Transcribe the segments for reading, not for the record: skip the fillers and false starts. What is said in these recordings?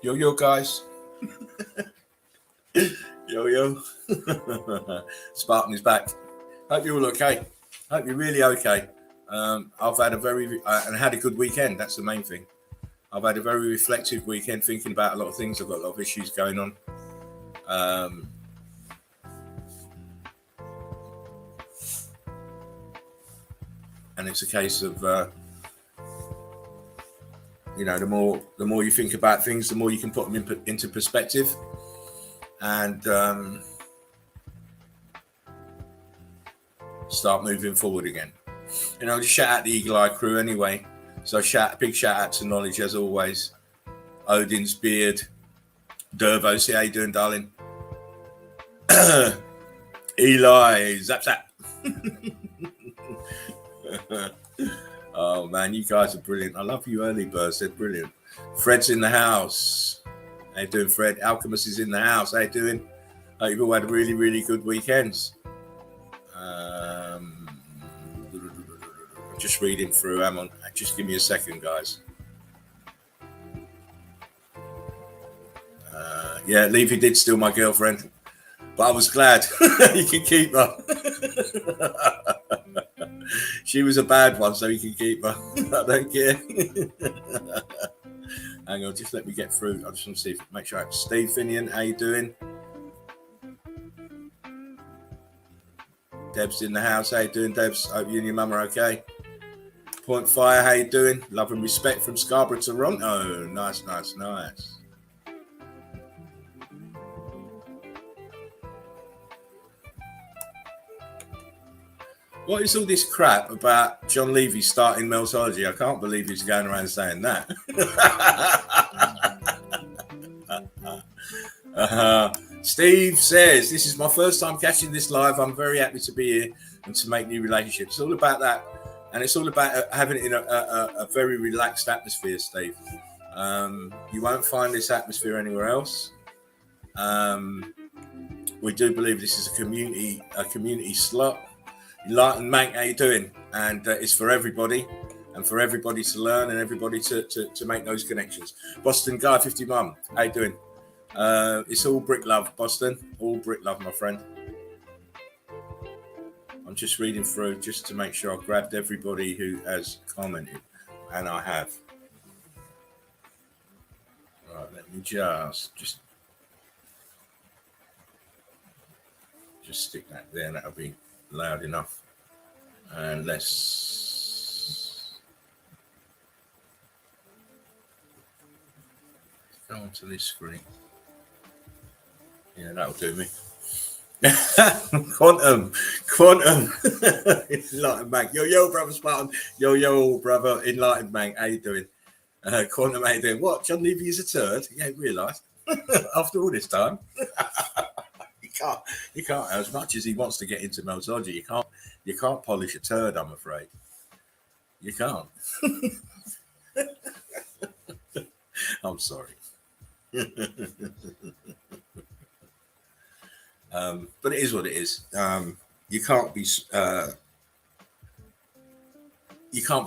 Yo, guys. Yo. Spartan is back. Hope you're all okay. Hope you're really okay. I've had and had a good weekend. That's the main thing. I've had a very reflective weekend, thinking about a lot of things. I've got a lot of issues going on. And it's a case of, the more you think about things, the more you can put them into perspective. And start moving forward again. Just shout out the Eagle Eye crew anyway. So big shout out to Knowledge as always. Odin's Beard, Dervo, see how you doing, darling? Eli, zap. Oh man, you guys are brilliant. I love you early birds, they're brilliant. Fred's in the house. How you doing, Fred? Alchemist is in the house. How you doing? Hope you've all had really, really good weekends. Just reading through. Just give me a second, guys. Yeah, Levy did steal my girlfriend, but I was glad. You can keep her. She was a bad one, so you can keep her. I don't care. Hang on, just let me get through. I just want to see make sure I have Steve Finian. How you doing? Deb's in the house. How you doing, Debs? Hope you and your mum are okay. Point Fire, how you doing? Love and respect from Scarborough, Toronto. Nice. What is all this crap about John Levy starting Meltology? I can't believe he's going around saying that. Steve says, this is my first time catching this live. I'm very happy to be here and to make new relationships. It's all about that. And it's all about having it in a very relaxed atmosphere, Steve. You won't find this atmosphere anywhere else. We do believe this is a community slot. Enlightened Mank, how you doing? And it's for everybody, and for everybody to learn and everybody to make those connections. Boston Guy 50 Mum, how you doing? It's all brick love, Boston. All brick love, my friend. I'm just reading through just to make sure I've grabbed everybody who has commented, and I have. Right, let me just stick that there, and that'll be loud enough. And let's go onto this screen. Yeah, that'll do me. Quantum. Enlightened Bank. Yo, brother Spartan. Yo, brother Enlightened Bank. How you doing? Quantum, how you doing? What? John Levy is a turd? You ain't realised after all this time. You can't. As much as he wants to get into Meltology, you can't polish a turd. I'm afraid you can't. I'm sorry. But it is what it is. You can't be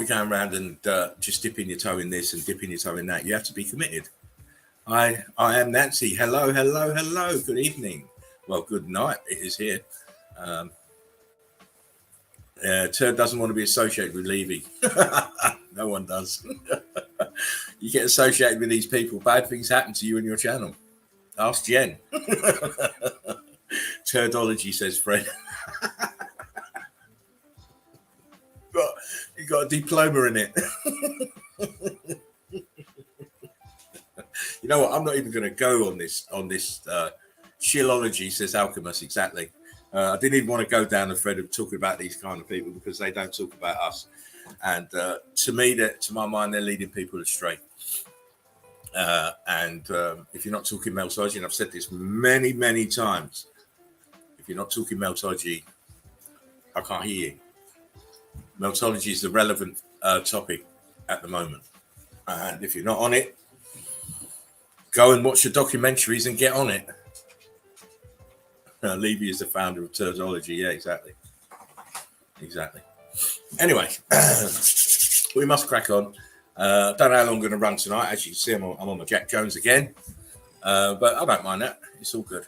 going around and just dipping your toe in this and dipping your toe in that. You have to be committed. I am Nancy. Hello. Good evening. Well, good night. It is here. Turd doesn't want to be associated with Levy. No one does. You get associated with these people, bad things happen to you and your channel. Ask Jen. Turdology, says Fred. You got a diploma in it. You know what? I'm not even going to go on this. Shillology, says Alchemist. Exactly. I didn't even want to go down the thread of talking about these kind of people because they don't talk about us. And to my mind, they're leading people astray. And if you're not talking Meltology, and I've said this many, many times, if you're not talking Meltology, I can't hear you. Meltology is the relevant topic at the moment. And if you're not on it, go and watch the documentaries and get on it. Levy is the founder of Turdology. Yeah, exactly. Anyway, we must crack on. Don't know how long I'm going to run tonight. As you can see, I'm on my Jack Jones again. But I don't mind that. It's all good.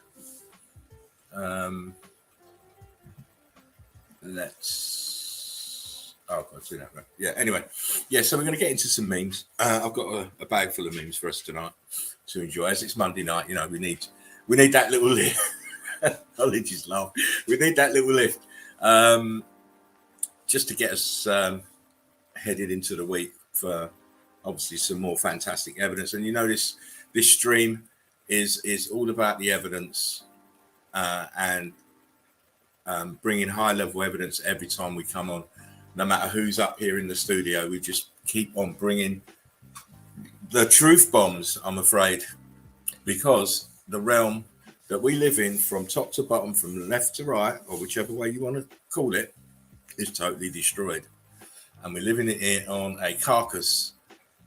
Oh, I've seen that. Yeah. Anyway, yeah. So we're going to get into some memes. I've got a bag full of memes for us tonight to enjoy. As it's Monday night, you know, we need that little lift. I'll just laugh. We need that little lift, just to get us headed into the week for obviously some more fantastic evidence. And you know, this stream is all about the evidence and bringing high level evidence every time we come on. No matter who's up here in the studio, we just keep on bringing the truth bombs, I'm afraid, because the realm that we live in, from top to bottom, from left to right, or whichever way you want to call it, is totally destroyed. And we're living it on a carcass.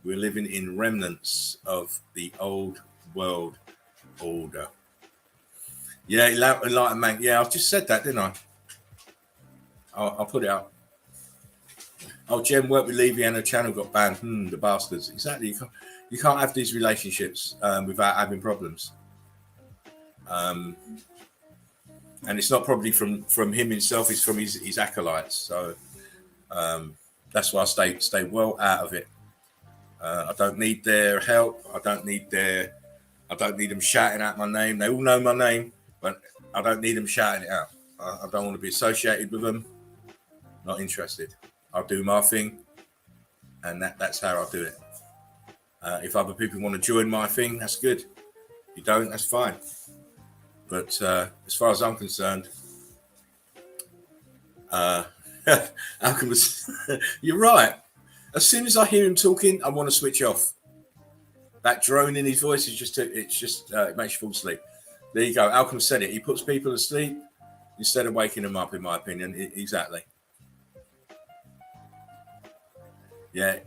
We're living in remnants of the old world order. Yeah, enlightened man. Yeah, I just said that, didn't I? I'll put it up. Oh, Jen worked with Levy and her channel got banned. The bastards. Exactly. You can't have these relationships without having problems. And it's not probably from him himself. It's from his acolytes. So that's why I stay well out of it. I don't need their help. I don't need them shouting out my name. They all know my name, but I don't need them shouting it out. I don't want to be associated with them. Not interested. I'll do my thing, and that's how I'll do it. If other people want to join my thing, that's good. If you don't, that's fine. But as far as I'm concerned, Alchemist, you're right. As soon as I hear him talking, I want to switch off. That drone in his voice is it makes you fall asleep. There you go. Alchemist said it. He puts people asleep instead of waking them up, in my opinion. Exactly. Yeah.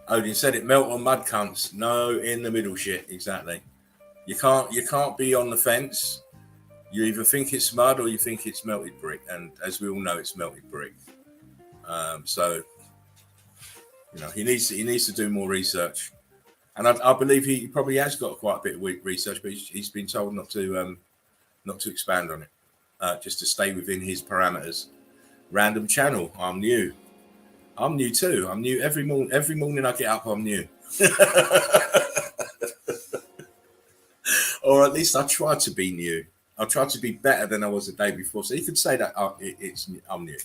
Odin said it. Melt on mud cunts. No, in the middle shit. Exactly. You can't be on the fence. You either think it's mud or you think it's melted brick, and as we all know, it's melted brick. So you know, he needs to do more research, and I believe he probably has got quite a bit of research, but he's been told not to expand on it, just to stay within his parameters. Random channel. I'm new too. I'm new every morning I get up. I'm new. Or at least I try to be new. I try to be better than I was the day before. So you could say that I'm new.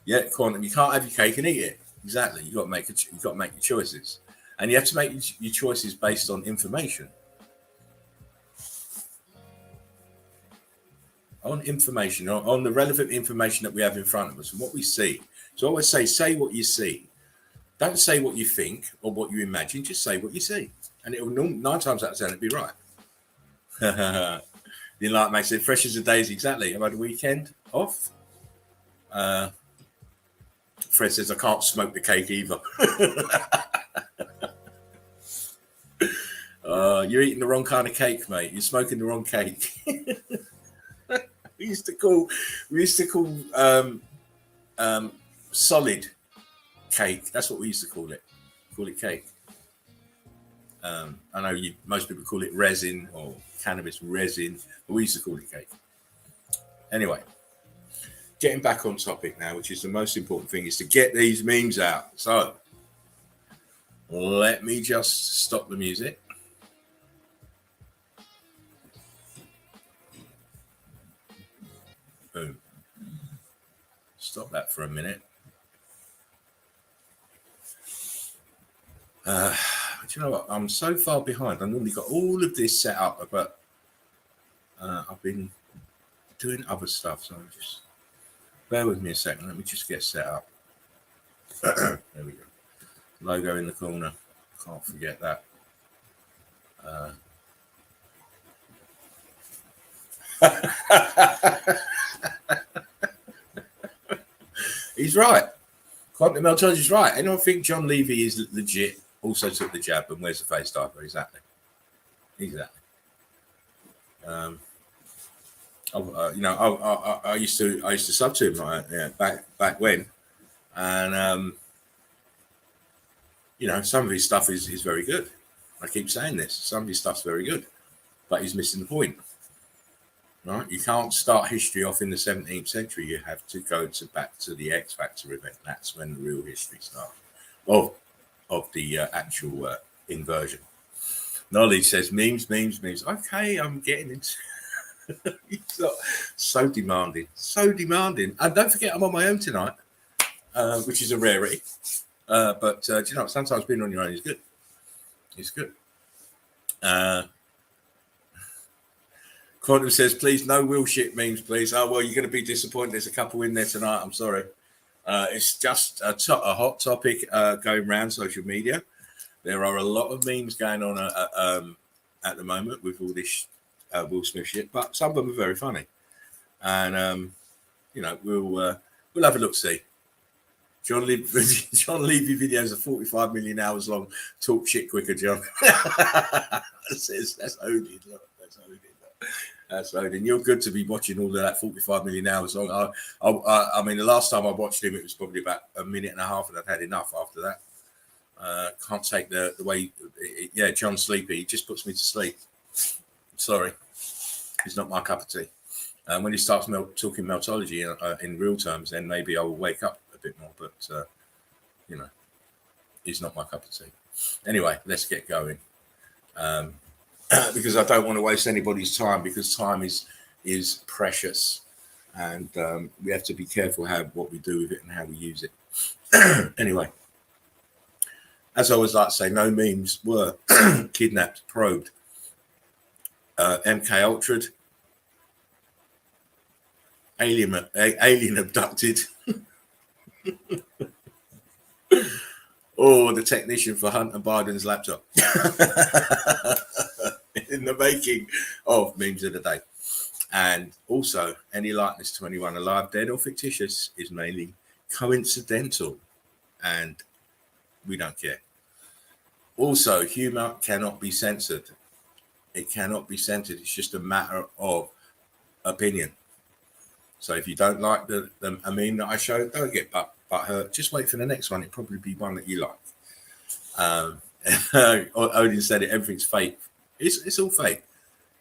Yeah, quantum. You can't have your cake and eat it. Exactly. You got to make your choices, and you have to make your choices based on information. On the relevant information that we have in front of us and what we see. So I always say what you see. Don't say what you think or what you imagine. Just say what you see, and it will 9 times out of 10 it'll be right. The enlightened man said, "Fresh as a daisy." Exactly. I've had a weekend off. Fred says, "I can't smoke the cake either." You're eating the wrong kind of cake, mate. You're smoking the wrong cake. We used to call solid cake. That's what we used to call it. Call it cake. I know most people call it resin or cannabis resin, but we used to call it cake. Anyway, getting back on topic now, which is the most important thing, is to get these memes out. So let me just stop the music. Boom. Stop that for a minute. Do you know what? I'm so far behind. I've normally got all of this set up, but I've been doing other stuff. So just bear with me a second. Let me just get set up. There we go. Logo in the corner. Can't forget that. He's right. Quantum Meltology is right. Anyone think John Levy is legit? Also took the jab and wears the face diaper. Exactly. I used to sub to him back when, And some of his stuff is very good. I keep saying this. Some of his stuff's very good, but he's missing the point. Right? You can't start history off in the 17th century. You have to go back to the X Factor event. That's when the real history starts of the actual inversion. Knowledge says memes. Okay, I'm getting into. It's so demanding. And don't forget, I'm on my own tonight, which is a rarity. But sometimes being on your own is good. It's good. Quantum says, please, no real shit memes, please. Oh, well, you're going to be disappointed. There's a couple in there tonight. I'm sorry. It's just a hot topic going around social media. There are a lot of memes going on at the moment with all this Will Smith shit, but some of them are very funny. And, we'll have a look-see. John Levy videos are 45 million hours long. Talk shit quicker, John. That's Odin. Look, that's Odin. You're good to be watching all of that 45 million hours long. I mean, the last time I watched him, it was probably about a minute and a half, and I've had enough after that. Can't take the way. John's sleepy. He just puts me to sleep. Sorry, it's not my cup of tea. When he starts talking meltology in real terms, then maybe I will wake up a bit more. But he's not my cup of tea. Anyway, let's get going. Because I don't want to waste anybody's time, because time is precious, and we have to be careful what we do with it and how we use it. Anyway, as I always like to say, no memes were kidnapped, probed, MK Ultra'd, alien abducted, or the technician for Hunter Biden's laptop. In the making of memes of the day. And also, any likeness to anyone alive, dead, or fictitious is mainly coincidental, and we don't care. Also, humor cannot be censored. It cannot be censored. It's just a matter of opinion. So if you don't like the meme that I showed, don't get butt hurt. Just wait for the next one. It'll probably be one that you like. Odin said it. Everything's fake. It's all fake.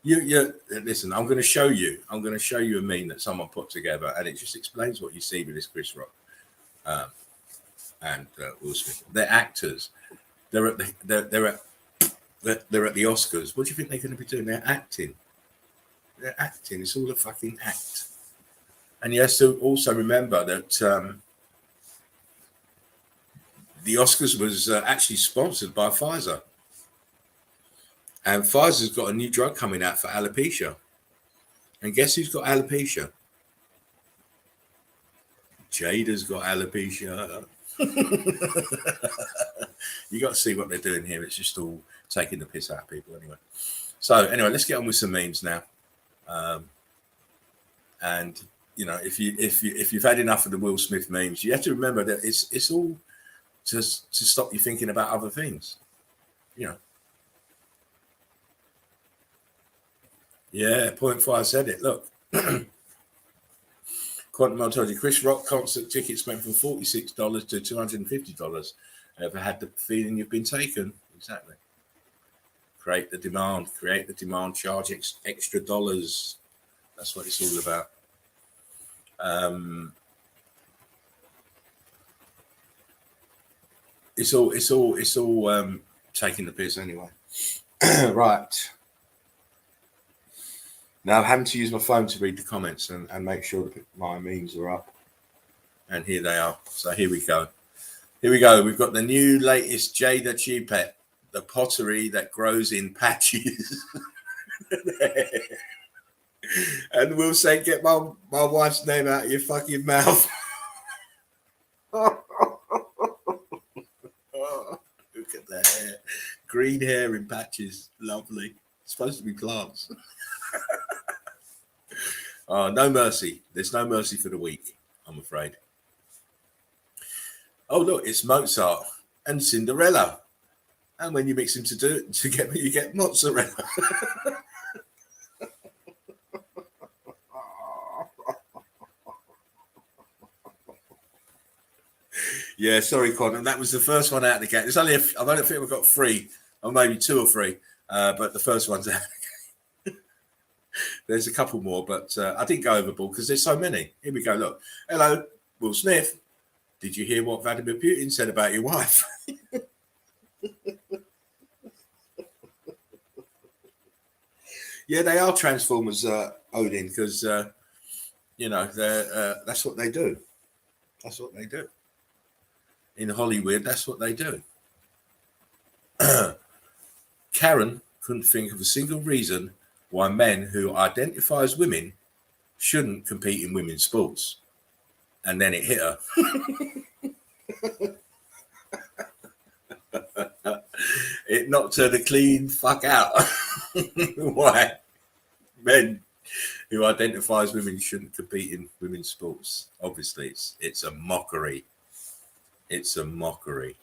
You listen. I'm going to show you a meme that someone put together, and it just explains what you see with this Chris Rock and Will Smith. They're actors. They're at the Oscars. What do you think they're going to be doing? They're acting. It's all a fucking act. And you have to also remember that the Oscars was actually sponsored by Pfizer. And Pfizer's got a new drug coming out for alopecia. And guess who's got alopecia? Jada's got alopecia. You got to see what they're doing here. It's just all taking the piss out of people anyway. So anyway, let's get on with some memes now. And if you've had enough of the Will Smith memes, you have to remember that it's all to stop you thinking about other things. Yeah, 0.5 said it. Look. Quantum Meltology. Chris Rock concert tickets went from $46 to $250. Ever had the feeling you've been taken? Exactly. Create the demand, charge extra dollars. That's what it's all about. It's all taking the piss anyway. Right. Now I'm having to use my phone to read the comments and make sure that my memes are up. And here they are. So here we go. We've got the new latest Jada Chupet, the pottery that grows in patches. And we'll say, get my wife's name out of your fucking mouth. Look at that hair. Green hair in patches. Lovely. It's supposed to be plants. No mercy. There's no mercy for the weak, I'm afraid. Oh, look, it's Mozart and Cinderella. And when you mix them together, you get mozzarella. Yeah, sorry, Quantum. That was the first one out of the gate. There's only I don't think we've got 3, or maybe 2 or 3, but the first one's out. There's a couple more, but I didn't go overboard because there's so many. Here we go. Look, hello, Will Smith. Did you hear what Vladimir Putin said about your wife? Yeah, they are Transformers, Odin, because you know that's what they do. That's what they do. In Hollywood, that's what they do. Karen couldn't think of a single reason why men who identify as women shouldn't compete in women's sports. And then it hit her. It knocked her the clean fuck out. Why men who identify as women shouldn't compete in women's sports? Obviously, it's a mockery. It's a mockery.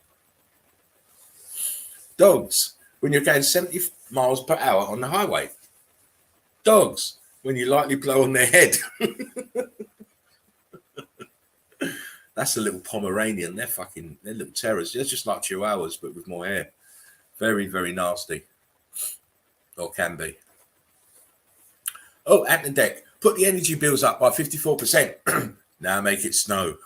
Dogs, when you're going 70 miles per hour on the highway. Dogs, when you lightly blow on their head. That's a little Pomeranian. They're little terrors. They're just like Chihuahuas, but with more hair. Very, very nasty. Or can be. Oh, Ant and Deck. Put the energy bills up by 54%. Now make it snow.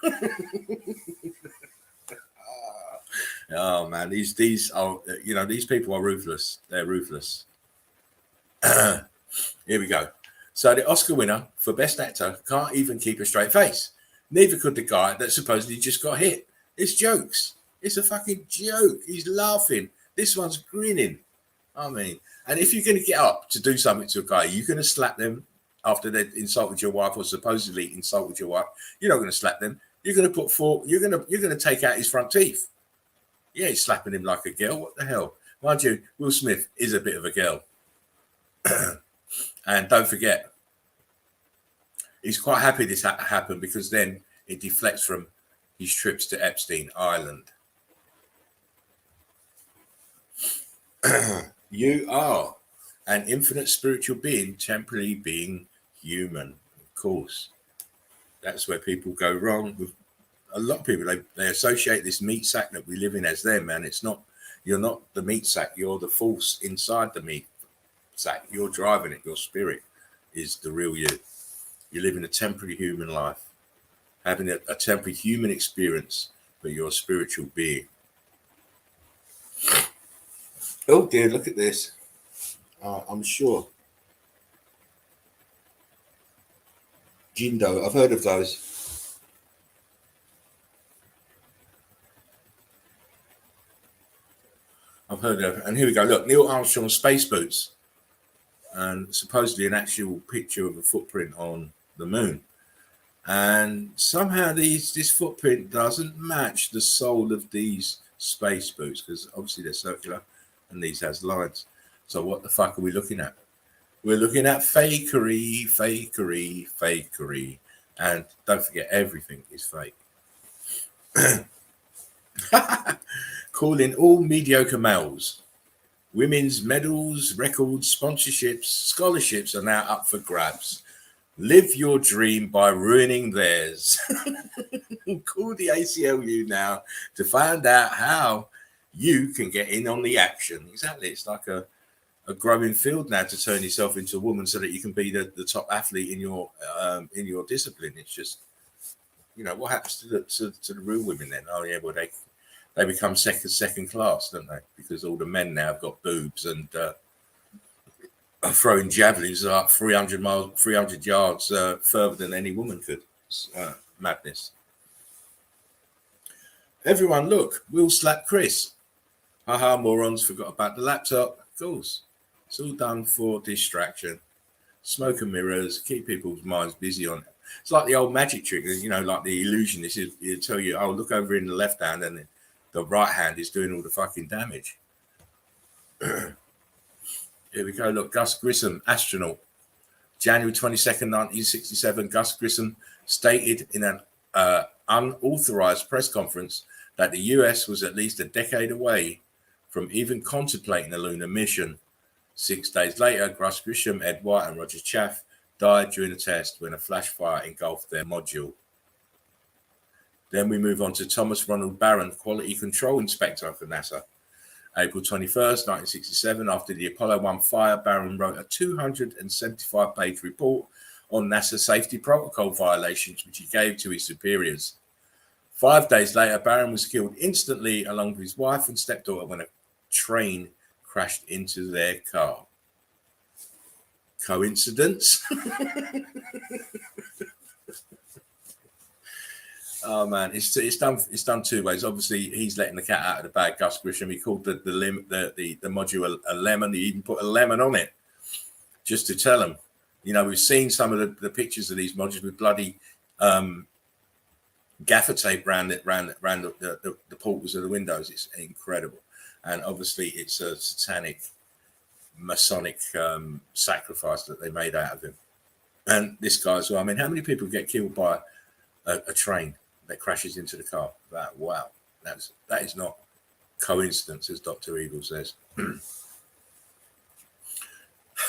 Oh man, these are, you know, these people are ruthless. They're ruthless. Here we go. So the Oscar winner for Best Actor can't even keep a straight face. Neither could the guy that supposedly just got hit. It's jokes. It's a fucking joke. He's laughing. This one's grinning. I mean, and if you're going to get up to do something to a guy, you're going to slap them after they've insulted your wife or supposedly insulted your wife. You're not going to slap them. You're going to put forth. You're going to take out his front teeth. Yeah, he's slapping him like a girl. What the hell? Mind you, Will Smith is a bit of a girl. And don't forget, he's quite happy this happened because then it deflects from his trips to Epstein Island. You are an infinite spiritual being, temporarily being human. Of course, that's where people go wrong with a lot of people. They associate this meat sack that we live in as them, man. It's not. You're not the meat sack. You're the force inside the meat sack. You're driving it. Your spirit is the real you. You're living a temporary human life, having a temporary human experience, but you're a spiritual being. Oh dear, look at this. I'm sure. Jindo, I've heard of those. I've heard of, and here we go. Look, Neil Armstrong's space boots, and supposedly an actual picture of a footprint on the moon. And somehow this footprint doesn't match the sole of these space boots because obviously they're circular and these has lines. So what the fuck are we looking at? We're looking at fakery. And don't forget, everything is fake. Calling all mediocre males. Women's medals, records, sponsorships, scholarships are now up for grabs. Live your dream by ruining theirs. Call the ACLU now to find out how you can get in on the action. Exactly. It's like a growing field now to turn yourself into a woman so that you can be the top athlete in your discipline. It's just, you know, what happens to the real women then? Oh yeah, well they become second class, don't they? Because all the men now have got boobs and are throwing javelins up 300 yards further than any woman could. Madness. Everyone, look, Will slap Chris. Haha, morons, forgot about the laptop. Of course. It's all done for distraction. Smoke and mirrors, keep people's minds busy on it. It's like the old magic trick, you know, like the illusionist. It'll tell you, oh, look over in the left hand and the right hand is doing all the fucking damage. Here we go. Look, Gus Grissom, astronaut. January 22nd, 1967, Gus Grissom stated in an unauthorized press conference that the US was at least a decade away from even contemplating a lunar mission. 6 days later, Gus Grissom, Ed White, and Roger Chaff died during the test when a flash fire engulfed their module. Then we move on to Thomas Ronald Barron, Quality Control Inspector for NASA. April 21st, 1967, after the Apollo 1 fire, Barron wrote a 275-page report on NASA safety protocol violations, which he gave to his superiors. 5 days later, Barron was killed instantly along with his wife and stepdaughter when a train crashed into their car. Coincidence? Oh man, it's done two ways. Obviously, he's letting the cat out of the bag. Gus Grissom. He called the module a lemon. He even put a lemon on it, just to tell them. You know, we've seen some of the pictures of these modules with bloody gaffer tape around the portals of the windows. It's incredible, and obviously, it's a satanic, Masonic sacrifice that they made out of him. And this guy as well. I mean, how many people get killed by a train that crashes into the car? Wow, that is not coincidence, as Dr. Evil says.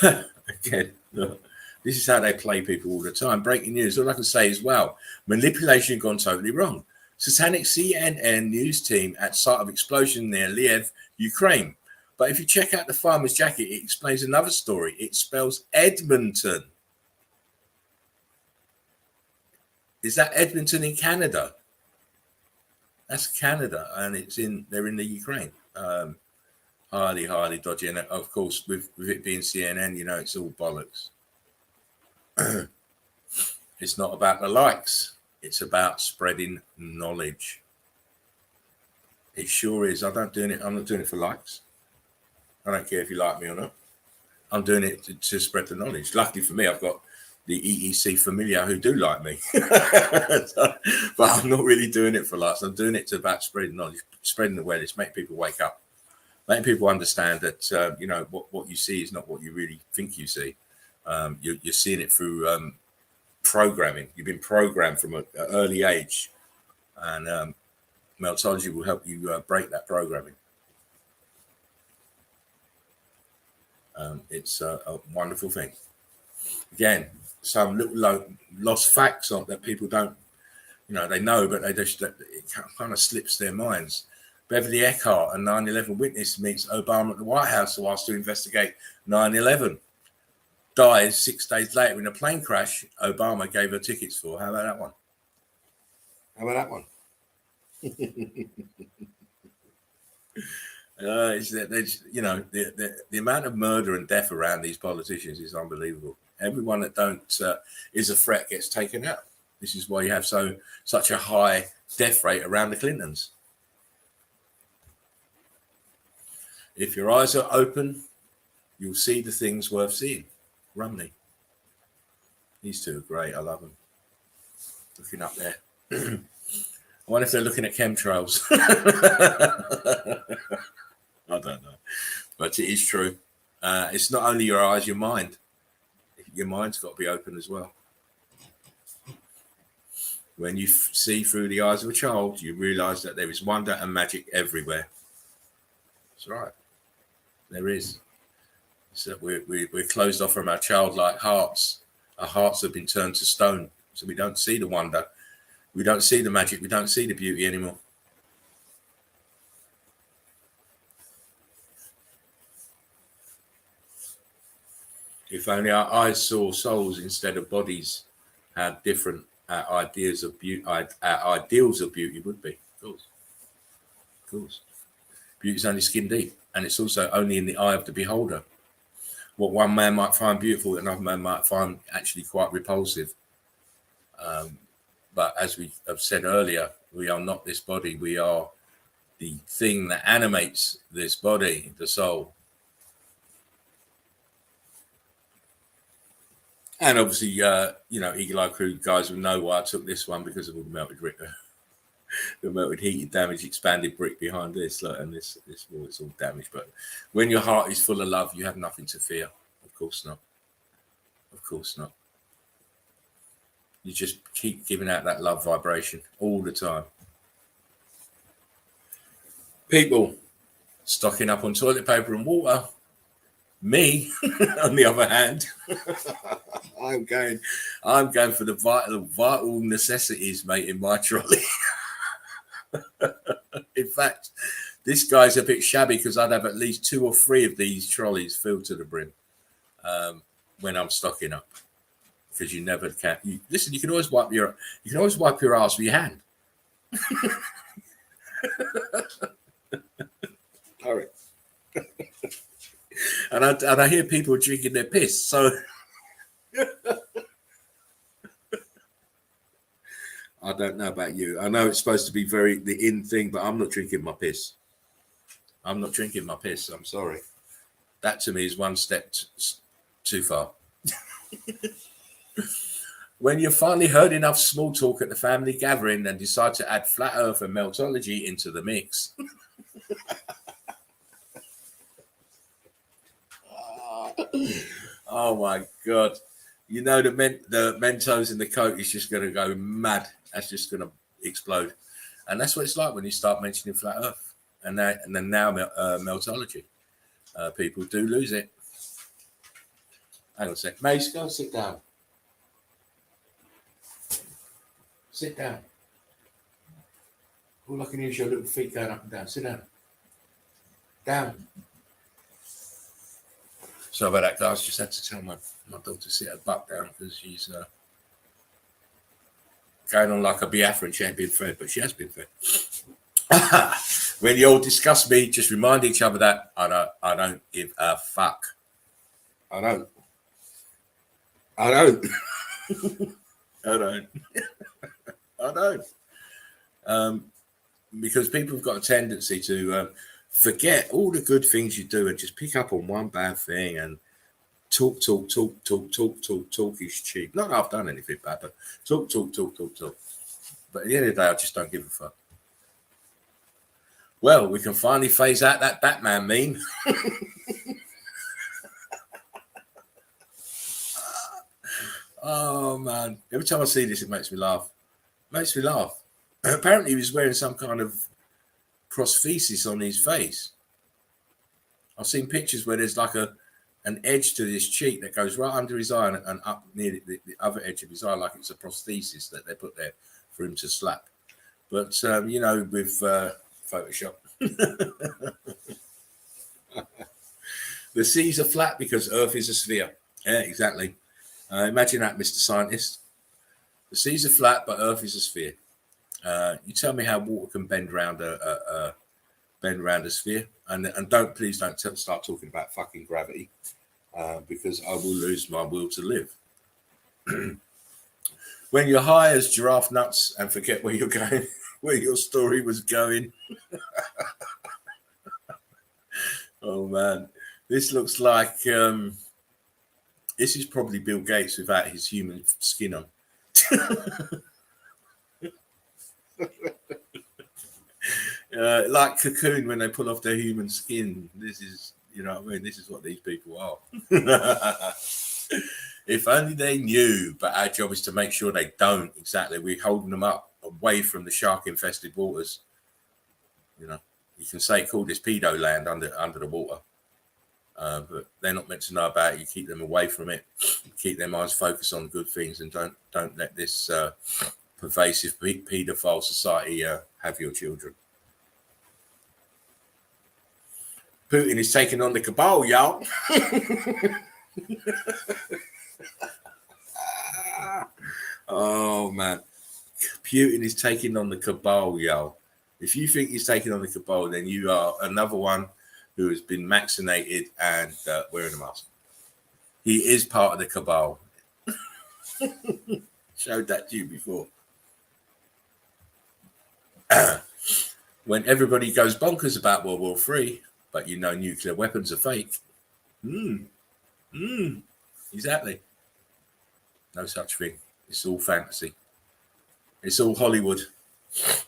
Again, look, this is how they play people all the time. Breaking news. All I can say is, wow, manipulation gone totally wrong. Satanic CNN news team at site of explosion near Lviv, Ukraine. But if you check out the farmer's jacket, it explains another story. It spells Edmonton. Is that Edmonton in Canada? That's Canada, and they're in the Ukraine. Highly dodgy. And of course, with it being CNN, you know, it's all bollocks. It's not about the likes. It's about spreading knowledge. It sure is. I'm not doing it for likes. I don't care if you like me or not. I'm doing it to spread the knowledge. Luckily for me, I've got the EEC familiar who do like me. But I'm not really doing it for likes. I'm doing it about spreading knowledge, spreading awareness, make people wake up, make people understand that, you know, what you see is not what you really think you see. You're seeing it through programming. You've been programmed from an early age, and Meltology will help you break that programming. It's a wonderful thing. Again, some little lost facts that people don't, you know, they know, but it kind of slips their minds. Beverly Eckhart, a 9/11 witness, meets Obama at the White House who asked to investigate 9/11. Dies 6 days later in a plane crash Obama gave her tickets for. How about that one? You know, the amount of murder and death around these politicians is unbelievable. Everyone that is a threat gets taken out. This is why you have such a high death rate around the Clintons. If your eyes are open, you'll see the things worth seeing. Romney. These two are great. I love them. Looking up there. I wonder if they're looking at chemtrails. I don't know. But it is true. It's not only your eyes, your mind. Your mind's got to be open as well. When you see through the eyes of a child, you realize that there is wonder and magic everywhere. That's right. There is. So we're closed off from our childlike hearts. Our hearts have been turned to stone. So we don't see the wonder. We don't see the magic. We don't see the beauty anymore. If only our eyes saw souls instead of bodies, how different our ideas of beauty, our ideals of beauty would be. Of course. Beauty is only skin deep, and it's also only in the eye of the beholder. What one man might find beautiful, another man might find actually quite repulsive. But as we have said earlier, we are not this body. We are the thing that animates this body, the soul. And obviously, you know, Eagle Eye Crew guys will know why I took this one, because of all the melted brick, the melted, heated, damaged, expanded brick behind this. Look, and this wall, it's all damaged. But when your heart is full of love, you have nothing to fear. Of course not. Of course not. You just keep giving out that love vibration all the time. People stocking up on toilet paper and water. Me, on the other hand, I'm going for the vital necessities, mate, in my trolley. In fact, this guy's a bit shabby because I'd have at least 2 or 3 of these trolleys filled to the brim when I'm stocking up. Because you never can. Listen, you can always wipe your ass with your hand. Sorry. and I hear people drinking their piss. So I don't know about you. I know it's supposed to be the in thing, but I'm not drinking my piss. I'm sorry. That to me is one step too far. When you've finally heard enough small talk at the family gathering and decide to add flat earth and meltology into the mix. Oh my God. You know, the Mentos in the Coke is just going to go mad. That's just going to explode. And that's what it's like when you start mentioning flat earth and then now meltology. People do lose it. Hang on a sec. Mace, go and sit down. Sit down. All I can hear is your little feet going up and down. Sit down. Down. Sorry about that, guys. Just had to tell my dog to sit her butt down because she's going on like a Biafran. She ain't been fed, but she has been fed. When you all discuss me, just remind each other that I don't give a fuck. I don't. Because people have got a tendency to forget all the good things you do and just pick up on one bad thing and talk is cheap. Not that I've done anything bad, but talk. But at the end of the day, I just don't give a fuck. Well, we can finally phase out that Batman meme. Oh, man. Every time I see this, it makes me laugh. Apparently, he was wearing some kind of prosthesis on his face. I've seen pictures where there's like an edge to this cheek that goes right under his eye and up near the other edge of his eye, like it's a prosthesis that they put there for him to slap. But, you know, with Photoshop. The seas are flat because Earth is a sphere. Yeah, exactly. Imagine that, Mr. Scientist. The seas are flat, but Earth is a sphere. You tell me how water can bend around a sphere, and please don't start talking about fucking gravity, because I will lose my will to live. When you're high as giraffe nuts and forget where you're going, where your story was going. Oh man, this looks like this is probably Bill Gates without his human skin on. Like Cocoon when they pull off their human skin. This is, you know what I mean? This is what these people are. If only they knew, but our job is to make sure they don't. Exactly. We're holding them up away from the shark-infested waters. You know, you can say call this pedo land under the water. But they're not meant to know about it. You keep them away from it. Keep their minds focused on good things, and don't let this pervasive paedophile society have your children. Putin is taking on the cabal, y'all. Oh man, Putin is taking on the cabal, y'all. If you think he's taking on the cabal, then you are another one who has been vaccinated and wearing a mask. He is part of the cabal. Showed that to you before. When everybody goes bonkers about World War III, but you know nuclear weapons are fake. Exactly. No such thing. It's all fantasy. It's all Hollywood. It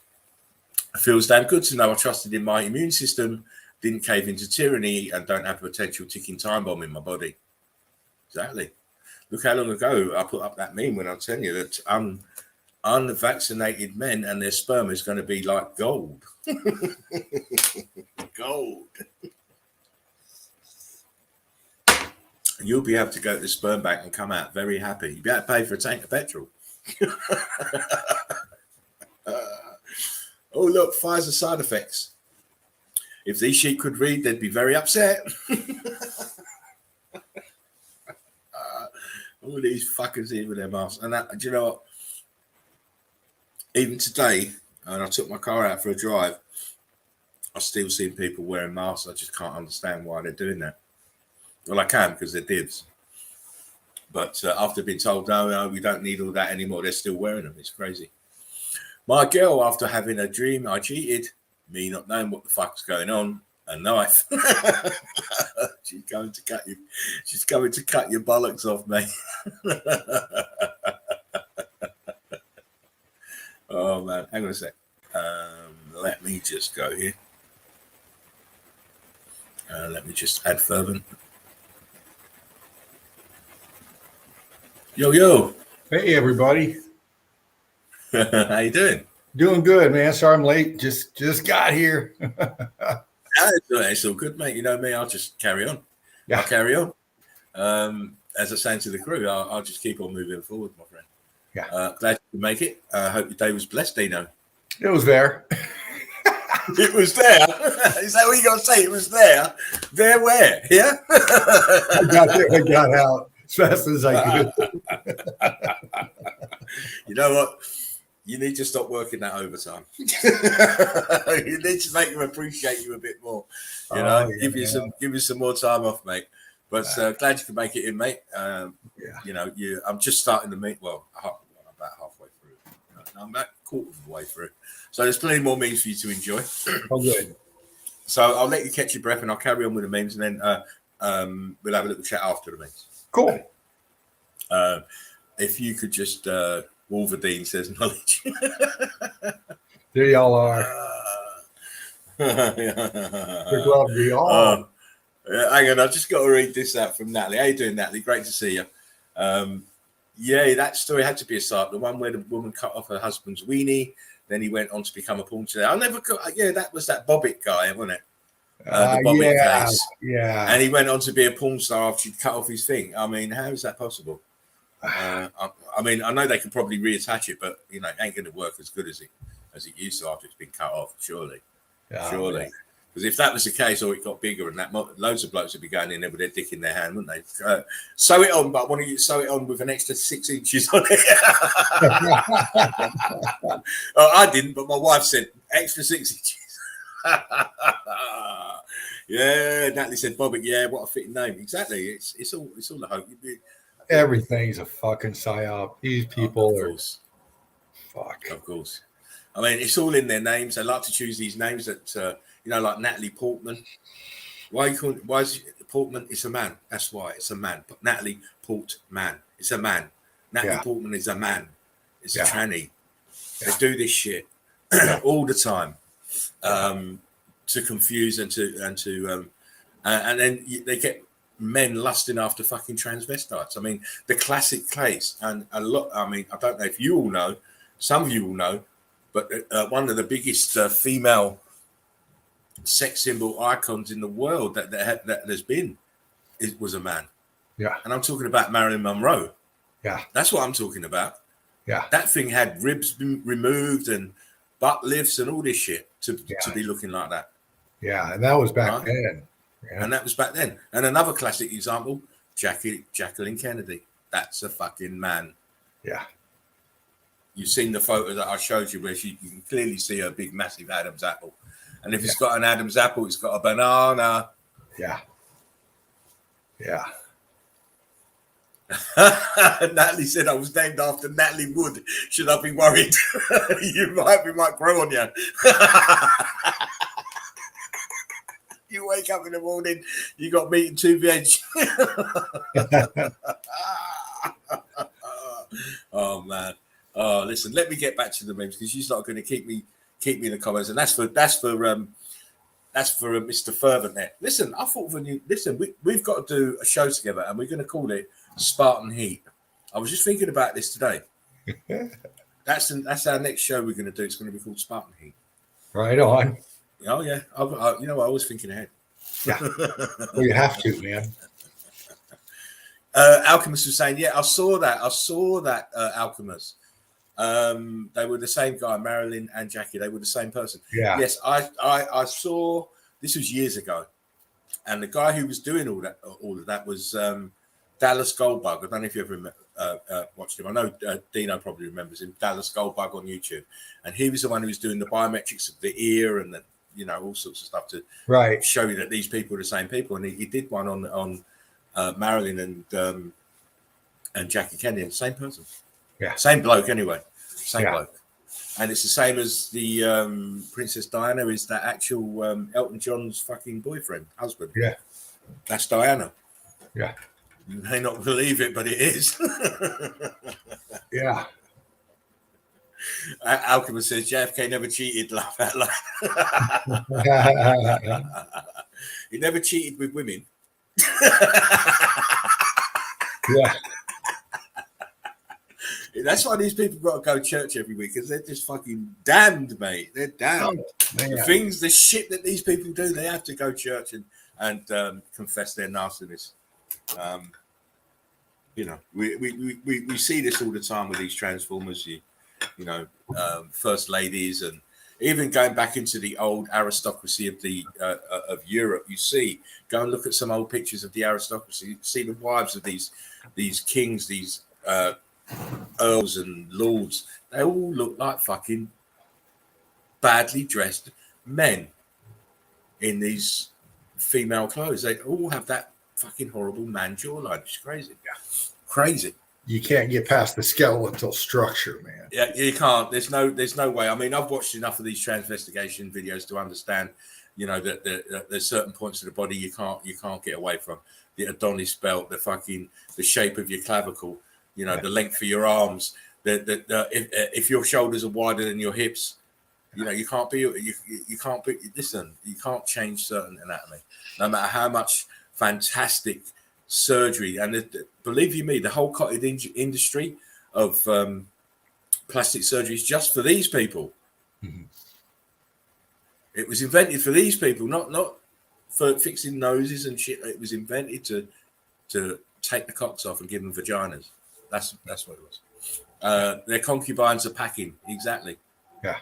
feels damn good to know I trusted in my immune system, didn't cave into tyranny, and don't have a potential ticking time bomb in my body. Exactly. Look how long ago I put up that meme when I'm telling you that unvaccinated men and their sperm is going to be like gold. Gold. You'll be able to go to the sperm bank and come out very happy. You'll be able to pay for a tank of petrol. Oh, look, Pfizer side effects. If these sheep could read, they'd be very upset. All these fuckers here with their masks. And that, do you know what? Even today, and I took my car out for a drive, I still see people wearing masks. I just can't understand why they're doing that. Well, I can because they're dibs. But after being told, no, we don't need all that anymore, they're still wearing them. It's crazy. My girl, after having a dream, I cheated. Me not knowing what the fuck's going on, a knife. She's going to cut you. She's going to cut your bollocks off, mate. Oh man, hang on a sec. Let me just go here. Let me just add fervent. Yo. Hey everybody. How you doing? Doing good, man. Sorry I'm late. Just got here. It's all good, mate. You know me, I'll just carry on. Yeah. I'll carry on. As I say to the crew, I'll just keep on moving forward, my friend. Yeah. Glad you could make it. Hope your day was blessed, Dino. It was there. It was there. Is that what you got to say? It was there. There where? Yeah? I got there. I got out as fast as I could. You know what? You need to stop working that overtime. You need to make them appreciate you a bit more. You know, give you some more time off, mate. But glad you could make it in, mate. You know, I'm just starting to meet. Well, I'm about halfway through. I'm about a quarter of the way through. So there's plenty more memes for you to enjoy. Oh, good. So I'll let you catch your breath, and I'll carry on with the memes, and then we'll have a little chat after the memes. Cool. If you could just. Wolverine says knowledge. There y'all are. We're glad to be all. Hang on, I've just got to read this out from Natalie. How you doing, Natalie? Great to see you. Yeah, that story had to be a start. The one where the woman cut off her husband's weenie, then he went on to become a porn star. I never got. Yeah, that was that Bobbitt guy, wasn't it? The Bobbitt case. Yeah. And he went on to be a porn star after she'd cut off his thing. I mean, how is that possible? I mean, I know they can probably reattach it, but you know, it ain't going to work as good as it used to after it's been cut off. Surely. Because if that was the case, or it got bigger, and that loads of blokes would be going in there with their dick in their hand, wouldn't they? Sew it on, but why don't you sew it on with an extra 6 inches on it? I didn't, but my wife said extra 6 inches. Yeah, Natalie said, Bobbitt. Yeah, what a fitting name. Exactly. It's all a hope. Everything's a fucking psyop. These people are fuck. Of course. I mean, it's all in their names. They like to choose these names that you know, like Natalie Portman. Why is Portman? It's a man. That's why it's a man. But Natalie Portman. It's a man. Natalie Portman is a man. It's a tranny. They do this shit all the time to confuse and then they get men lusting after fucking transvestites. I mean, the classic case, and a lot. I mean, I don't know if you all know. Some of you will know, but one of the biggest female sex symbol icons in the world that there's been, was a man. Yeah, and I'm talking about Marilyn Monroe. Yeah, that's what I'm talking about. Yeah, that thing had ribs removed and butt lifts and all this shit to be looking like that. Yeah, and that was back then. Yeah. And that was back then. And another classic example, Jacqueline Kennedy. That's a fucking man. Yeah. You've seen the photo that I showed you where you can clearly see a big, massive Adam's apple. And if it's got an Adam's apple, it's got a banana. Yeah. Yeah. Natalie said I was named after Natalie Wood. Should I be worried? We might grow on you. You wake up in the morning, you got meat and 2 veg. Oh man. Oh, listen, let me get back to the memes because you're not going to keep me in the comments, and that's for Mr. Fervent there. Listen, I thought we've got to do a show together, and we're going to call it Spartan Heat. I was just thinking about this today. That's our next show we're going to do. It's going to be called Spartan Heat. Right on. Oh yeah, I was thinking ahead. Yeah, well, you have to, man. Alchemist was saying, yeah, I saw that, Alchemist. They were the same guy, Marilyn and Jackie. They were the same person. Yeah. Yes, I saw, this was years ago, and the guy who was doing all of that was Dallas Goldbug. I don't know if you ever watched him. I know Dino probably remembers him. Dallas Goldbug on YouTube, and he was the one who was doing the biometrics of the ear and the, all sorts of stuff to show you that these people are the same people. And he did one on Marilyn and Jackie Kennedy, and the same person. Yeah, same bloke anyway. Same bloke. And it's the same as the Princess Diana is that actual Elton John's fucking boyfriend, husband. Yeah. That's Diana. Yeah. You may not believe it, but it is. Yeah. Alchemist says JFK never cheated. Laugh out loud. He never cheated with women. Yeah. That's why these people got to go to church every week, because they're just fucking damned, mate. They're damned. The shit that these people do, they have to go to church and confess their nastiness. We see this all the time with these transformers, first ladies, and even going back into the old aristocracy of Europe. You see, go and look at some old pictures of the aristocracy. You see the wives of these kings, these earls and lords. They all look like fucking badly dressed men in these female clothes. They all have that fucking horrible man jawline. It's crazy. Crazy. You can't get past the skeletal structure, man. Yeah, you can't. There's no way. I mean, I've watched enough of these transvestigation videos to understand, that there's certain points of the body you can't get away from. The Adonis belt, the shape of your clavicle, the length of your arms. If your shoulders are wider than your hips, you can't be. Listen, you can't change certain anatomy, no matter how much fantastic surgery. And believe you me, the whole cottage industry of plastic surgery is just for these people. Mm-hmm. It was invented for these people, not for fixing noses and shit. It was invented to take the cocks off and give them vaginas. That's what it was. Their concubines are packing. Exactly. Yeah.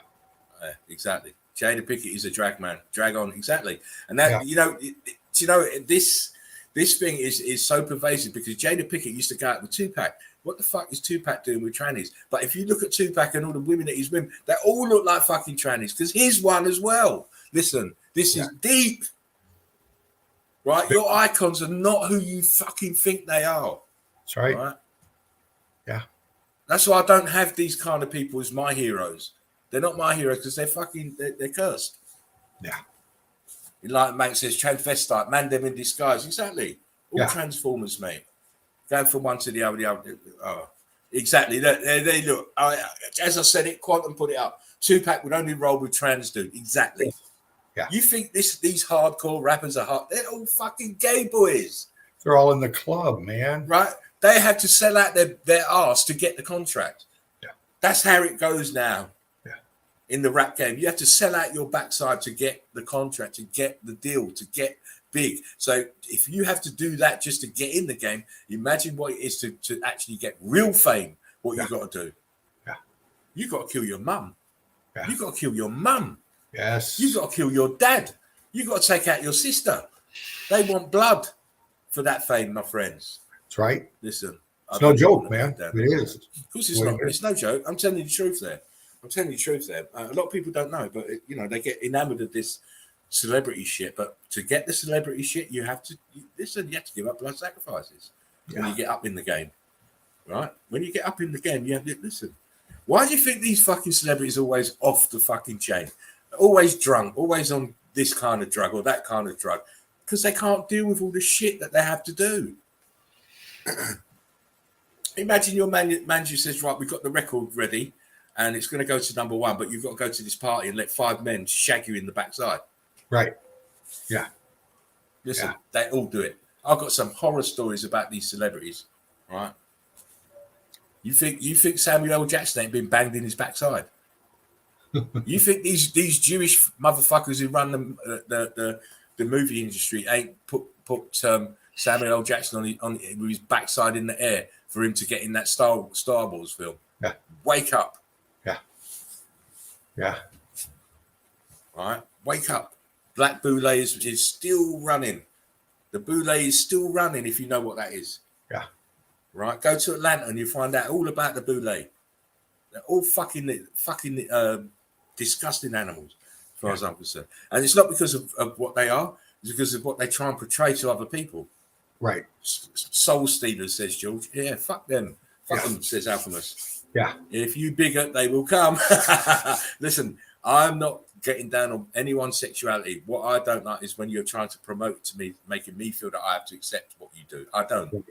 Exactly. Jada Pinkett is a drag on. Exactly. And that, this thing is so pervasive, because Jada Pinkett used to go out with Tupac. What the fuck is Tupac doing with trannies? But if you look at Tupac and all the women that he's with, they all look like fucking trannies, because he's one as well. Listen, this is deep. Right? Your icons are not who you fucking think they are. That's right? Yeah. That's why I don't have these kind of people as my heroes. They're not my heroes because they're cursed. Yeah. Like Mank says, transvestite, man them in disguise. Exactly. All transformers, mate. Going from one to the other. Oh, exactly. They look. As I said it, Quantum put it up. Tupac would only roll with trans dude. Exactly. Yeah. You think these hardcore rappers are hot? They're all fucking gay boys. They're all in the club, man. Right? They had to sell out their ass to get the contract. Yeah. That's how it goes now. Yeah. In the rap game, you have to sell out your backside to get the contract, to get the deal, to get big. So if you have to do that just to get in the game, imagine what it is to actually get real fame. What you got to do? Yeah. You got to kill your mum. Yeah. You got to kill your mum. Yes. You got to kill your dad. You got to take out your sister. They want blood for that fame, my friends. That's right. Listen, it's no joke, man. It is. Of course, it's not. It's no joke. I'm telling you the truth there. A lot of people don't know, but they get enamored of this celebrity shit. But to get the celebrity shit, you have to give up blood sacrifices when you get up in the game, right? When you get up in the game, you have to listen. Why do you think these fucking celebrities are always off the fucking chain, always drunk, always on this kind of drug or that kind of drug? Because they can't deal with all the shit that they have to do. Imagine your manager says, right, we've got the record ready and it's going to go to number one, but you've got to go to this party and let 5 men shag you in the backside. Right. Yeah. Listen, they all do it. I've got some horror stories about these celebrities, right? You think Samuel L. Jackson ain't been banged in his backside? You think these Jewish motherfuckers who run the movie industry ain't put Samuel L. Jackson on his backside in the air for him to get in that Star Wars film? Yeah. Wake up. Yeah. Right? Wake up. Black Boule is still running. The Boule is still running, if you know what that is. Yeah. Right? Go to Atlanta and you find out all about the Boule. They're all fucking disgusting animals, as far as I'm concerned. And it's not because of what they are, it's because of what they try and portray to other people. Right. Soul stealers, says George. Yeah, fuck them. Fuck them, says Alchemist. Yeah. If you bigot, they will come. Listen, I'm not getting down on anyone's sexuality. What I don't like is when you're trying to promote it to me, making me feel that I have to accept what you do. I don't.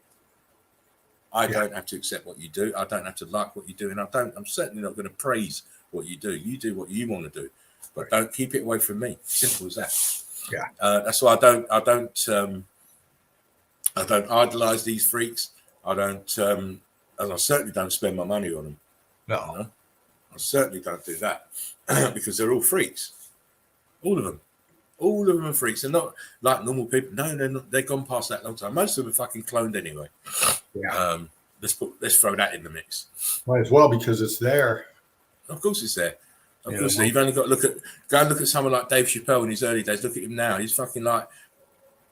I don't have to accept what you do. I don't have to like what you do, and I'm certainly not going to praise what you do. You do what you want to do, but don't keep it away from me. Simple as that. Yeah. That's why I don't idolize these freaks. I don't, and I certainly don't spend my money on them. No. You know? I certainly don't do that because they're all freaks. All of them. All of them are freaks. They're not like normal people. No, they're not. They've gone past that long time. Most of them are fucking cloned anyway. Yeah. Let's throw that in the mix. Might as well, because it's there. Of course it's there. Of course, you've only got to go and look at someone like Dave Chappelle in his early days. Look at him now. He's fucking like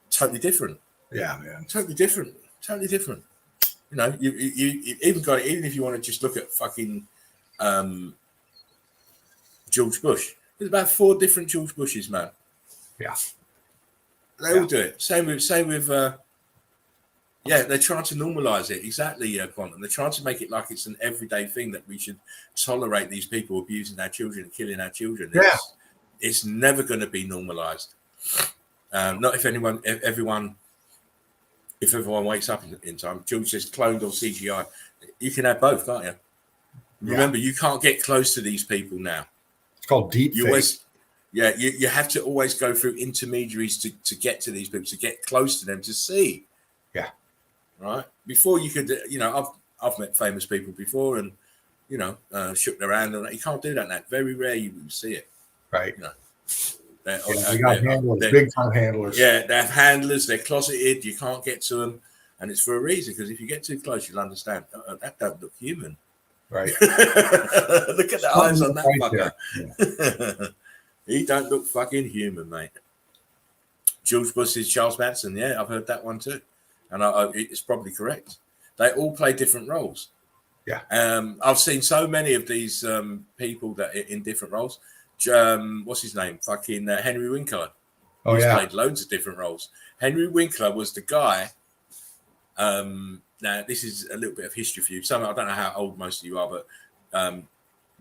totally different. Yeah, man. Totally different. Totally different. You know, you even got it. Even if you want to just look at fucking George Bush, there's about 4 different George Bushes, man. Yeah. They all do it. Same with they're trying to normalize it. Exactly, Quantum. They're trying to make it like it's an everyday thing that we should tolerate these people abusing our children and killing our children. It's never going to be normalized. Not if everyone wakes up in time. George says cloned or CGI. You can have both, can't you? Remember, you can't get close to these people now. It's called deep fake. You have to always go through intermediaries to get to these people, to get close to them, to see. Yeah. Right? Before you could, I've met famous people before and, shook their hand. And you can't do that now. Very rare you will see it. Right. They got handlers, big time handlers. Yeah, they have handlers. They're closeted. You can't get to them. And it's for a reason, because if you get too close, you'll understand. That don't look human. Right. Look at the eyes on that fucker. Yeah. He don't look fucking human, mate. George Bush is Charles Manson. Yeah, I've heard that one too. And it's probably correct. They all play different roles. Yeah. I've seen so many of these people that are in different roles. What's his name? Fucking Henry Winkler. He's played loads of different roles. Henry Winkler was the guy. Now, this is a little bit of history for you. I don't know how old most of you are, but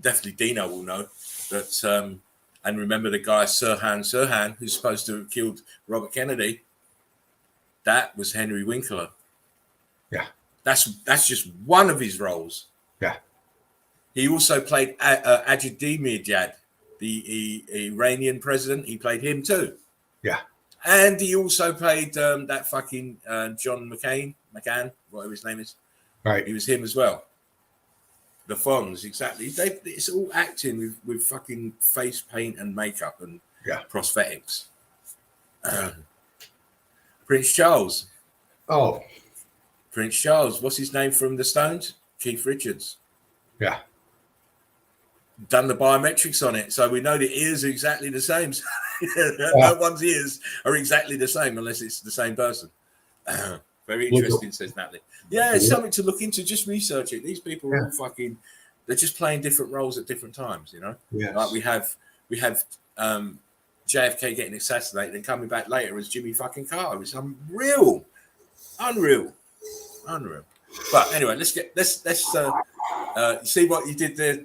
definitely Dino will know that. And remember the guy Sirhan, who's supposed to have killed Robert Kennedy. That was Henry Winkler. Yeah. That's just one of his roles. Yeah. He also played Ahmadinejad, the Iranian president. He played him too. Yeah. And he also played that fucking John McCain, whatever his name is. Right. He was him as well. The Fonz, exactly. It's all acting with fucking face paint and makeup and prosthetics. Prince Charles. Oh. Prince Charles. What's his name from the Stones? Keith Richards. Yeah. Done the biometrics on it, so we know the ears are exactly the same. No one's ears are exactly the same unless it's the same person. Very interesting, says Natalie. Yeah, it's something to look into. Just research it. These people are all fucking. They're just playing different roles at different times. Yes. Like we have JFK getting assassinated and coming back later as Jimmy fucking Carter. It's unreal. But anyway, let's see what you did there.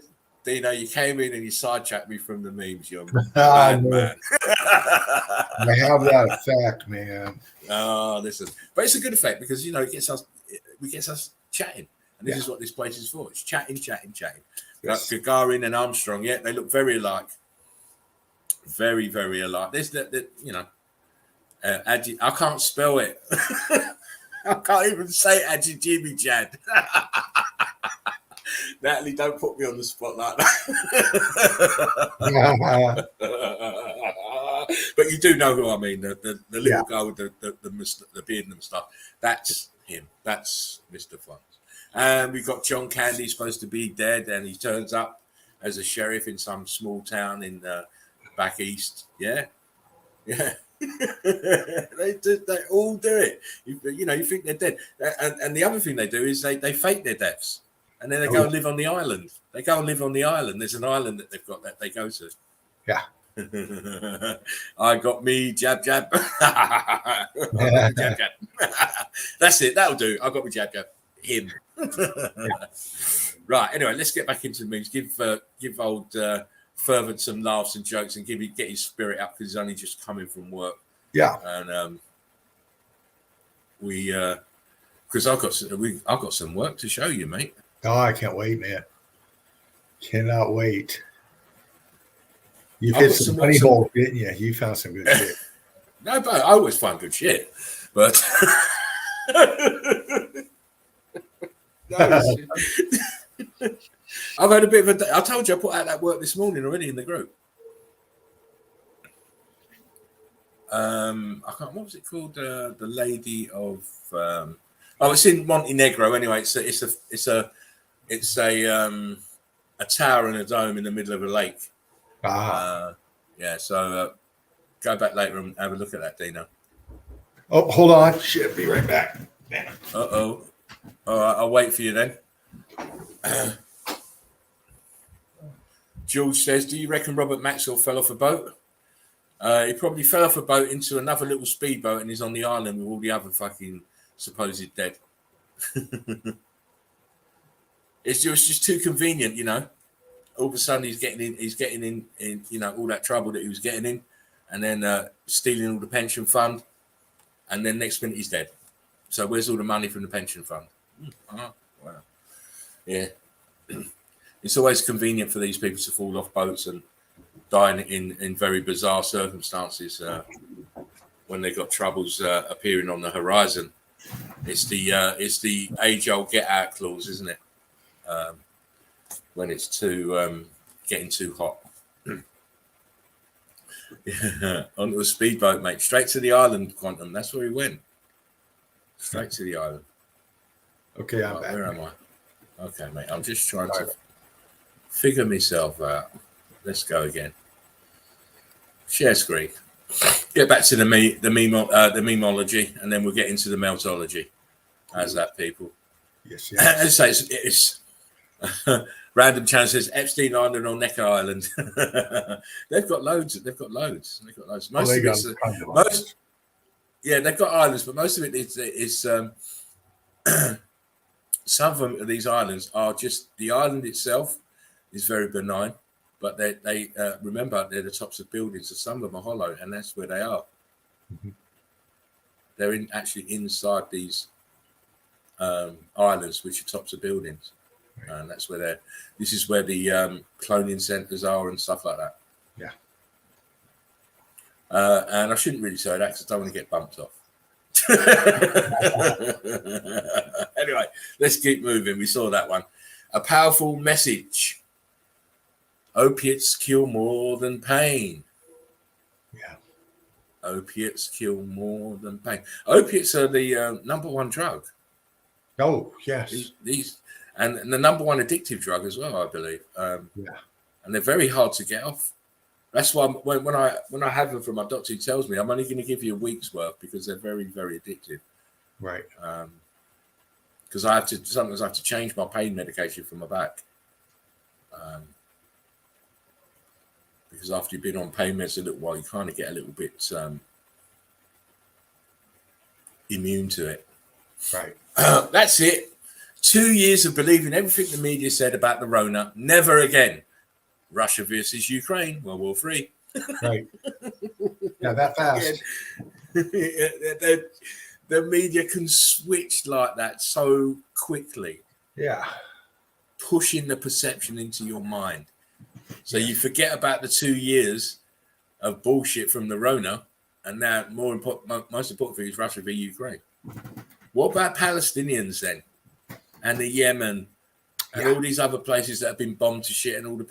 You came in and you sidetracked me from the memes, young man. I have that effect, man. Listen, but it's a good effect because it gets us chatting, and this is what this place is for. It's chatting. Yes. Like Gagarin and Armstrong, they look very alike, very, very alike. There's I can't spell it. I can't even say Ahmadinejad. Natalie, don't put me on the spot like that. But you do know who I mean. The little guy with the beard and the stuff. That's him. That's Mr. Fonz. And we've got John Candy supposed to be dead, and he turns up as a sheriff in some small town in back east. Yeah. They all do it. You think they're dead, and the other thing they do is they fake their deaths, and then they go and live on the island. There's an island that they've got that they go to. Yeah. I got me jab jab. I got me jab jab. That's it. That'll do. I got me jab jab. Him. Right. Anyway, let's get back into the memes. Give old Fervent some laughs and jokes and get his spirit up because he's only just coming from work. Yeah. And because I've got some work to show you, mate. Oh, I can't wait, man. Cannot wait. You've hit some funny holes, didn't you? You found some good shit. No, but I always find good shit. But I've had a bit of a. I told you I put out that work this morning already in the group. I can't. What was it called? The Lady of. It's in Montenegro. Anyway, it's a tower and a dome in the middle of a lake. Yeah. So go back later and have a look at that, Dino. Oh, hold on. Shit, be right back. All right, I'll wait for you then. George says, do you reckon Robert Maxwell fell off a boat? He probably fell off a boat into another little speedboat and he's on the island with all the other fucking supposed dead. It's just too convenient, All of a sudden he's getting in, all that trouble that he was getting in, and then stealing all the pension fund, and then next minute he's dead. So where's all the money from the pension fund? Wow. Yeah. It's always convenient for these people to fall off boats and die in very bizarre circumstances when they've got troubles appearing on the horizon. It's the age-old get-out clause, isn't it? When it's getting too hot. Yeah. Onto a speedboat, mate. Straight to the island, Quantum. That's where he went. Straight to the island. Okay, I'm back. Where am I? Okay, mate. I'm just trying to figure myself out. Let's go again. Share screen. Get back to the memology, and then we'll get into the meltology. How's that, people? Yes. As I say, it's Random Channel says Epstein Island or Necker Island. They've got loads. They've got loads. Most of it's they've got islands, but most of it is some of them of these islands are just the island itself is very benign, but they remember they're the tops of buildings, so some of them are hollow, and that's where they are. Mm-hmm. They're actually inside these islands, which are tops of buildings, and that's where this is where the cloning centers are and stuff like that. Yeah. And I shouldn't really say that because I don't want to get bumped off. Anyway, let's keep moving. We saw that one. A powerful message. Opiates kill more than pain. Yeah. Opiates kill more than pain. Opiates are the number one drug. Oh, yes. And the number one addictive drug as well, I believe. Yeah. And they're very hard to get off. That's why when I have them from my doctor, he tells me I'm only going to give you a week's worth because they're very, very addictive. Right. Because sometimes I have to change my pain medication for my back. Because after you've been on pain meds a little while, you kind of get a little bit immune to it. Right. That's it. 2 years of believing everything the media said about the Rona. Never again. Russia versus Ukraine, World War III. Right. Yeah, that fast. The media can switch like that so quickly. Yeah. Pushing the perception into your mind. So you forget about the 2 years of bullshit from the Rona, and now most important thing is Russia v Ukraine. What about Palestinians then? And the Yemen? And all these other places that have been bombed to shit and all the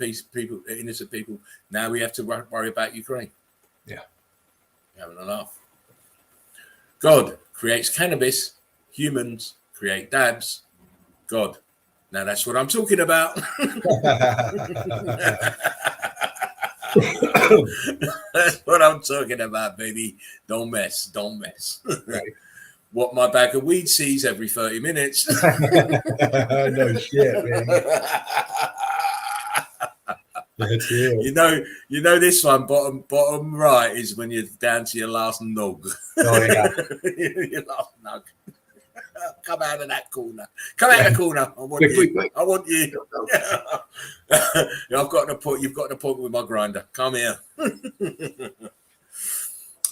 innocent people. Now we have to worry about Ukraine. Yeah. Having a laugh. God creates cannabis. Humans create dabs. God Now that's what I'm talking about. That's what I'm talking about, baby. Don't mess. Right. What my bag of weed sees every 30 minutes. No shit, man. That's it. You know this one, bottom right is when you're down to your last nog. Oh yeah. Your last nog. Come out of that corner. Come out of the corner. I want you. Quick. I want you. You've got an appointment with my grinder. Come here.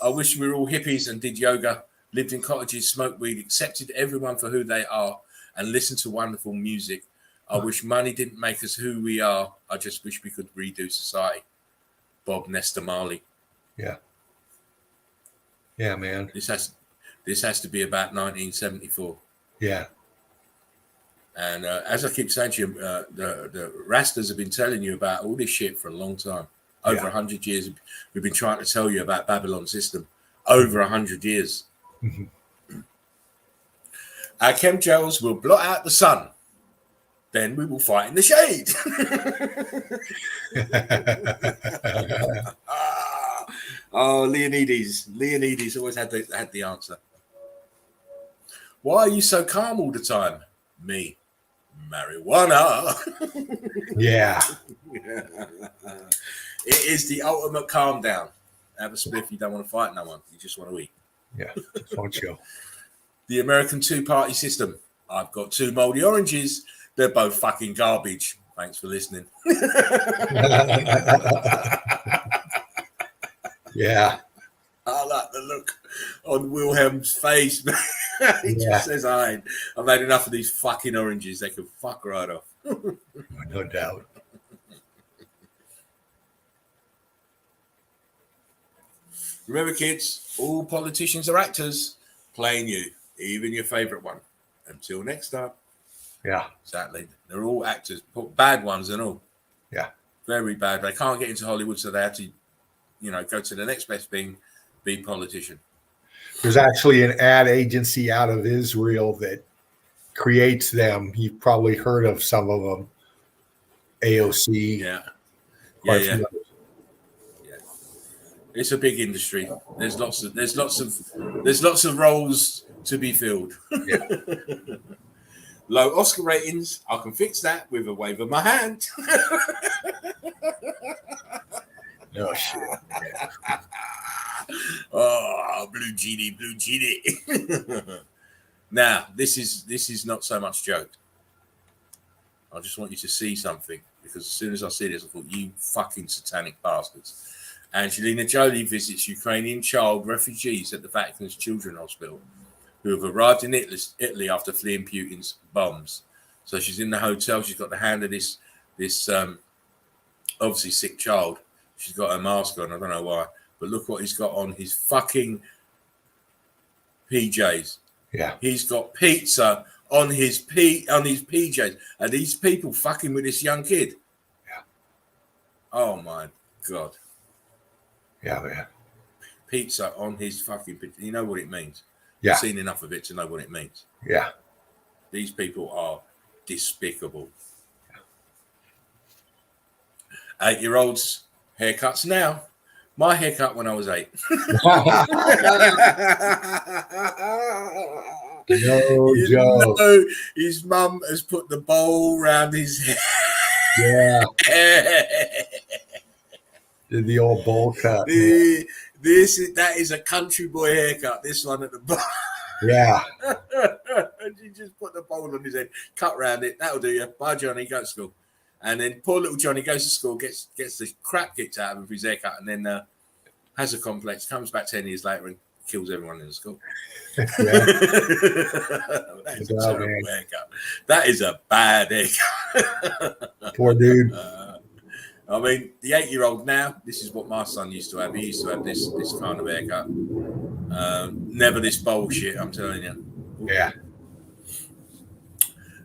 I wish we were all hippies and did yoga, lived in cottages, smoked weed, accepted everyone for who they are, and listened to wonderful music. I wish money didn't make us who we are. I just wish we could redo society. Bob Nestor Marley. Yeah. Yeah, man. This has to be about 1974. Yeah. And as I keep saying to you, the Rastas have been telling you about all this shit for a long time. Over 100 years. We've been trying to tell you about Babylon system. Over 100 years. Mm-hmm. Our chemtrails will blot out the sun. Then we will fight in the shade. Oh, Leonides always had the answer. Why are you so calm all the time? Me, marijuana. Yeah. It is the ultimate calm down. Have a spliff, you don't want to fight no one. You just want to eat. Yeah, just want to chill. The American two-party system. I've got 2 moldy oranges. They're both fucking garbage. Thanks for listening. Yeah. I like the look on Wilhelm's face. He just says, I've had enough of these fucking oranges. They can fuck right off. No doubt. Remember, kids, all politicians are actors playing you, even your favorite one. Until next time. Yeah. Exactly. They're all actors, bad ones and all. Yeah. Very bad. They can't get into Hollywood, so they have to, go to the next best thing, be politician. There's actually an ad agency out of Israel that creates them. You've probably heard of some of them. AOC. Yeah. Yeah. It's a big industry. There's lots of roles to be filled. Yeah. Low Oscar ratings. I can fix that with a wave of my hand. No shit. Oh, blue genie. Now, this is not so much joke. I just want you to see something, because as soon as I see this, I thought, you fucking satanic bastards. Angelina Jolie visits Ukrainian child refugees at the Vatican's Children's Hospital who have arrived in Italy after fleeing Putin's bombs. So she's in the hotel. She's got the hand of this obviously sick child. She's got her mask on. I don't know why. But look what he's got on his fucking PJs. Yeah. He's got pizza on his PJs. Are these people fucking with this young kid? Yeah. Oh my God. Yeah, man. Pizza on his fucking... You know what it means. Yeah. I've seen enough of it to know what it means. Yeah. These people are despicable. Yeah. 8-year-olds, haircuts now. My haircut when I was 8. No joke. No, his mum has put the bowl around his head. Yeah. Did the old bowl cut. That is a country boy haircut. This one at the bottom. Yeah. You just put the bowl on his head, cut round it. That'll do you. Bye, Johnny. Go to school. And then poor little Johnny goes to school, gets the crap kicked out of him for his haircut, and then has a complex. Comes back 10 years later and kills everyone in the school. Yeah. That is a terrible haircut. That is a bad haircut. Poor dude. I mean, the 8-year-old now, this is what my son used to have. He used to have this kind of haircut. Never this bullshit, I'm telling you. Yeah.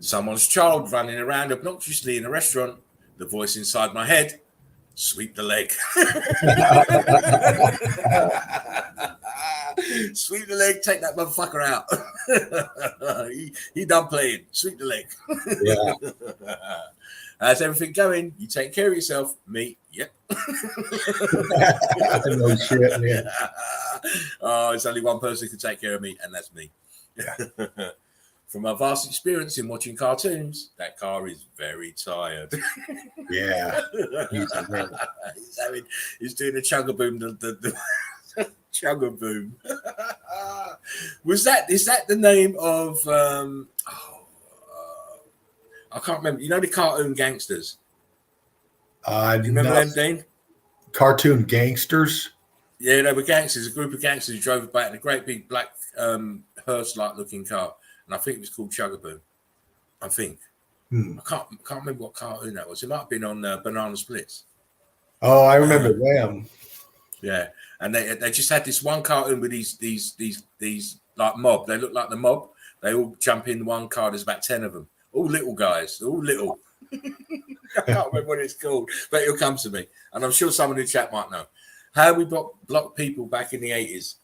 Someone's child running around obnoxiously in a restaurant. The voice inside my head, sweep the leg. Sweep the leg, take that motherfucker out. he done playing. Sweep the leg. Yeah. How's everything going? You take care of yourself. Me, yep. No shit, man. Oh, it's only one person who can take care of me, and that's me. Yeah. From my vast experience in watching cartoons, that car is very tired. Yeah. He's doing a chugga-boom. The chugga-boom. Is that the name of I can't remember. You know the cartoon gangsters? Do you remember them, Dean? Cartoon gangsters? Yeah, they were gangsters, a group of gangsters who drove back in a great big black hearse-like looking car. And I think it was called Chugga-Boom. I think. I can't remember what cartoon that was. It might have been on Banana Splits. Oh, I remember them. Yeah, and they just had this one cartoon with these like mob. They look like the mob. They all jump in one car. There's about 10 of them. All little guys. All little. I can't remember what it's called, but it'll come to me. And I'm sure someone in the chat might know. How we blocked people back in the 80s.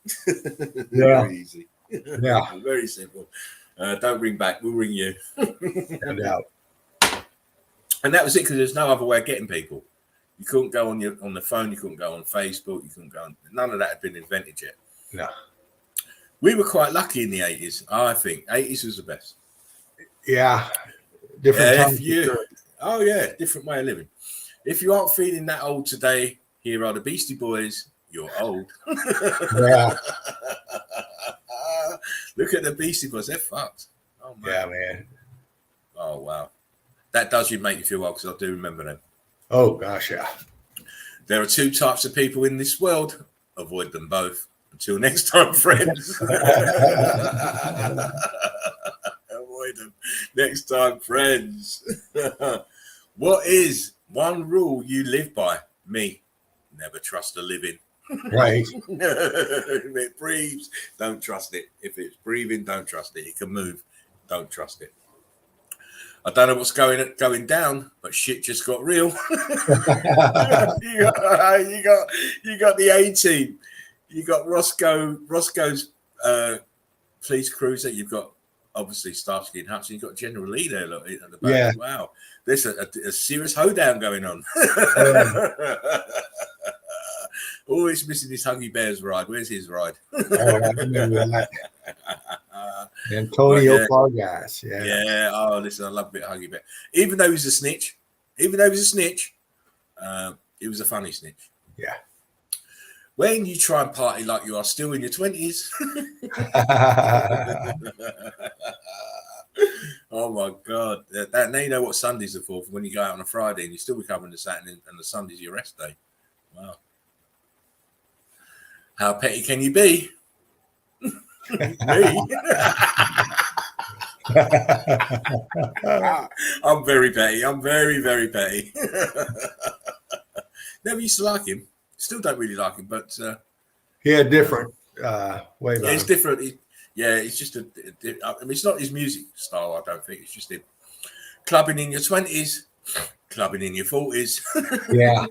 Yeah. Very easy. Yeah. Very simple. Don't ring back. We'll ring you. No doubt. And that was it, because there's no other way of getting people. You couldn't go on the phone. You couldn't go on Facebook. You couldn't go on. None of that had been invented yet. No. We were quite lucky in the 80s. I think 80s was the best. Yeah. Different times. Oh yeah, different way of living. If you aren't feeling that old today, here are the Beastie Boys. You're old. Yeah. Look at the Beastie Boys. They're fucked. Oh man. Yeah, man. Oh wow. That does make you feel well, because I do remember them. Oh gosh, yeah. There are two types of people in this world. Avoid them both. Until next time, friends. Avoid them. Next time, friends. What is one rule you live by? Me. Never trust a living. Right. If it breathes, don't trust it. If it's breathing, don't trust it. It can move. Don't trust it. I don't know what's going down, but shit just got real. you got the A-team. You got Roscoe's police cruiser. You've got obviously Starsky and Hutch. You've got General Lee there. Look at the back. Yeah. Wow, there's a serious hoedown going on. Oh, it's missing his Huggy Bear's ride. Where's his ride? Oh, I remember that. Antonio Vargas. Yeah. Yeah. Oh, listen, I love a bit of Huggy Bear. Even though he was a snitch, he was a funny snitch. Yeah. When you try and party like you are still in your 20s. Oh my God. Now you know what Sundays are for when you go out on a Friday and you still recovering the Saturday and the Sunday's your rest day. Wow. How petty can you be? Me? I'm very petty. I'm very, very petty. Never used to like him. Still don't really like him, but he had different way. Yeah, it's different. It's just I mean, it's not his music style. I don't think it's just him. Clubbing in your 20s, clubbing in your 40s. Yeah.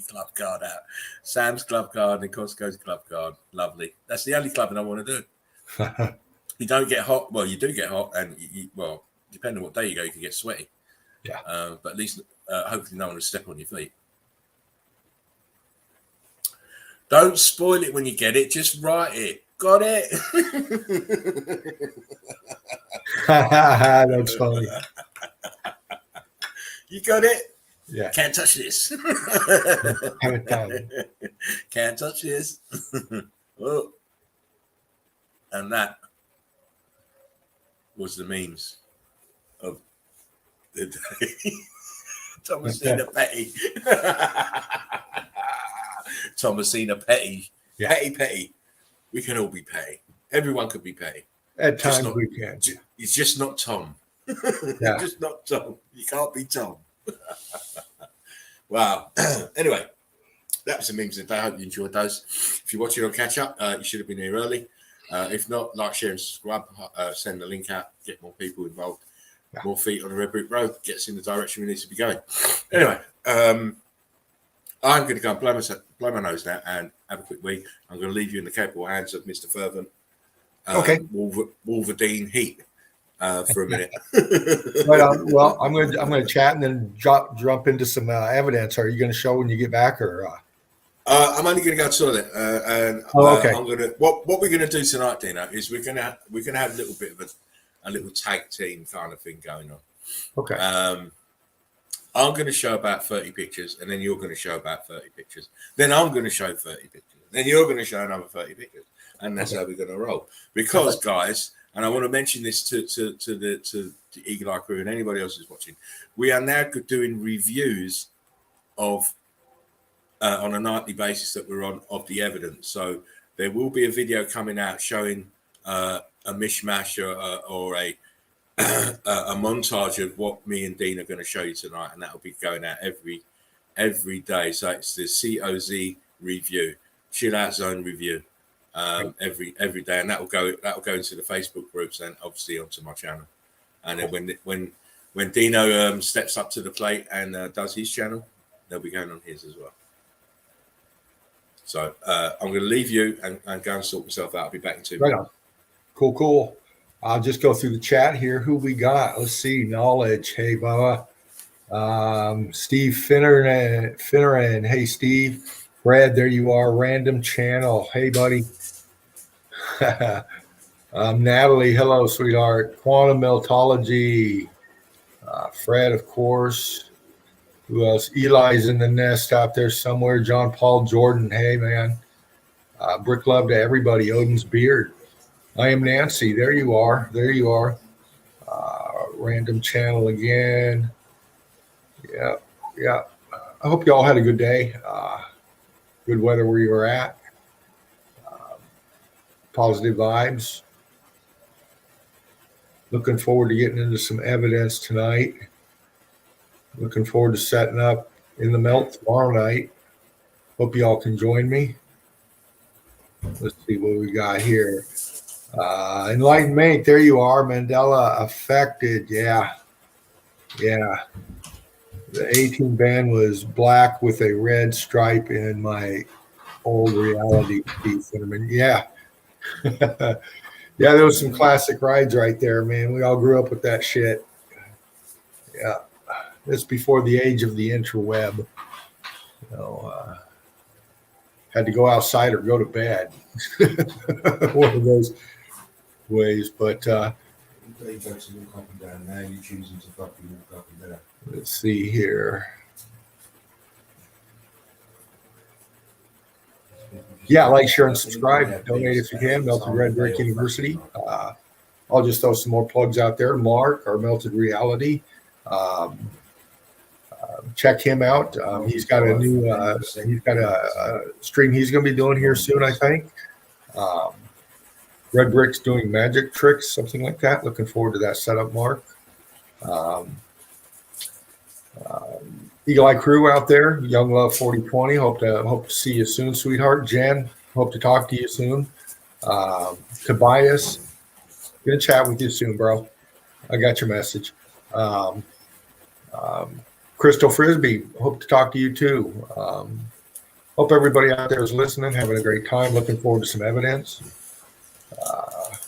Club card out. Sam's club card and Costco's club card. Lovely. That's the only clubbing I want to do. You don't get hot. Well, you do get hot, and well, depending on what day you go, you can get sweaty. Yeah. But at least hopefully no one will step on your feet. Don't spoil it when you get it. Just write it. Got it? That's funny. You got it? Yeah. Can't touch this. Can't touch this. Oh. And that was the memes of the day. Thomasina Petty. Thomasina Petty. Yeah. Petty. We can all be petty. Everyone could be petty. At times we can. It's just not Tom. Yeah. Just not Tom. You can't be Tom. Wow. Anyway, that was the memes of the day. I hope you enjoyed those. If you're watching on catch up, you should have been here early. If not, like, share, and subscribe. Send the link out. Get more people involved. Yeah. More feet on the Red Brick Road. Get us in the direction we need to be going. Anyway, I'm going to go and blow my nose now and have a quick wee. I'm going to leave you in the capable hands of Mr. Fervent. Okay. Wolverine Heat for a minute. Right on. Well, I'm gonna chat and then jump into some evidence. Are you going to show when you get back, or? I'm only going to go to toilet, and Okay. I'm going to. What we're going to do tonight, Dino, is we're going to have a little bit of a little tag team kind of thing going on. Okay. I'm going to show about 30 pictures, and then you're going to show about 30 pictures. Then I'm going to show 30 pictures. Then you're going to show another 30 pictures, and that's how we're going to roll. Because, guys, and I want to mention this to the Eagle Eye crew and anybody else who's watching, we are now doing reviews of on a nightly basis that we're on of the evidence. So there will be a video coming out showing a mishmash or a montage of what me and Dean are going to show you tonight, and that will be going out every day. So it's the COZ review, Chill Out Zone review, every day, and that will go into the Facebook groups and obviously onto my channel. And then when Dino steps up to the plate and does his channel, they'll be going on his as well. So I'm going to leave you and go and sort myself out. I'll be back in 2 minutes. Right on. Cool. I'll just go through the chat here. Who we got? Let's see. Knowledge. Hey, Bubba. Steve Finneran. Hey, Steve. Brad, there you are. Random channel. Hey, buddy. Natalie. Hello, sweetheart. Quantum Meltology. Fred, of course. Who else? Eli's in the nest out there somewhere. John Paul Jordan. Hey, man. Brick love to everybody. Odin's Beard. I am Nancy. There you are. Random channel again. Yeah. I hope you all had a good day. Good weather where you were at. Positive vibes. Looking forward to getting into some evidence tonight. Looking forward to setting up in the melt tomorrow night. Hope you all can join me. Let's see what we got here. Enlightenment, there you are. Mandela affected. Yeah. The 18 band was black with a red stripe in my old reality. Yeah. Yeah, there was some classic rides right there, man. We all grew up with that shit. Yeah. It's before the age of the interweb. Had to go outside or go to bed. One of those ways, but let's see here. Yeah, like, share, and subscribe. Donate if you can. Melted Red Brick University. I'll just throw some more plugs out there. Mark, our Melted Reality. Check him out. He's got a new. He's got a stream he's going to be doing here soon, I think. Red Brick's doing magic tricks, something like that. Looking forward to that setup, Mark. Eagle Eye crew out there, Young Love 4020. Hope to see you soon, sweetheart. Jen, hope to talk to you soon. Tobias, gonna chat with you soon, bro. I got your message. Crystal Frisbee, hope to talk to you too. Hope everybody out there is listening, having a great time. Looking forward to some evidence.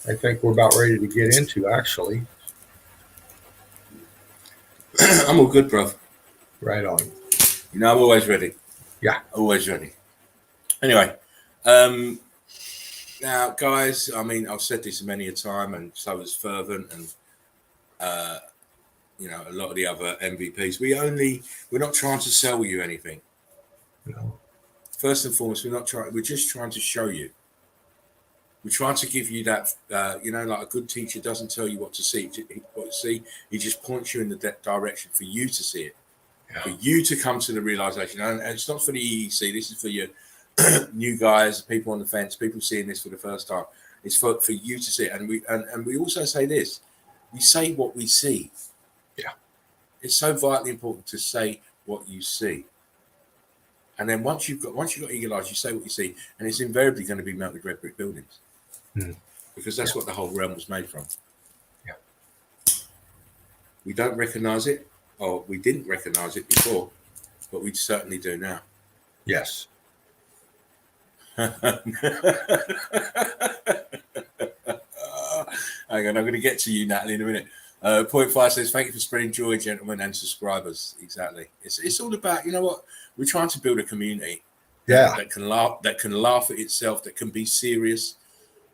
I think we're about ready to get into, actually. I'm all good, bro. Right on. I'm always ready. Yeah. Always ready. Anyway, now, guys, I mean, I've said this many a time, and so has Fervent, and a lot of the other MVPs. We're not trying to sell you anything. No. First and foremost, we're just trying to show you. We're trying to give you that, like a good teacher doesn't tell you what to see. He just points you in the direction for you to see it, for you to come to the realization. And it's not for the EEC. This is for your new guys, people on the fence, people seeing this for the first time. It's for you to see it. And we also say this: we say what we see. Yeah, it's so vitally important to say what you see. And then once you've got eagle eyes, you say what you see, and it's invariably going to be melted red brick buildings. Because that's what the whole realm was made from. Yeah. We don't recognize it, or we didn't recognize it before, but we certainly do now. Yes. Hang on, I'm going to get to you, Natalie, in a minute. Point 5 says, thank you for spreading joy, gentlemen, and subscribers. Exactly. It's all about, you know what? We're trying to build a community that can laugh at itself, that can be serious,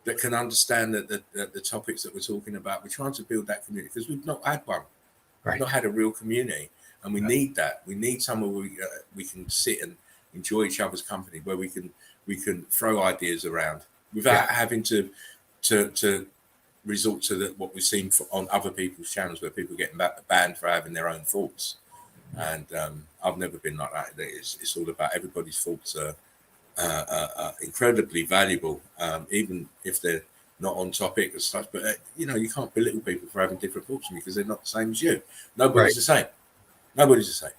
that can understand the topics that we're talking about. We're trying to build that community because we've not had one. Right. We've not had a real community, and we need that. We need somewhere where we can sit and enjoy each other's company, where we can throw ideas around without having to resort to what we've seen on other people's channels, where people get banned for having their own thoughts. And I've never been like that. It's all about everybody's thoughts are incredibly valuable, even if they're not on topic and stuff. But you know, you can't belittle people for having different thoughts from you because they're not the same as you. Nobody's the same. Nobody's the same.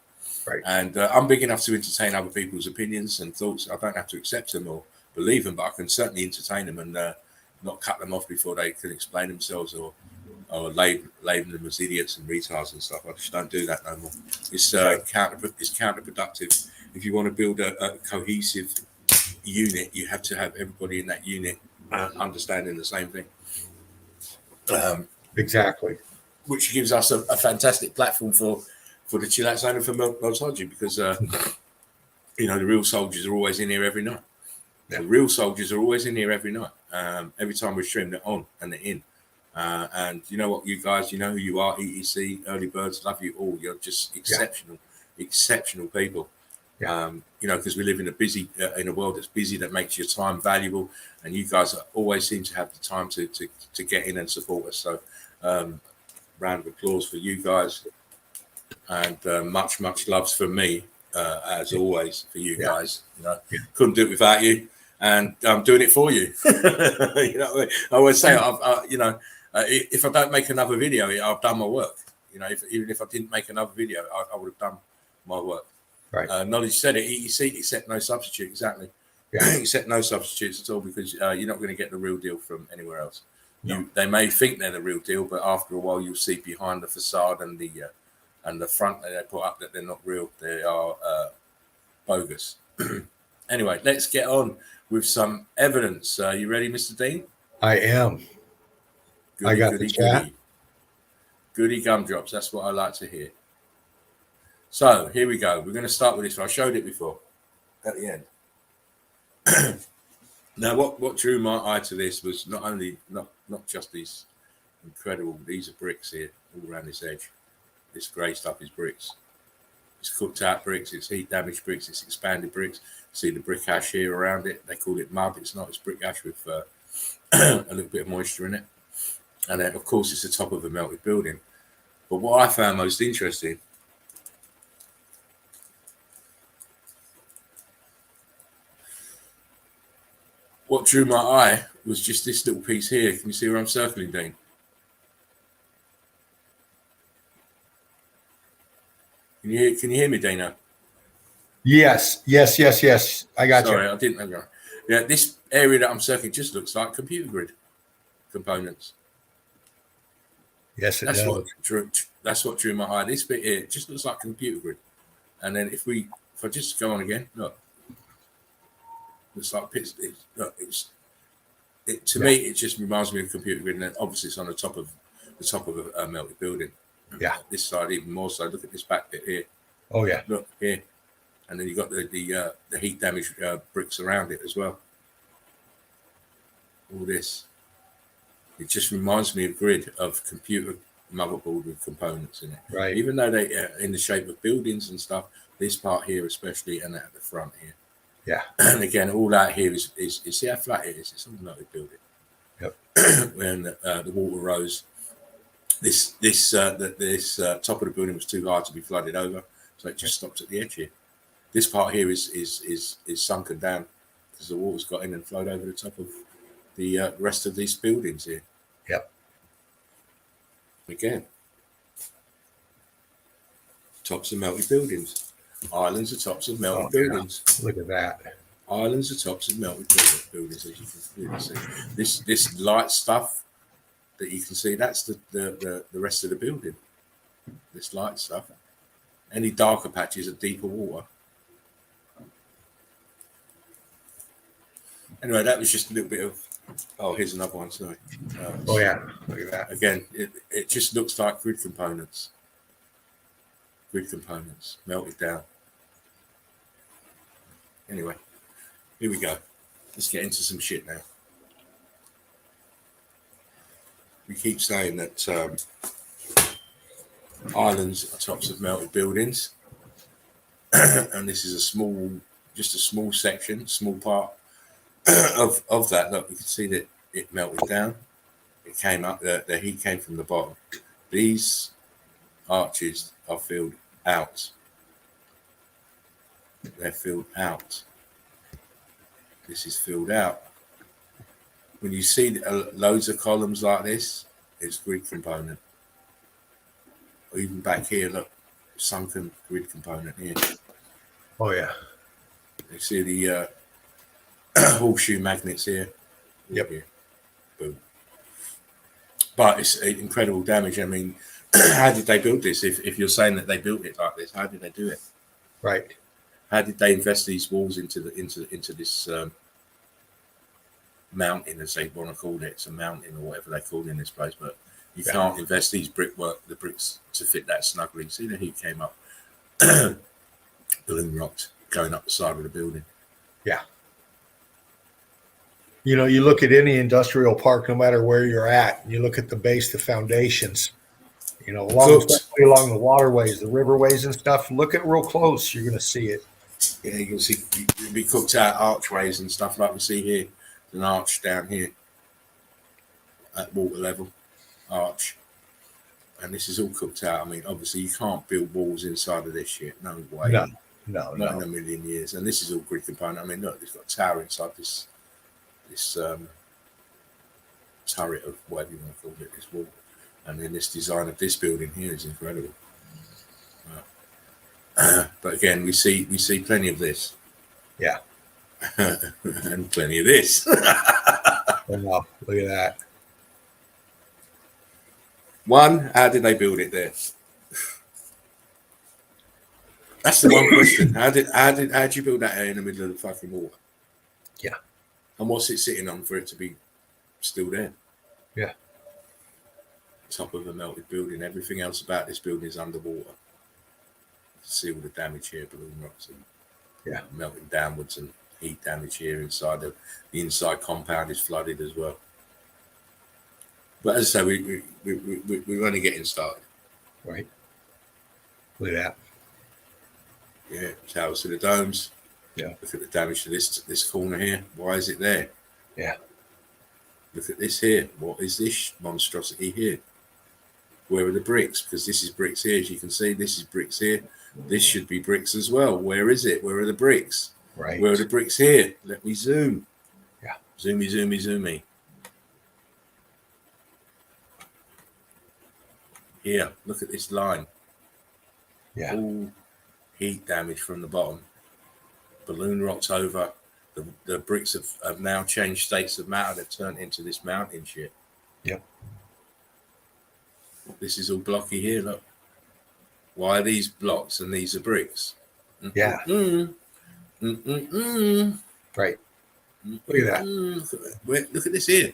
Right. And I'm big enough to entertain other people's opinions and thoughts. I don't have to accept them or believe them, but I can certainly entertain them and not cut them off before they can explain themselves or label them as idiots and retards and stuff. I just don't do that no more. It's counterproductive. If you want to build a cohesive unit, you have to have everybody in that unit understanding the same thing. Exactly. Which gives us a fantastic platform for the chill out zone and for MELTOLOGY, because you know, the real soldiers are always in here every night. The real soldiers are always in here every night. Every time we stream, they're on and they're in. And you know what, you guys, you know who you are, EEC, Early Birds, love you all. You're just exceptional people. You know, because we live in a world that's busy, that makes your time valuable, and you guys always seem to have the time to get in and support us. So round of applause for you guys, and much loves for me, as always, for you guys. You know, couldn't do it without you, and I'm doing it for you. You know, I always say, you know, if I don't make another video, I've done my work. You know, even if I didn't make another video, I would have done my work. Right. Knowledge said it. EEC, except no substitute. Exactly. Except no substitutes at all, because you're not going to get the real deal from anywhere else. No. They may think they're the real deal, but after a while, you'll see behind the facade and the front that they put up that they're not real. They are bogus. Anyway, let's get on with some evidence. You ready, Mr. Dean? I am. I got the chat. Goody gumdrops. That's what I like to hear. So here we go. We're going to start with this. I showed it before at the end. Now, what drew my eye to this was not just these incredible. These are bricks here all around this edge. This grey stuff is bricks. It's cooked out bricks. It's heat damaged bricks. It's expanded bricks. See the brick ash here around it. They call it mud. It's not. It's brick ash with a little bit of moisture in it. And then, of course, it's the top of a melted building. But what I found most interesting, what drew my eye was just this little piece here. Can you see where I'm circling, Dean? Can you hear me, Dana? Yes. I got you. Sorry, I didn't know. Yeah, this area that I'm circling just looks like computer grid components. Yes, it does. That's what drew my eye. This bit here just looks like computer grid. And then if I just go on again, look, looks like pits. To me, it just reminds me of computer grid, and then obviously it's on the top of a melted building. Yeah. This side even more so. Look at this back bit here. Oh yeah. Look here, and then you got the heat damaged bricks around it as well. All this. It just reminds me of grid of computer motherboard with components in it. Right. Even though they are in the shape of buildings and stuff, this part here especially, and at the front here. Yeah. And again, all out here is see how flat it is. It's all melted building. Yep. When the water rose, this top of the building was too hard to be flooded over, so it just stopped at the edge here. This part here is sunken down because the water's got in and flowed over the top of the rest of these buildings here. Yep. Again, tops of melted buildings. Islands are tops of melted buildings. Look at that. Islands are tops of melted buildings, as you can clearly see. This light stuff that you can see, that's the rest of the building. This light stuff. Any darker patches are deeper water. Anyway, that was just a little bit of. Oh, here's another one. Sorry. Oh yeah, look at that. Again, it just looks like grid components. Grid components melted down. Anyway, here we go. Let's get into some shit now. We keep saying that islands are tops of melted buildings, and this is just a small section, small part of that. Look, you can see that it melted down. It came up. The heat came from the bottom. These arches are filled out. They're filled out. This is filled out. When you see loads of columns like this, it's grid component. Or even back here, look, sunken grid component here. Oh yeah. You see the horseshoe magnets here. Yep. Here. Boom. But it's incredible damage. I mean, how did they build this? If you're saying that they built it like this, how did they do it? Right. How did they invest these walls into this mountain, as they want to call it? It's a mountain or whatever they call it in this place, but you can't invest these the bricks to fit that snugly. See, the heat came up, balloon rocked, going up the side of the building. Yeah. You know, you look at any industrial park, no matter where you're at, you look at the base, the foundations, you know, especially along the waterways, the riverways and stuff. Look at real close, you're going to see it. Yeah, you can see it'll be cooked out archways and stuff like we see here. An arch down here at water level, arch, and this is all cooked out. I mean, obviously you can't build walls inside of this shit. No way. No, not in a million years. And this is all grid component. I mean, look, it's got a tower inside this turret of whatever you want to call it, this wall, and then this design of this building here is incredible. But again, we see plenty of this. Yeah. And plenty of this. Wow, look at that. One, how did they build it there? That's the one question. How did you build that in the middle of the fucking water? Yeah. And what's it sitting on for it to be still there? Yeah. Top of a melted building. Everything else about this building is underwater. See all the damage here, balloon rocks and melting downwards, and heat damage here inside. The inside compound is flooded as well. But as I say, we're only getting started. Right. Look at that. Yeah, towers to the domes. Yeah. Look at the damage to this corner here. Why is it there? Yeah. Look at this here. What is this monstrosity here? Where are the bricks? Because this is bricks here. As you can see, this is bricks here. This should be bricks as well. Where is it? Where are the bricks? Right. Where are the bricks here? Let me zoom. Yeah. Zoomy. Here, look at this line. Yeah. All heat damage from the bottom. Balloon rocks over. The bricks have now changed states of matter. They've turned into this mountain shit. Yep. This is all blocky here, look. Why are these blocks and these are bricks? Yeah. Right. Look at that. Look at this here.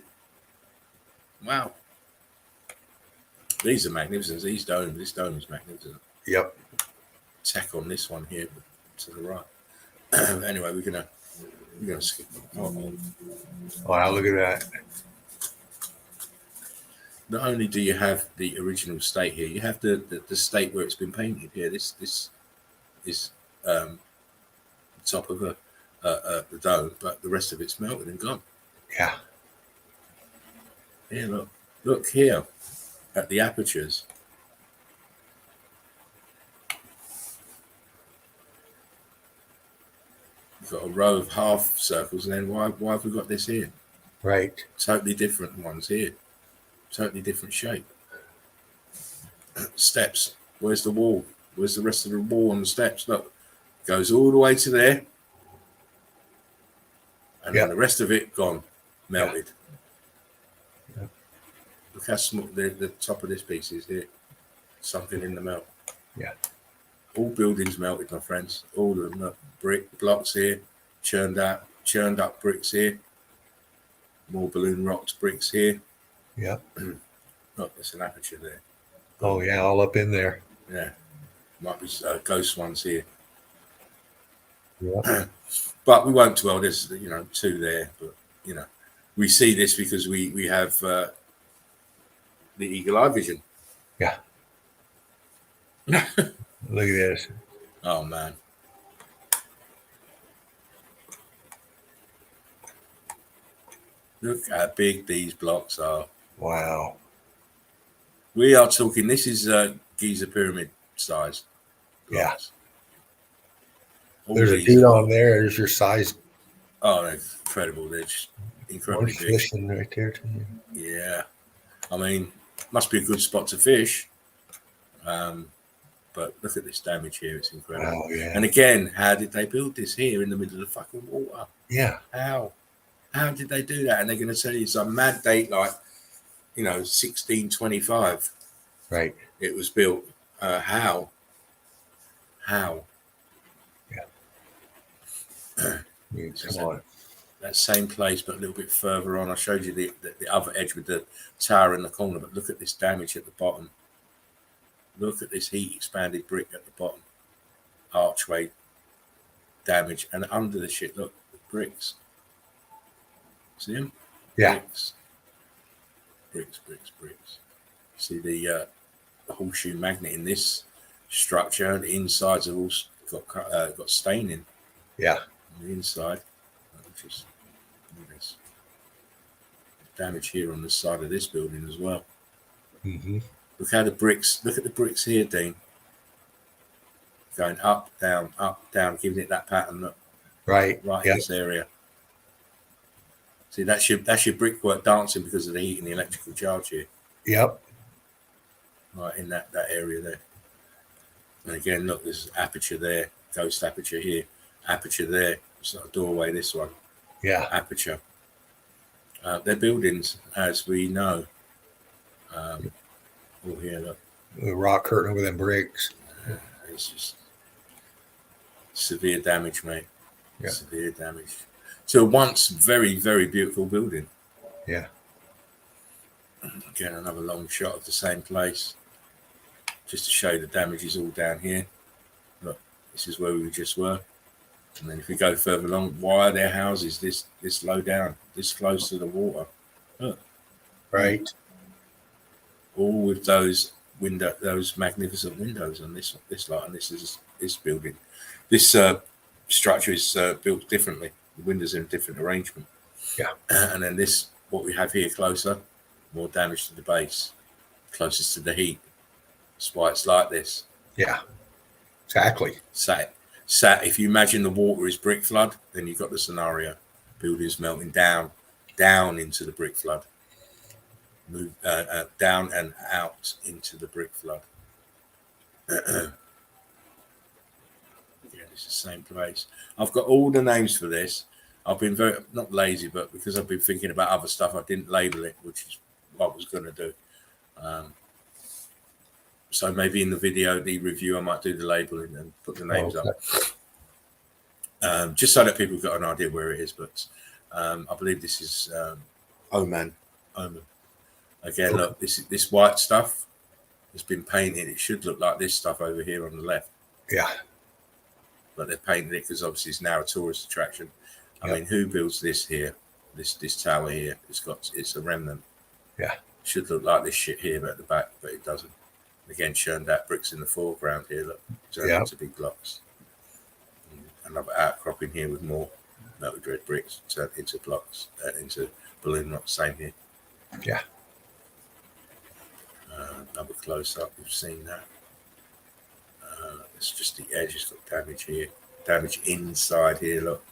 Wow. These are magnificent. This dome is magnificent. Yep. Tech on this one here to the right. Anyway, we're gonna skip. Wow, look at that. Not only do you have the original state here, you have the state where it's been painted here. This is top of the dome, but the rest of it's melted and gone. Yeah. Here, look here at the apertures. You've got a row of half circles, and then why have we got this here? Right. Totally different ones here. Totally different shape. Steps. Where's the wall? Where's the rest of the wall on the steps? Look, goes all the way to there, and then the rest of it gone, melted. Yeah. Look how small the top of this piece is here, sunken in the melt. Yeah. All buildings melted, my friends. All of them. Look, brick blocks here, churned up bricks here. More balloon rocked bricks here. Yep. Look, there's an aperture there. Oh, yeah, all up in there. Yeah. Might be ghost ones here. Yeah. But we won't dwell. There's, you know, 2 there. But, you know, we see this because we have the eagle eye vision. Yeah. Look at this. Oh, man. Look how big these blocks are. Wow. We are talking, this is Giza pyramid size blocks. Yeah. There's a dude on there. There's your size. Oh, they're incredible. They're just incredibly big. Fishing right there too. Yeah. I mean, must be a good spot to fish. But look at this damage here. It's incredible. Oh, yeah. And again, how did they build this here in the middle of the fucking water? Yeah. How? How did they do that? And they're going to tell you some mad date like, you know, 1625. Right. It was built. How? How? Yeah. Come on. That same place, but a little bit further on. I showed you the other edge with the tower in the corner, but look at this damage at the bottom. Look at this heat expanded brick at the bottom. Archway damage. And under the shit, look, the bricks. See them? Yeah. Bricks. See the horseshoe magnet in this structure. The insides have all got staining. Yeah. On the inside. Just this damage here on the side of this building as well. Mm-hmm. Look at the bricks here, Dean. Going up, down, giving it that pattern. Look, right in this area. See, that's your brickwork dancing because of the heat and the electrical charge here. Yep. Right in that area there. And again, look, there's aperture there, ghost aperture here, aperture there. It's not a doorway, this one. Yeah. Aperture. They're buildings, as we know. Oh, here, look. The rock curtain over them bricks. It's just severe damage, mate. Yeah. Severe damage. To a once very, very beautiful building. Yeah. Again, another long shot of the same place. Just to show the damage is all down here. Look, this is where we just were. And then if we go further along, why are their houses this low down, this close to the water? Look. Right. All with those magnificent windows on this lot, and this is this building. This structure is built differently. The windows are in a different arrangement. Yeah. And then this, what we have here closer, more damage to the base, closest to the heat. That's why it's like this. Yeah. Exactly. If you imagine the water is brick flood, then you've got the scenario. Buildings melting down into the brick flood. Move down and out into the brick flood. Yeah, it's the same place. I've got all the names for this. I've been very, not lazy, but because I've been thinking about other stuff, I didn't label it, which is what I was going to do. So maybe in the video, the review, I might do the labeling and put the names up. Just so that people got an idea where it is. But I believe this is Oman. Again, look, this white stuff has been painted. It should look like this stuff over here on the left. Yeah. But they're painted it because obviously it's now a tourist attraction. I mean, who builds this here? This tower here? It's a remnant. Yeah. Should look like this shit here, but at the back, but it doesn't. Again, churned out bricks in the foreground here. Look, turned into big blocks. Another outcropping here with more melted red bricks turned into blocks, into balloon rock. Same here. Yeah. Another close up. We've seen that. It's just the edge has got damage here. Damage inside here. Look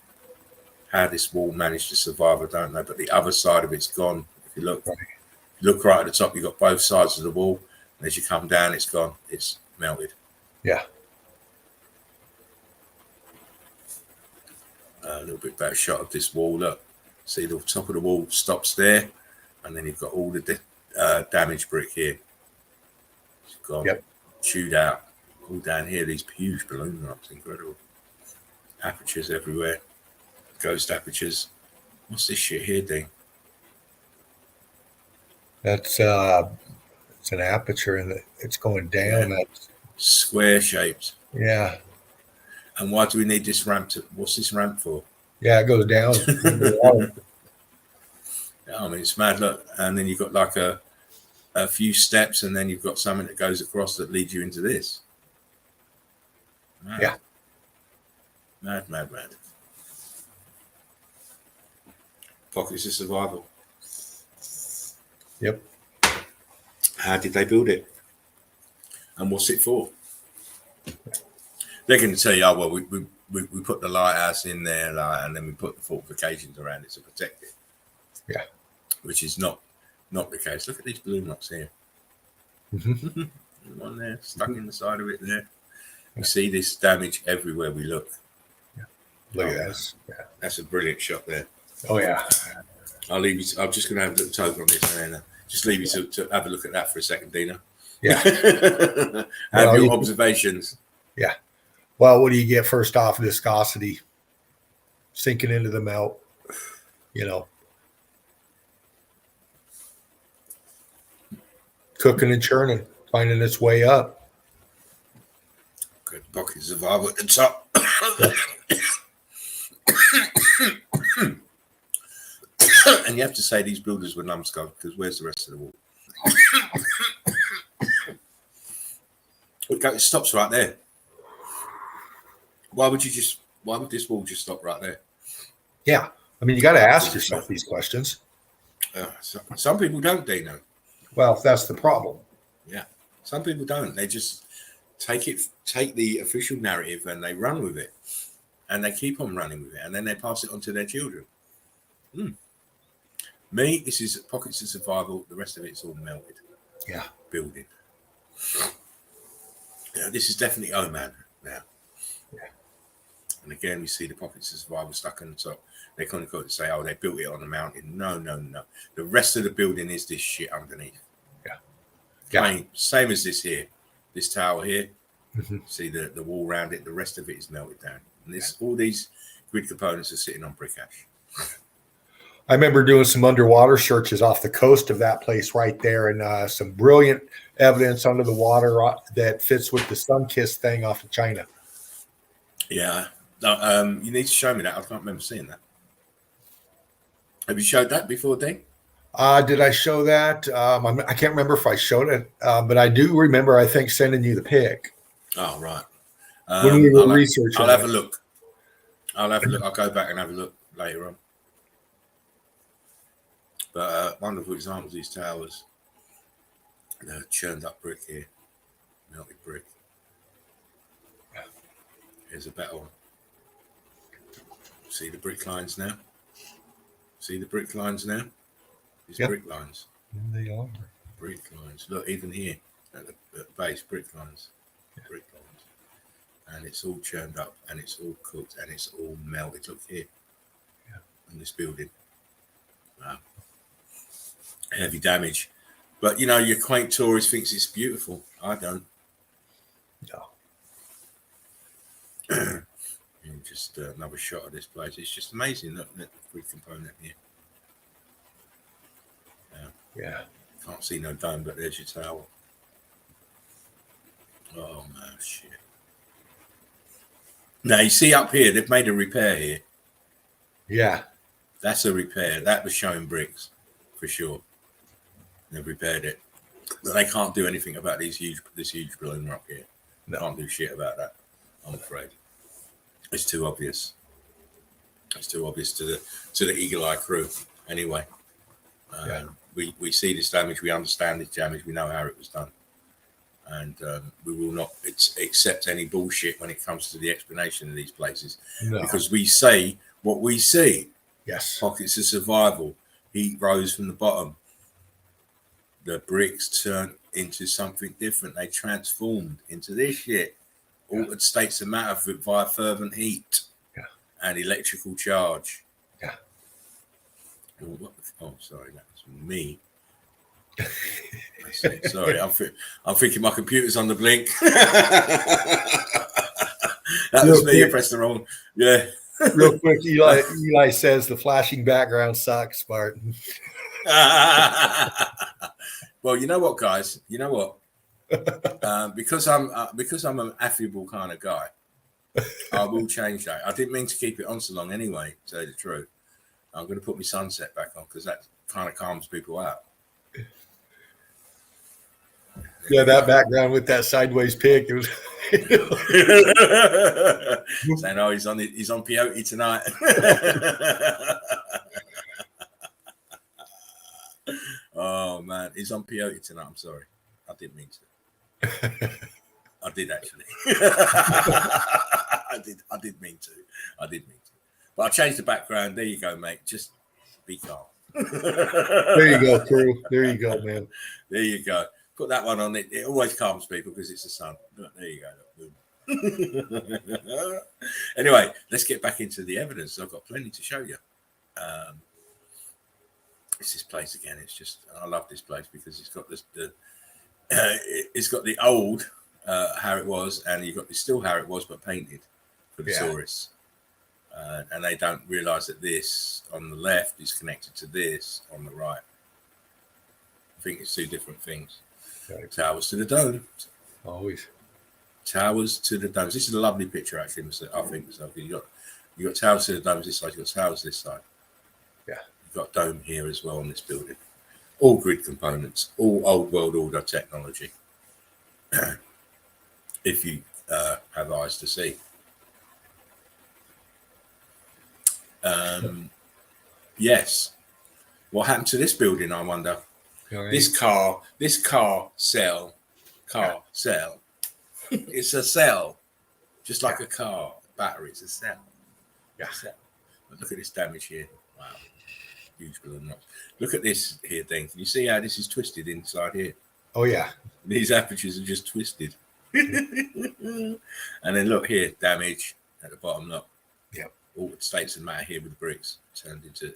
how this wall managed to survive. I don't know, but the other side of it's gone. If you look right at the top, you've got both sides of the wall. And as you come down, it's gone. It's melted. Yeah. A little bit better shot of this wall. Look, see the top of the wall stops there, and then you've got all the damaged brick here. It's gone. Chewed out. All down here, these huge balloon rocks, incredible. Apertures everywhere. Ghost apertures. What's this shit here, Dean? That's it's an aperture and it's going down. Yeah. Square shaped. Yeah. And why do we need this ramp? What's this ramp for? Yeah, it goes down. Yeah, I mean, it's mad. Look, and then you've got like a few steps, and then you've got something that goes across that leads you into this. Mad. Yeah. Mad. Pockets of survival. Yep. How did they build it? And what's it for? They're going to tell you, oh, well, we put the lighthouse in there, and then we put the fortifications around it to protect it. Yeah. Which is not the case. Look at these balloon rocks here. One there, stuck in the side of it there. You see this damage everywhere we look. Yeah. Look at that. Yeah. That's a brilliant shot there. Oh, yeah. I'll leave you. I'm just going to have a little token on this, and just leave you to have a look at that for a second, Dina. Yeah. Have your observations. Yeah. Well, what do you get first off? Viscosity sinking into the melt, cooking and churning, finding its way up. Good pocket survival at the top. And you have to say these builders were numbskulls, because where's the rest of the wall? It stops right there. Why would this wall just stop right there? Yeah. I mean, you got to ask yourself these questions. Some people don't, Dino. Well, that's the problem. Yeah. Some people don't. They just take the official narrative and they run with it. And they keep on running with it. And then they pass it on to their children. Me, this is pockets of survival. The rest of it's all melted. Yeah. Building. This is definitely Oman now. Yeah. And again, we see the pockets of survival stuck on the top. They kind of got to say, oh, they built it on a mountain. No. The rest of the building is this shit underneath. Yeah. Same as this here. This tower here. Mm-hmm. See the wall around it. The rest of it is melted down. And all these grid components are sitting on brick ash. I remember doing some underwater searches off the coast of that place right there, and some brilliant evidence under the water that fits with the sun-kissed thing off of China. Yeah. You need to show me that. I can't remember seeing that. Have you showed that before, Dean? Did I show that? I can't remember if I showed it, but I do remember, I think, sending you the pic. Oh, right. When we were researching I'll have a look. I'll go back and have a look later on. But wonderful examples, these towers. Churned up brick here. Melted brick. Here's a better one. See the brick lines now? These brick lines. They are. Brick lines. Look, even here at the base, brick lines. Brick lines. And it's all churned up, and it's all cooked, and it's all melted. Look here. In this building. Wow. Heavy damage. But, your quaint tourist thinks it's beautiful. I don't. No. Just another shot of this place. It's just amazing. Look at the grid component here. Yeah. Can't see no dome, but there's your tower. Oh, man, shit. Now, you see up here, they've made a repair here. Yeah. That's a repair. That was showing bricks, for sure. They've repaired it. But they can't do anything about this huge balloon rock here. They can't do shit about that, I'm afraid. It's too obvious. It's too obvious to the eagle-eye crew. Anyway, we see this damage. We understand this damage. We know how it was done. And we will not accept any bullshit when it comes to the explanation of these places. No. Because we say what we see. Yes. Pockets of survival. Heat rose from the bottom. The bricks turned into something different. They transformed into this shit. Altered states of matter via fervent heat and electrical charge. Yeah. Oh, sorry, that was me. Sorry, I'm thinking my computer's on the blink. That was me. You pressed the wrong. Yeah. Real quick, Eli says the flashing background sucks, Spartan. Well, you know what, guys? You know what? Because I'm an affable kind of guy, I will change that. I didn't mean to keep it on so long anyway, to tell you the truth. I'm going to put my sunset back on because that kind of calms people out. Yeah, that background with that sideways pick. It was saying, "Oh, he's on peyote tonight." Oh man, he's on peyote tonight. I'm sorry, I didn't mean to. I did actually. I did mean to. But I changed the background. There you go, mate. Just be calm. There you go, crew. There you go, man. There you go. Put that one on. It always calms people because it's the sun. There you go. Anyway, let's get back into the evidence. I've got plenty to show you. It's this place again. It's just, I love this place because it's got it's got the old how it was, and you've got the still how it was but painted for the tourists. And they don't realize that this on the left is connected to this on the right. I think it's two different things. Okay. Towers to the dome. Always. Towers to the domes. This is a lovely picture, actually. I think so. You got towers to the domes this side. You got towers this side. Yeah. You've got dome here as well on this building. All grid components. All old world order technology. If you have eyes to see. Yes. What happened to this building? I wonder. Right. This car cell. It's a cell, just like a car battery. It's a cell. Yeah. But look at this damage here. Wow. Huge balloon knocks. Look at this here thing. Can you see how this is twisted inside here? Oh yeah. These apertures are just twisted. And then look here, damage at the bottom. Look. Yep. All the states of matter here with the bricks turned into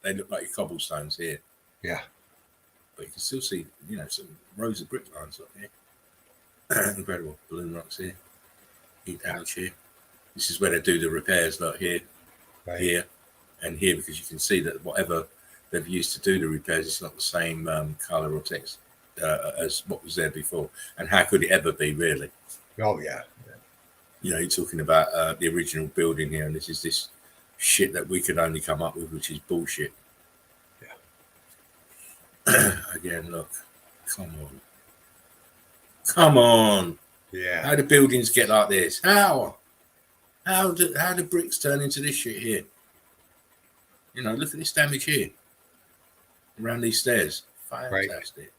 they look like your cobblestones here. Yeah. But you can still see, some rows of brick lines up here. Incredible. Balloon rocks here. Heat damage here. This is where they do the repairs, like here, here, and here, because you can see that whatever they've used to do the repairs, it's not the same colour or text as what was there before. And how could it ever be, really? Oh, yeah. You're talking about the original building here, and this is this shit that we could only come up with, which is bullshit. Yeah. Again, look. Come on. Yeah. How do buildings get like this? How do bricks turn into this shit here? Look at this damage here. Around these stairs. Fantastic. Right.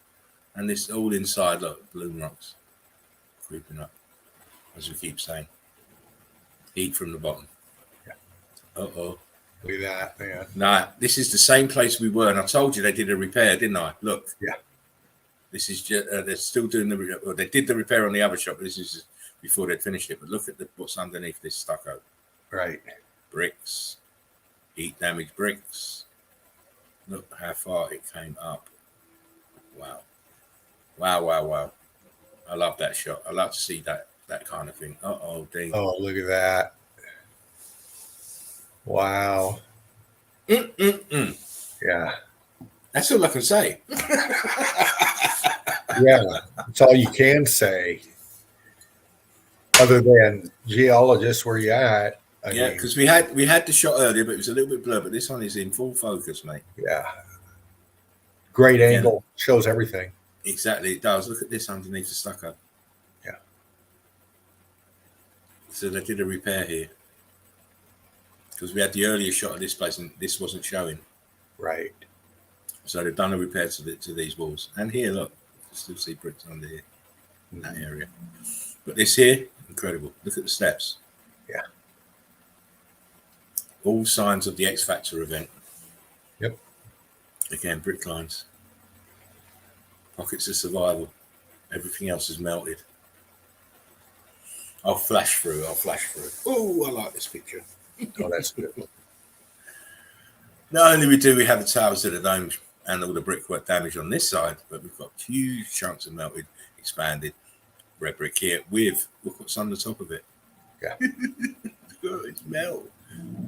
And this all inside, look, balloon rocks. Creeping up. As we keep saying. Heat from the bottom. Yeah. Uh-oh. Look at that, man. Nah, this is the same place we were. And I told you they did a repair, didn't I? Look. Yeah. This is just, they're still doing they did the repair on the other shop, but this is before they'd finished it. But look at what's underneath this stucco. Right. Bricks. Heat damaged bricks. Look how far it came up. Wow. I love that shot. I love to see that kind of thing. Uh-oh, ding. Oh, look at that. Wow. Yeah. That's all I can say. Yeah, that's all you can say. Other than geologists, where you at? Because we had the shot earlier, but it was a little bit blurred. But this one is in full focus, mate. Yeah. Great angle. Shows everything. Exactly, it does. Look at this underneath the stucco. Yeah. So they did a repair here. Because we had the earlier shot of this place and this wasn't showing. Right. So they've done a repair to these walls. And here, look, you still see bricks under here in that area. But this here, incredible. Look at the steps. Yeah. All signs of the X Factor event. Yep. Again, brick lines. Pockets of survival. Everything else is melted. I'll flash through. Oh, I like this picture. Oh, that's good. Not only do we have the towers of the domes and all the brickwork damage on this side, but we've got huge chunks of melted, expanded red brick here with, look what's on the top of it. Yeah. It's melt.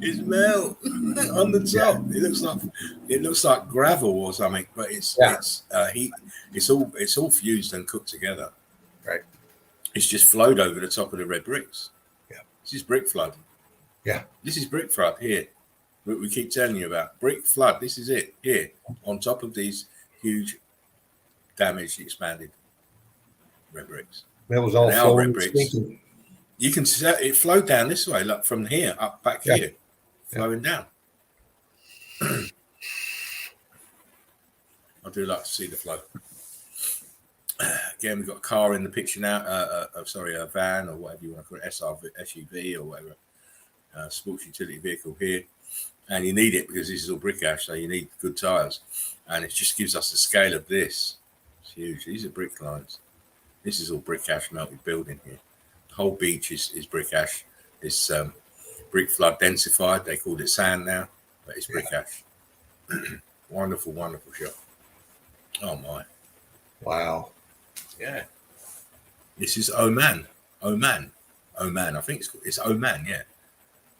It's melt on the top. It looks like gravel or something, but it's heat. It's all fused and cooked together. Right. It's just flowed over the top of the red bricks. Yeah. This is brick flood. Yeah. This is brick flood here. We keep telling you about brick flood. This is it here on top of these huge, damaged, expanded red bricks. That was all flowing. Red bricks. You can see it flowed down this way, like from here up back here, flowing down. I do like to see the flow. Again, we've got a car in the picture now. A van or whatever you want to call it, SUV or whatever, sports utility vehicle here. And you need it because this is all brick ash, so you need good tires. And it just gives us the scale of this. It's huge. These are brick lines. This is all brick ash melted building here. The whole beach is brick ash. It's brick flood densified. They called it sand now, but it's brick ash. Wonderful, wonderful shot. Oh my. Wow. Yeah. This is Oman. I think it's Oman, yeah.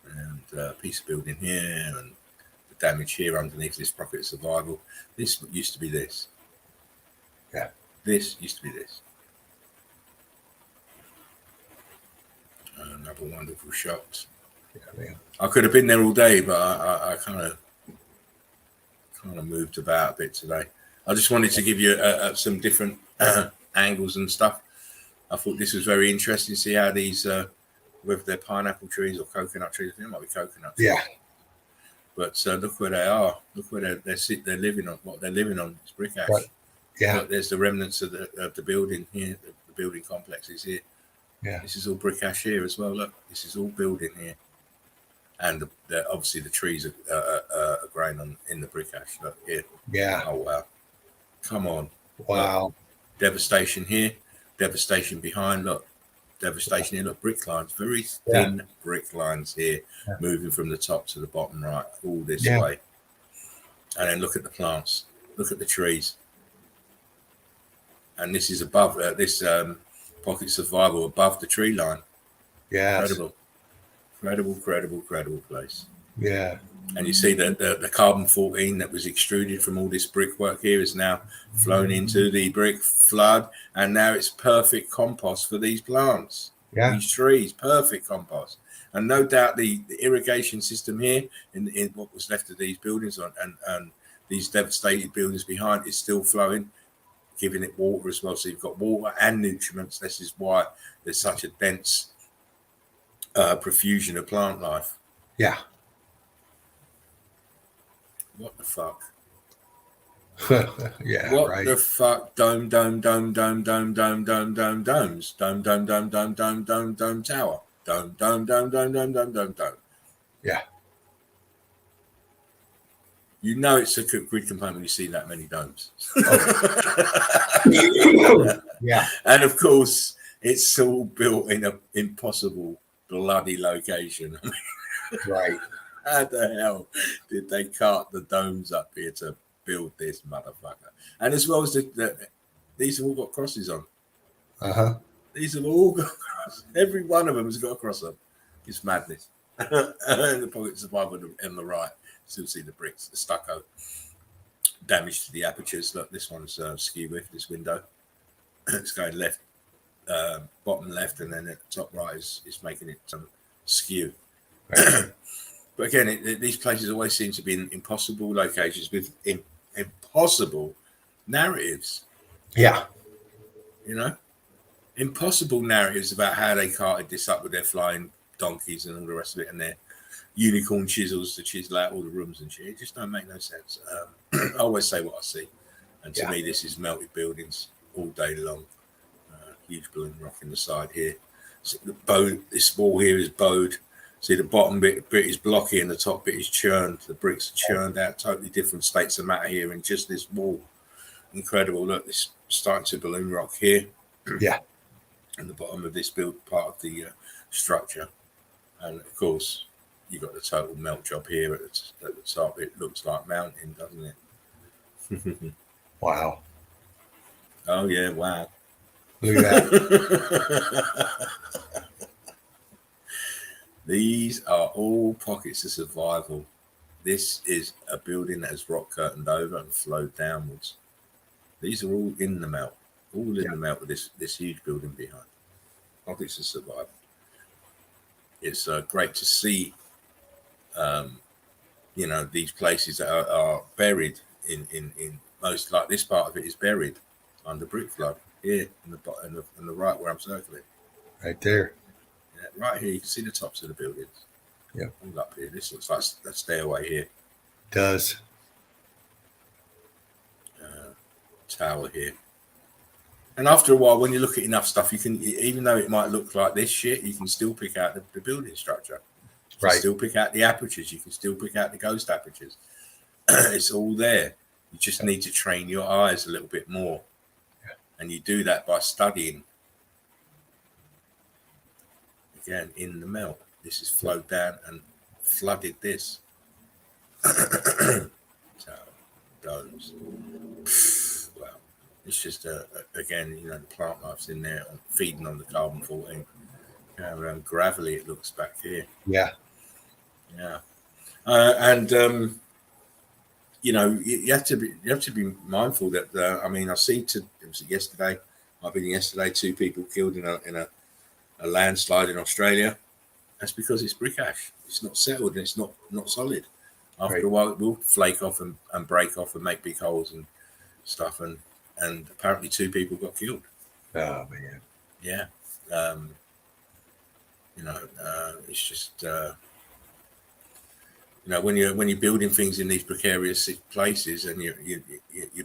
And a piece of building here and the damage here underneath this pocket of survival. This used to be this. Yeah. This used to be this. Another wonderful shot. Yeah, man. I could have been there all day, but I kind of moved about a bit today. I just wanted to give you some different angles and stuff. I thought this was very interesting to see how these, whether they're pineapple trees or coconut trees. I think it might be coconut trees. Yeah. But look where they are. Look where they're living on. What they're living on is brick ash. Right. Yeah. Look, there's the remnants of the building here. The building complex is here. Yeah. This is all brick ash here as well. Look, this is all building here. And obviously the trees are growing in the brick ash. Look here. Yeah. Oh wow. Come on. Wow. Look, devastation here. Devastation behind. Look. Devastation here. Look, brick lines. Very thin brick lines here. Yeah. Moving from the top to the bottom right. All this way. And then look at the plants. Look at the trees. And this is above this pocket survival above the tree line. Yeah. Incredible place. Yeah. And you see the carbon 14 that was extruded from all this brickwork here is now flown into the brick flood, and now it's perfect compost for these plants. Yeah. These trees, perfect compost. And no doubt the irrigation system here in what was left of these buildings and these devastated buildings behind is still flowing, giving it water as well. So you've got water and nutriments. This is why there's such a dense profusion of plant life. Yeah. What the fuck? Yeah. What right. the fuck? Dome tower. Dome tower. Yeah. You know it's a grid component when you see that many domes. Yeah. And of course, it's all built in an impossible bloody location. Right. How the hell did they cart the domes up here to build this motherfucker? And as well as these have all got crosses on. Uh-huh. These have all got crosses. Every one of them has got a cross on. It's madness. And the pocket survival on the right. Still see the bricks, the stucco. Damage to the apertures. Look, this one's skew with this window. It's going left, bottom left, and then at the top right is making it skew. Right. But again, these places always seem to be in impossible locations with impossible narratives. Yeah. You know? Impossible narratives about how they carted this up with their flying donkeys and all the rest of it and their unicorn chisels to chisel out all the rooms and shit. It just don't make no sense. I always say what I see. And to me, this is melted buildings all day long. Huge balloon rock in the side here. So this wall here is bowed. See, the bottom bit is blocky and the top bit is churned. The bricks are churned out, totally different states of matter here in just this wall. Incredible. Look, this starting to balloon rock here. Yeah. And the bottom of this build part of the structure. And of course, you've got the total melt job here at the top. It looks like mountain, doesn't it? Wow. Oh, yeah, wow. Look at that. These are all pockets of survival. This is a building that has rock curtained over and flowed downwards. These are all in the melt, all in the melt with this huge building behind. Pockets of survival. It's great to see, these places that are buried in most, like this part of it is buried under brick flood here in the right where I'm circling. Right there. Yeah, right here, you can see the tops of the buildings. Yeah. All up here. This looks like a stairway here. It does. Tower here. And after a while, when you look at enough stuff, you can, even though it might look like this shit, you can still pick out the building structure. You can still pick out the apertures. You can still pick out the ghost apertures. It's all there. You just need to train your eyes a little bit more. Yeah. And you do that by studying. Again, in the melt. This has flowed down and flooded this. Domes. Wow. It's just, again, the plant life's in there feeding on the carbon-14. Gravelly it looks back here. Yeah. Yeah. You have to be mindful that, I see it was yesterday, two people killed in a landslide in Australia. That's because it's brick ash. It's not settled and it's not solid. After a while, it will flake off and break off and make big holes and stuff. And apparently 2 people got killed. Oh, man. Yeah. It's just, when you're building things in these precarious places and you're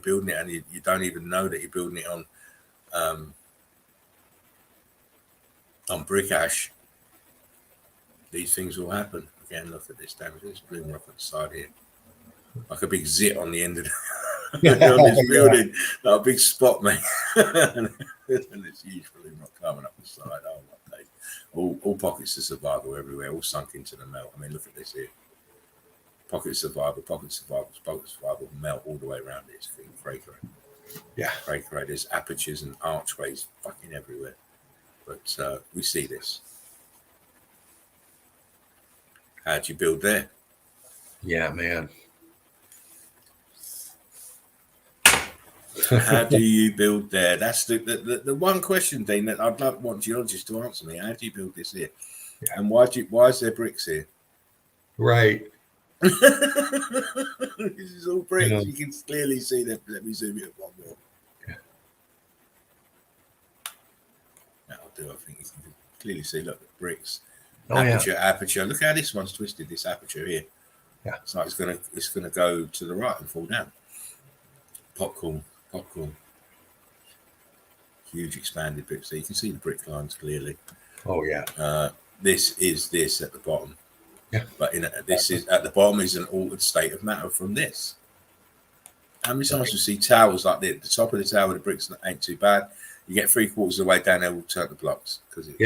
building it and you don't even know that you're building it on brick ash, these things will happen. Again, look at this damage. There's bloom rock on the side here. Like a big zit on the end of on this building. Like a big spot, mate. And this huge bloom rock coming up the side. Oh, my days. All pockets of survival everywhere, all sunk into the melt. I mean, look at this here. Pockets of survival, melt all the way around it. It's cray. Yeah. Cray. There's apertures and archways fucking everywhere. But we see this. How'd you build there? Yeah, man. How do you build there? That's the one question, Dean, that I'd want geologists to answer me. How do you build this here? Yeah. And why is there bricks here? Right. This is all bricks. You can clearly see them. Let me zoom in one more. Yeah. That'll do. I think you can clearly see, look, the bricks. Oh, aperture. Look how this one's twisted, this aperture here. Yeah. It's like it's gonna go to the right and fall down. Popcorn. Huge expanded bricks. So you can see the brick lines clearly. Oh yeah. This is this at the bottom. Yeah. But this is at the bottom is an altered state of matter from this. How many times you see towers like the top of the tower, the bricks ain't too bad. You get 3/4 of the way down there, we'll turn the blocks because it's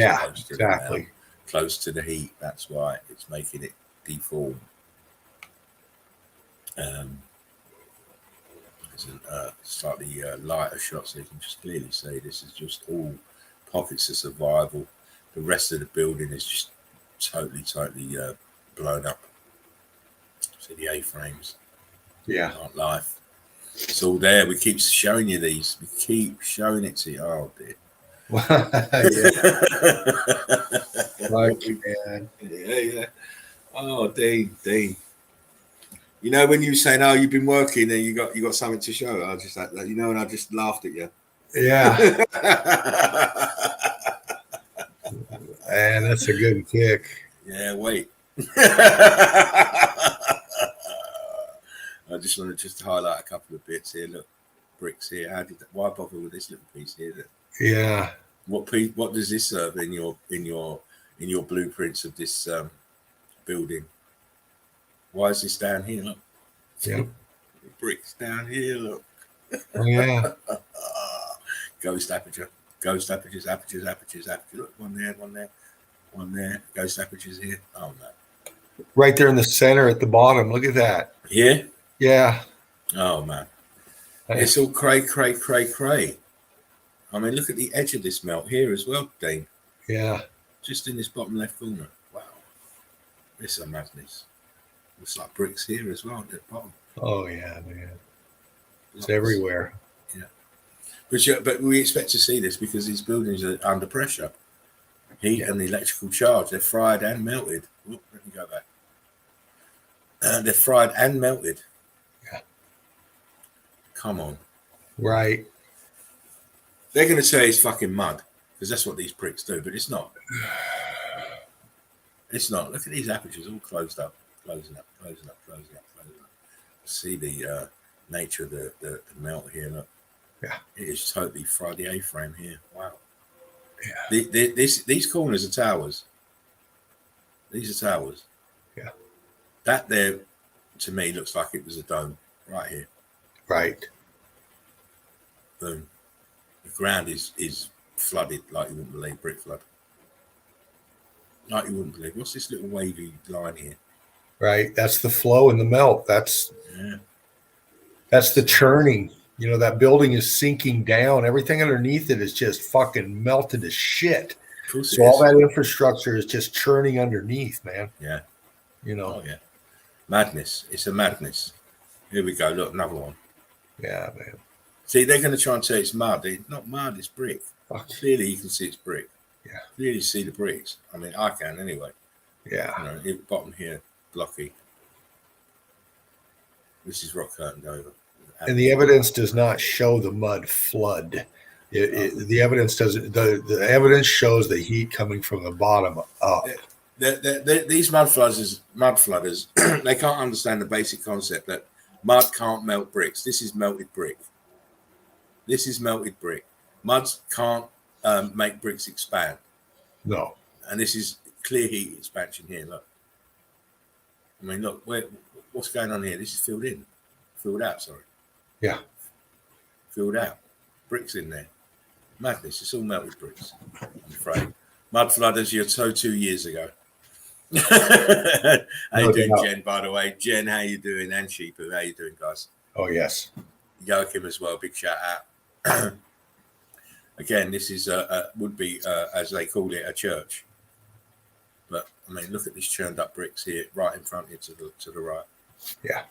exactly close to the heat. That's why it's making it deform. There's a slightly lighter shot, so you can just clearly see this is just all pockets of survival. The rest of the building is just totally blown up. See the A-frames. Yeah. Not life. It's all there. We keep showing you these. We keep showing it to you. Oh dear. Yeah. Like, man. Yeah. Oh, Dean. When you were saying, "Oh, you've been working and you got something to show," I just and I just laughed at you. Yeah. And that's a good kick. Yeah. Wait. I just wanted to highlight a couple of bits here. Look, bricks here. Why bother with this little piece here? Yeah. What does this serve in your blueprints of this building? Why is this down here? Look. Yeah. Bricks down here. Look. Oh, yeah. Ghost apertures. Look, one there. Ghost apertures here. Oh man. Right there in the center at the bottom. Look at that. Yeah. Yeah. Oh man. It's all cray. I mean, look at the edge of this melt here as well, Dean. Yeah. Just in this bottom left corner. Wow. It's a madness. Looks like bricks here as well at the bottom. Oh yeah, man. It's everywhere. Yeah. But we expect to see this because these buildings are under pressure. Heat and electrical charge. They're fried and melted. Let me go back. They're fried and melted. Yeah. Come on. Right. They're going to say it's fucking mud because that's what these bricks do, but it's not. It's not. Look at these apertures all closed up, closing up. See the nature of the melt here. Look. Yeah. It is totally fried the A-frame here. Wow. Yeah. These corners are towers. These are towers. Yeah. That there, to me, looks like it was a dome right here. Right. Boom. The ground is flooded like you wouldn't believe, brick flood. Like you wouldn't believe. What's this little wavy line here? Right. That's the flow and the melt. That's the churning. You know, that building is sinking down. Everything underneath it is just fucking melted to shit. So all that infrastructure is just churning underneath, man. Yeah. You know. Oh, yeah. Madness. It's a madness. Here we go. Look, another one. Yeah, man. See, they're going to try and say it's mud. It's not mud, it's brick. Fuck. Clearly, you can see it's brick. Yeah. Clearly, you see the bricks. I mean, I can anyway. Yeah. You know, the bottom here, blocky. This is rock curtained over. And the evidence does not show the mud flood. The evidence doesn't. The evidence shows the heat coming from the bottom up. These mud flooders, they can't understand the basic concept that mud can't melt bricks. This is melted brick. This is melted brick. Mud can't make bricks expand. No. And this is clear heat expansion here. Look. I mean, look, what's going on here? This is filled out, sorry. Yeah. Filled out. Bricks in there. Madness. It's all melted bricks, I'm afraid. Mud flooders, you're 2 years ago. How you doing, Jen, by the way? Jen, how you doing? And Sheepu, how you doing, guys? Oh, yes. Joachim as well, big shout out. Again, this is would be, as they call it, a church. But, I mean, look at these churned up bricks here, right in front here to the right. Yeah.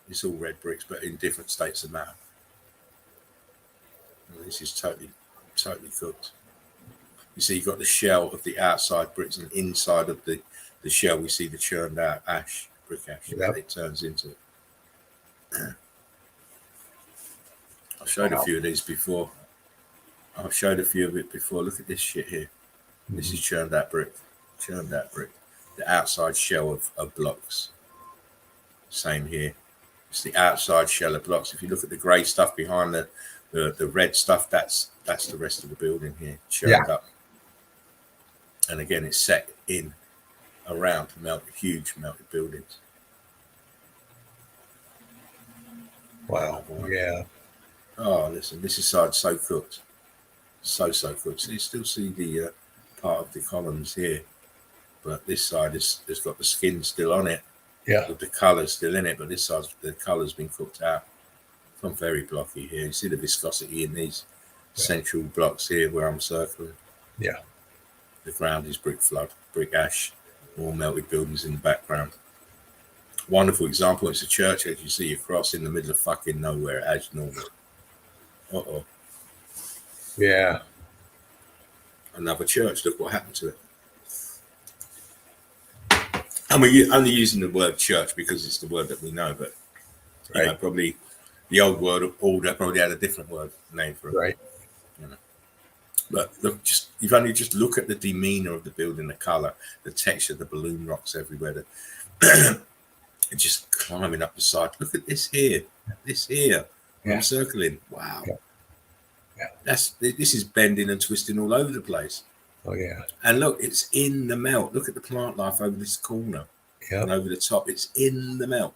It's all red bricks, but in different states of matter. And this is totally cooked. You see, you've got the shell of the outside bricks, and inside of the shell, we see the churned out ash, brick ash. Yep. It turns into. I've showed a few of these before. I've showed a few of it before. Look at this shit here. Mm-hmm. This is churned out brick. Churned out brick. The outside shell of blocks. Same here. It's the outside shell of blocks. If you look at the grey stuff behind the red stuff, that's the rest of the building here, churned up. And again, it's set in around huge melted buildings. Wow. Yeah. Oh, listen, this is so cooked. So cooked. So you still see the part of the columns here, but this side has got the skin still on it. Yeah. With the colour still in it, but this side, the colour's been cooked out. It's not very blocky here. You see the viscosity in these central blocks here where I'm circling. Yeah. The ground is brick flood, brick ash, more melted buildings in the background. Wonderful example. It's a church as you see across in the middle of fucking nowhere as normal. Uh-oh. Yeah. Another church. Look what happened to it. And we're only using the word church because it's the word that we know, but you know, probably the old word order probably had a different word name for it. Right. You know. But look, you've only just look at the demeanor of the building, the color, the texture, the balloon rocks everywhere. Just climbing up the side. Look at this here. This here. Yeah. I'm circling. Wow. Yeah. This is bending and twisting all over the place. Oh yeah. And look, it's in the melt. Look at the plant life over this corner. Yeah. And over the top. It's in the melt.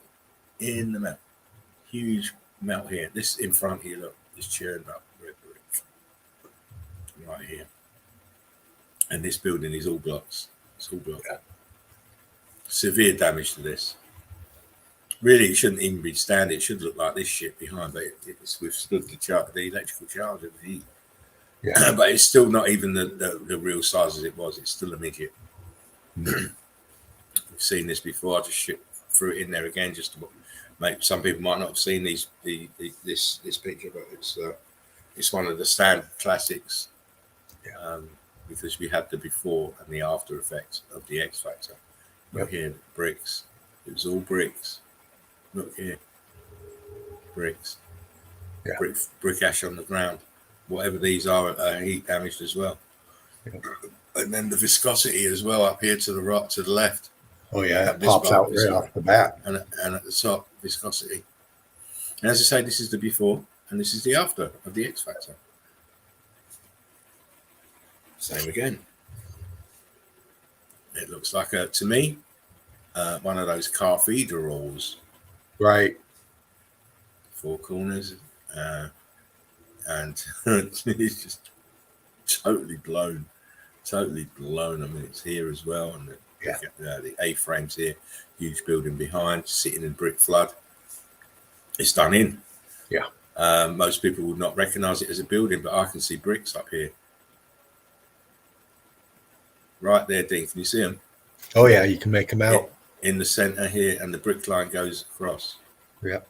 In the melt. Huge melt here. This in front here, look, is churned up red brick. Right here. And this building is all blocks. It's all blocks. Yeah. Severe damage to this. Really, it shouldn't even be standing. It should look like this shit behind, but it's withstood the electrical charge of the heat. Yeah. But it's still not even the real size as it was. It's still a midget. We've seen this before. I just threw it in there again just to make some people might not have seen this picture, but it's one of the standard classics. Because we had the before and the after effects of the X Factor. Look here, bricks. It was all bricks. Look here, bricks. Yeah. Brick ash on the ground. Whatever these are heat damaged as well. Yeah. And then the viscosity as well up here to the right, to the left. Oh yeah, it pops out right off the bat. And at the top, viscosity. And as I say, this is the before and this is the after of the X Factor. Same again. It looks like to me, one of those car feeder rolls. Right. Four corners. And it's just totally blown. Totally blown. I mean, it's here as well. And the A-frames here. Huge building behind, sitting in brick flood. It's done in. Yeah. Most people would not recognize it as a building, but I can see bricks up here. Right there, Dean. Can you see them? Oh, yeah. You can make them out. In the center here, and the brick line goes across. Yeah.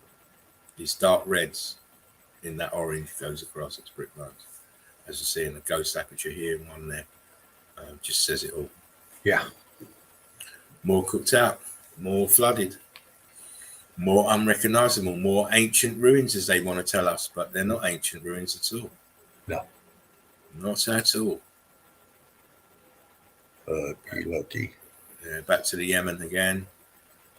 These dark reds in that orange goes across. It's brick lines. As you see in the ghost aperture here and one there. Just says it all. Yeah. More cooked out. More flooded. More unrecognizable. More ancient ruins, as they want to tell us. But they're not ancient ruins at all. No. Not at all. Be lucky. Back to the Yemen again,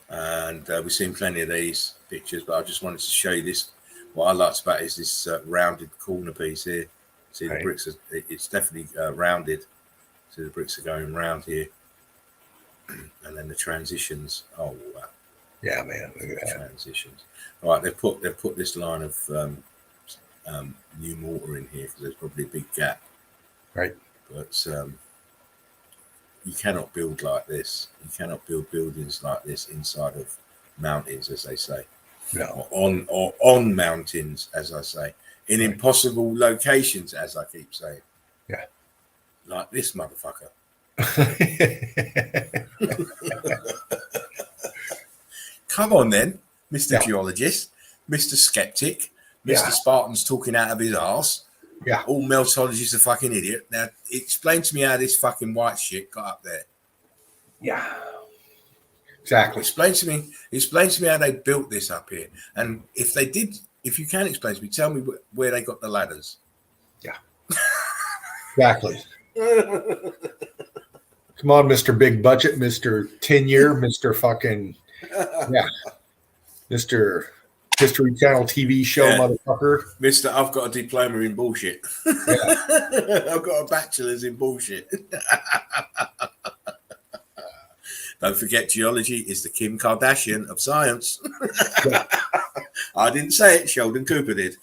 and we've seen plenty of these pictures, but I just wanted to show you this. What I liked about it is this rounded corner piece here. See the bricks, it's definitely rounded. See the bricks are going round here, and then the transitions. Oh wow! Yeah, man, look at that. Transitions. All right, they've put this line of new mortar in here because there's probably a big gap. Right, but. You cannot build like this. You cannot build buildings like this inside of mountains, as they say. No. Or on mountains, as I say. In impossible locations, as I keep saying. Yeah. Like this motherfucker. Come on then, Mr. Geologist, Mr. Skeptic, Mr. Spartan's talking out of his arse. Yeah. All meltology's a fucking idiot. Now, explain to me how this fucking white shit got up there. Yeah. Exactly. Explain to me how they built this up here. And if they did, if you can explain to me, tell me where they got the ladders. Yeah. Exactly. Come on, Mr. Big Budget, Mr. 10-year, Mr. fucking, Mr. History Channel TV show, motherfucker. Mr. I've got a diploma in bullshit. I've got a bachelor's in bullshit. Don't forget, geology is the Kim Kardashian of science. I didn't say it, Sheldon Cooper did.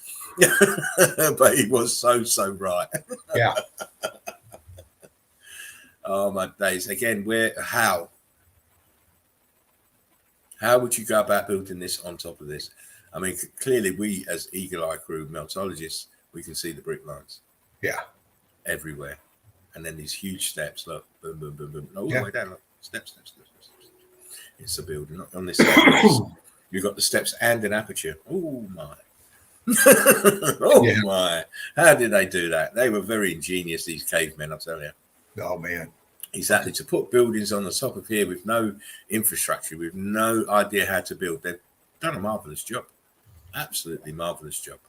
But he was so right. Yeah. Oh, my days. Again, how would you go about building this on top of this? I mean, clearly we, as Eagle Eye Crew meltologists, we can see the brick lines. Yeah. Everywhere. And then these huge steps, look, boom, boom, boom, boom. All the way down, look. Steps. It's a building. Not on this side. You've got the steps and an aperture. Oh, my. My. How did they do that? They were very ingenious, these cavemen, I'll tell you. Oh, man. Exactly. To put buildings on the top of here with no infrastructure, with no idea how to build, they've done a marvelous job. Absolutely marvelous job.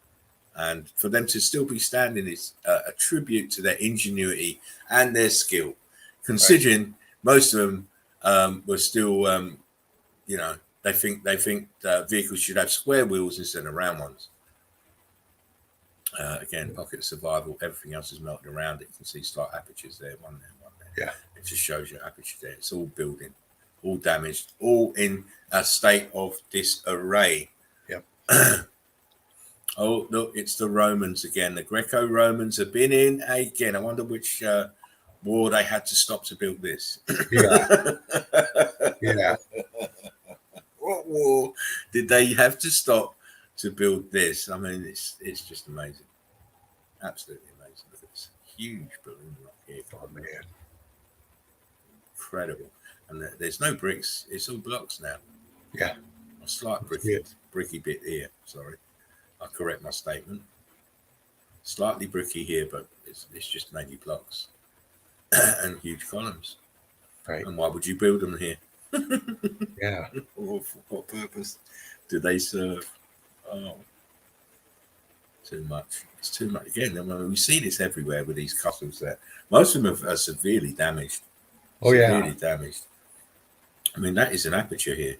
And for them to still be standing is a tribute to their ingenuity and their skill, considering most of them were still, they think vehicles should have square wheels instead of round ones. Again, pocket survival, everything else is melting around it. You can see slight apertures there, one there. Yeah. It just shows you aperture there. It's all building, all damaged, all in a state of disarray. Yep. Oh, look, it's the Romans again. The Greco-Romans have been in again. I wonder which war they had to stop to build this. Yeah. Yeah. What war did they have to stop to build this? I mean, it's just amazing. Absolutely amazing. Look at this huge balloon rock here. Oh, man. incredible. And there's no bricks; it's all blocks now. Yeah, A slight bricky bit here. Sorry, I correct my statement. Slightly bricky here, but it's just mainly blocks and huge columns. right. And why would you build them here? Yeah, Or for what purpose do they serve? Oh, too much. It's too much. Again, I mean, we see this everywhere with these castles there. Most of them are severely damaged. Oh, severely yeah. damaged. I mean, that is an aperture here.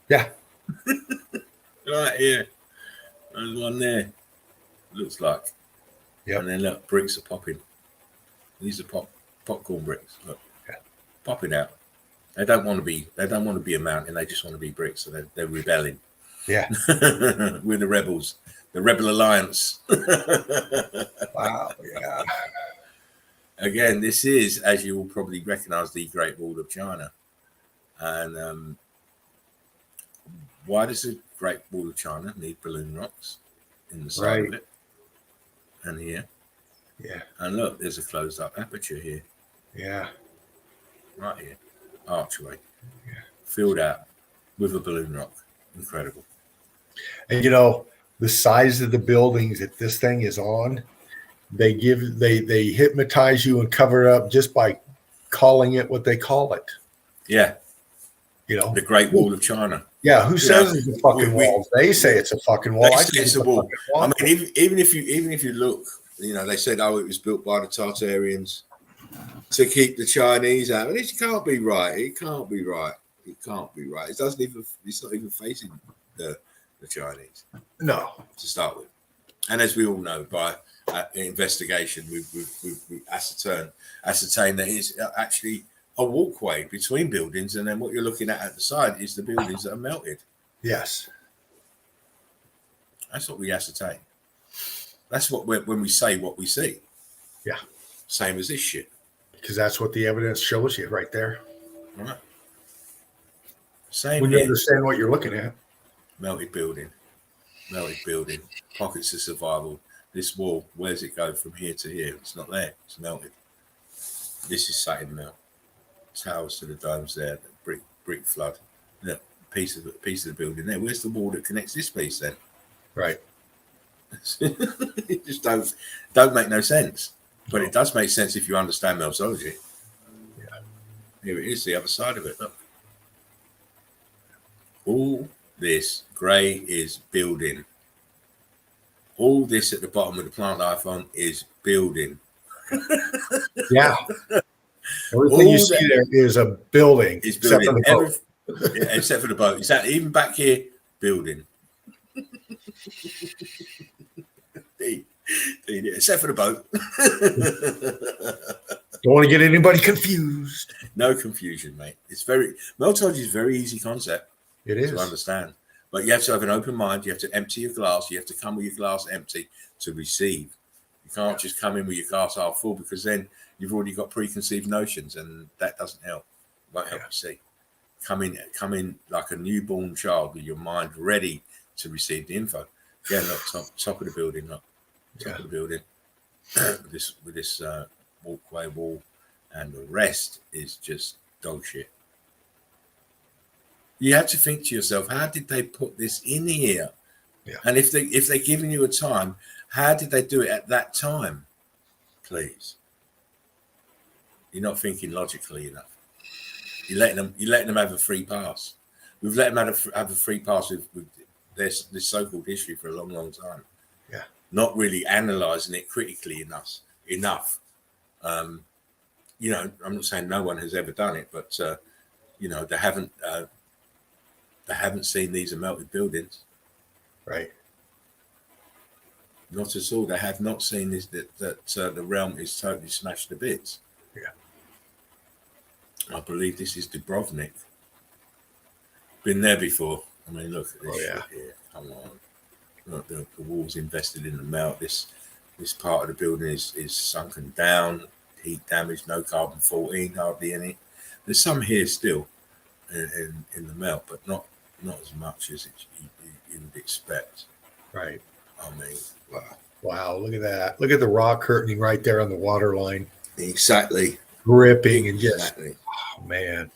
Yeah. Right here. There's one there. Looks like. Yep. And then look, bricks are popping. These are popcorn bricks. Look. Yeah. Popping out. They don't want to be a mountain, they just want to be bricks, so they're rebelling. Yeah. We're the rebels. The Rebel Alliance. Wow. Yeah. Again, this is, as you will probably recognize, the Great Wall of China. And why does the Great Wall of China need balloon rocks in the side of it? And here. Yeah. And look, there's a closed up aperture here. Yeah. Right here. Archway. Yeah. Filled out with a balloon rock. Incredible. And the size of the buildings that this thing is on, they hypnotize you and cover it up just by calling it what they call it. Yeah. The Great Wall of China. Yeah, who says it's a fucking wall? They say it's a fucking wall. I say it's a wall. I mean, even if you look, they said, oh, it was built by the Tartarians to keep the Chinese out. And it can't be right. It can't be right. It can't be right. It's not even facing the Chinese. No. To start with. And as we all know, by investigation, we've ascertained that it's actually a walkway between buildings, and then what you're looking at the side is the buildings that are melted. Yes. That's what we ascertain. That's what when we say what we see. Yeah. Same as this shit. Because that's what the evidence shows you right there. Right. Same when you understand what you're looking at. Melted building. Pockets of survival. This wall, where does it go from here to here? It's not there. It's melted. This is satin melt. Towers to the domes there. Brick flood. Look, piece of the building there. Where's the wall that connects this piece then? Right. It just don't make no sense. But it does make sense if you understand meltology. Yeah. Here it is, the other side of it. Look. All this grey is building. All this at the bottom of the plant life on is building. Yeah. Everything you see there is a building. It's building. Except for the boat. Exactly. Even back here, building. Except for the boat. Don't want to get anybody confused. No confusion, mate. Meltology is a very easy concept. It is to understand. But you have to have an open mind. You have to empty your glass. You have to come with your glass empty to receive. You can't just come in with your glass half full, because then you've already got preconceived notions, and that doesn't help. It won't help you see. Come in like a newborn child with your mind ready to receive the info. Yeah, look, top of the building, look. Top of the building. with this walkway wall, and the rest is just dog shit. You have to think to yourself, how did they put this in here? Yeah. And if they're giving you a time, how did they do it at that time? Please. You're not thinking logically enough. You're letting them have a free pass. We've let them have a free pass with this so-called history for a long, long time. Yeah. Not really analysing it critically enough. I'm not saying no one has ever done it, but they haven't seen these are melted buildings. Right. Not at all. They have not seen this that the realm is totally smashed to bits. Yeah. I believe this is Dubrovnik. Been there before. I mean, look at this shit here. Come on. Look, the wall's invested in the melt. This part of the building is sunken down, heat damage, no carbon 14, hardly any. There's some here still in the melt, but not as much as you would expect. Right. I mean, wow, look at that. Look at the rock curtaining right there on the water line. Exactly. Gripping and just man.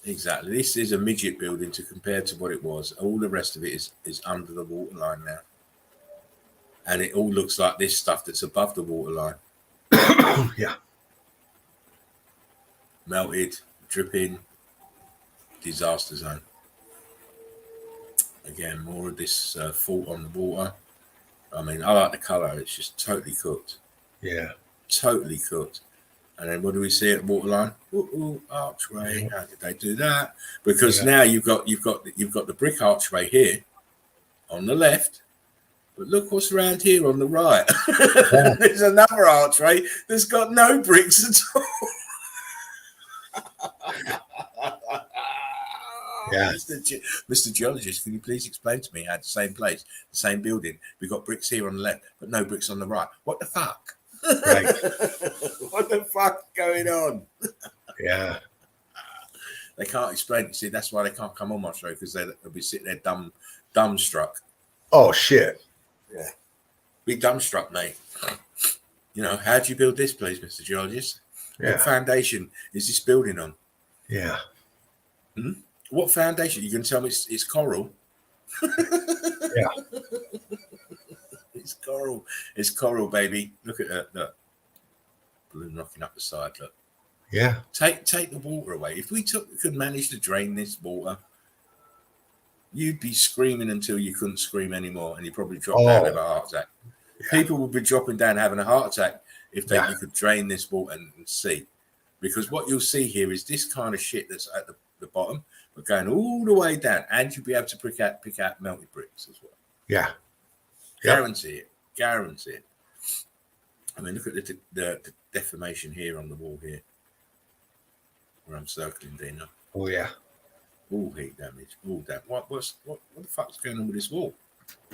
Exactly. This is a midget building to compare to what it was. All the rest of it is under the waterline now. And it all looks like this stuff that's above the waterline. Yeah. Melted, dripping, disaster zone. Again, more of this fault on the water. I mean, I like the colour. It's just totally cooked. Yeah. Totally cooked. And then what do we see at the waterline? Ooh, archway. Yeah. How did they do that? Because Yeah. now you've got the brick archway here on the left, but look what's around here on the right. Yeah. There's another archway that's got no bricks at all. Yeah. Mr. Geologist, can you please explain to me how the same place, the same building, we've got bricks here on the left, but no bricks on the right? What the fuck? Right. What the fuck going on? Yeah. They can't explain it. See, that's why they can't come on my show, because they'll be sitting there dumbstruck. Oh shit. Yeah. Be dumbstruck, mate. You know, how do you build this place, Mr. Geologist? Yeah. What foundation is this building on? Yeah. What foundation? You can tell me it's coral. Yeah. It's coral. It's coral, baby. Look at that. Look. Balloon rocking up the side. Look. Yeah. Take the water away. If we could manage to drain this water, you'd be screaming until you couldn't scream anymore, and you'd probably drop down and have a heart attack. Yeah. People would be dropping down having a heart attack if Yeah. you could drain this water and see. Because what you'll see here is this kind of shit that's at the bottom, but going all the way down, and you'll be able to pick out melted bricks as well. Yeah. Guarantee it. Guarantee it. I mean, look at the deformation here on the wall here, where I'm circling, Dina. Oh yeah. All heat damage. All damage. What the fuck's going on with this wall?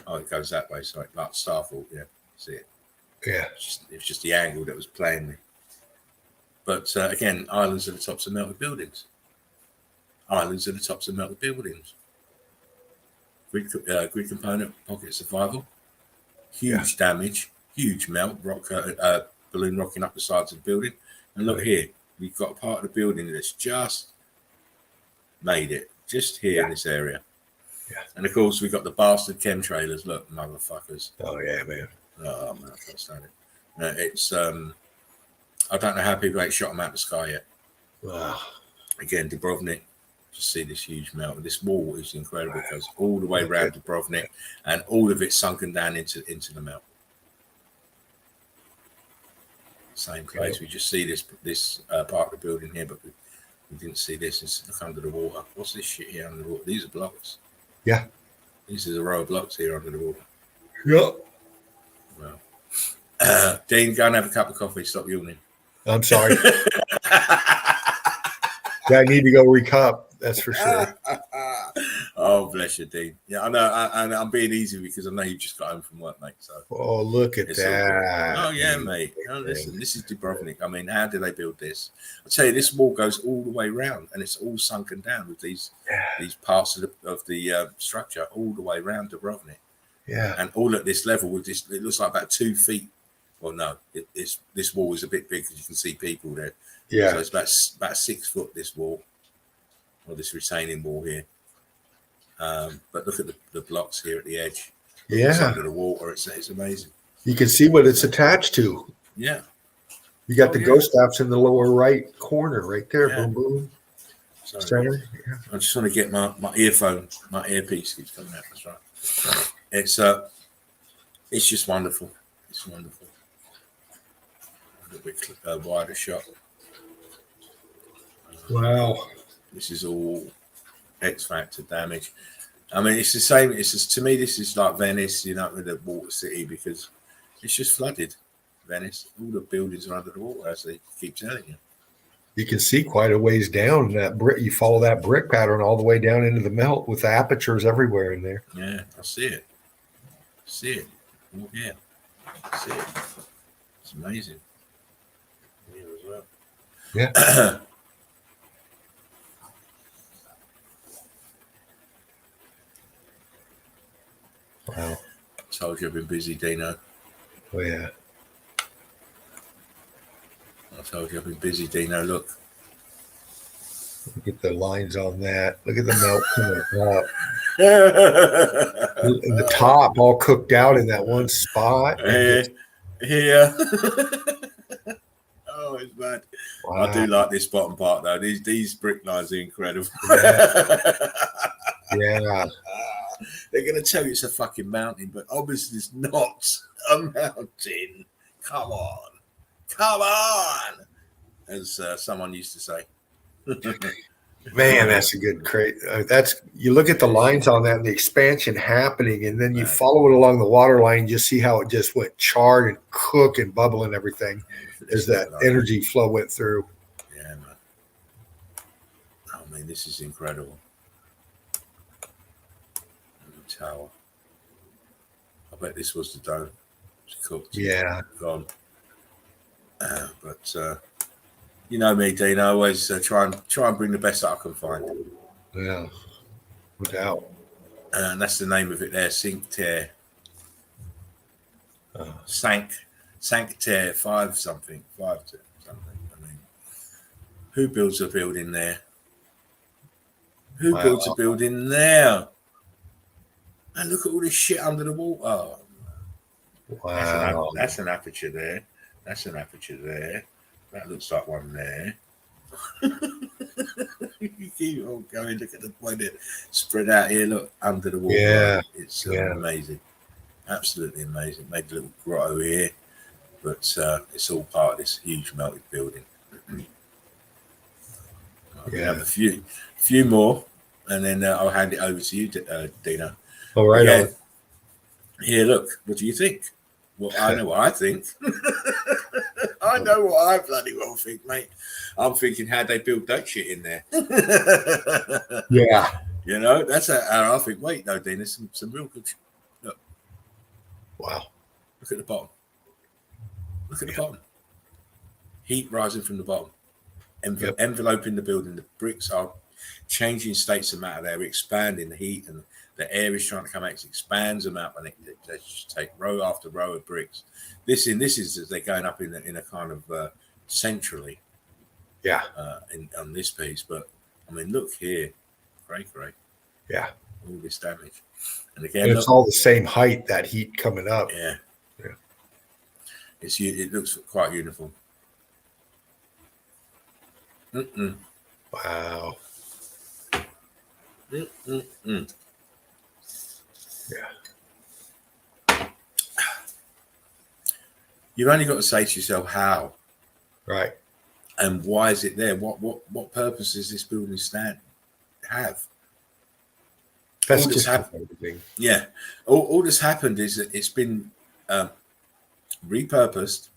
Oh, it goes that way. Sorry, like Starfall. Yeah, see it. Yeah. It's just the angle that was playing me. But again, islands are the tops of melted buildings. Islands are the tops of melted buildings. Grid component, pocket survival. Huge damage, huge melt, balloon rocking up the sides of the building. And look here, we've got a part of the building that's just made it, just here in this area. Yeah. And of course, we've got the bastard chemtrailers. Look, motherfuckers. Oh yeah, man. Oh man, I can't stand it. No, it's I don't know how people ain't shot them out of the sky yet. Wow. Again, Dubrovnik. Just see this huge melt. This wall is incredible. It goes all the way around Dubrovnik, and all of it sunken down into the melt. Same place. We just see this part of the building here, but we didn't see this. It's look under the water. What's this shit here under the water? These are blocks. Yeah. These are a row of blocks here under the water. Yep. Well, Dean, go and have a cup of coffee. Stop yawning. I'm sorry. I need to go recup. That's for sure. Oh, bless you, Dean. Yeah, I know. And I'm being easy because I know you just got home from work, mate. So. Oh, look at that. Oh, yeah, mate. Oh, listen, this is Dubrovnik. I mean, how did they build this? I tell you, this wall goes all the way round, and it's all sunken down with these parts of the structure all the way around Dubrovnik. Yeah. And all at this level with this, it looks like about 2 feet. Well, no, this wall is a bit big because you can see people there. Yeah. So it's about 6 foot, this wall, or this retaining wall here. But look at the blocks here at the edge. Yeah. It's under the water. It's amazing. You can see what it's attached to. Yeah. You got the ghost apps in the lower right corner, right there. Yeah. Boom, boom. Sorry. Center. Yeah. I just want to get my earphone, my earpiece keeps coming out. That's right. It's just wonderful. It's wonderful. A little bit wider shot. Wow. This is all X factor damage. I mean, it's the same. It's just, to me, this is like Venice, you know, with the water city, because it's just flooded. Venice, all the buildings are under the water, as they keep telling you. You can see quite a ways down that brick. You follow that brick pattern all the way down into the melt with the apertures everywhere in there. Yeah, I see it. See it. Oh, yeah, I see it. It's amazing. Here as well. Yeah. Wow. Told you I've been busy, Dino. Oh yeah. I told you I've been busy, Dino. Look, Look at the lines on that. Look at the melt coming up. And the top all cooked out in that one spot. And just, Here. Oh, it's bad. wow. I do like this bottom part though. These brick lines are incredible. Yeah. They're going to tell you it's a fucking mountain, but obviously it's not a mountain. Come on. Come on. As someone used to say. Man, that's a good crate. That's you look at the lines on that and the expansion happening, and then you follow it along the water line. You see how it just went charred and cook and bubble and everything as that energy flow went through. Yeah, man. I mean, this is incredible. The tower. I bet this was the dome. It's cooked. Yeah. Gone. But you know me, Dean. I always try and bring the best that I can find. Yeah, no doubt. And that's the name of it there, Sanctaire. Sanctaire 5 something. I mean, who builds a building there? Who builds a building there? And look at all this shit under the water. Oh, wow. That's an aperture there. That's an aperture there. That looks like one there. You keep on going. Look at the way that spread out here. Look under the water. Yeah, it's amazing, absolutely amazing. Made a little grotto here, but it's all part of this huge melted building. We have a few more, and then I'll hand it over to you, Dino. All right. Again, here, look. What do you think? Well, I know what I think. I know what I bloody well think, mate. I'm thinking how they built that shit in there. Yeah. You know, that's how I think. Wait, no, Dean, there's some real good shit. Look. Wow. Look at the bottom. Look at the bottom. Heat rising from the bottom. Enveloping the building. The bricks are changing states of matter. They're expanding the heat, and the air is trying to come out. It expands them out, and they just take row after row of bricks. This is as they're going up in a kind of centrally. Yeah. On this piece, but I mean, look here, great. Yeah. All this damage, and again, and it's all the same height. That heat coming up. Yeah. It looks quite uniform. Wow. Yeah. You've only got to say to yourself how, right, and why is it there? What purpose does this building have? That's just happened. Yeah, all that's happened is that it's been repurposed,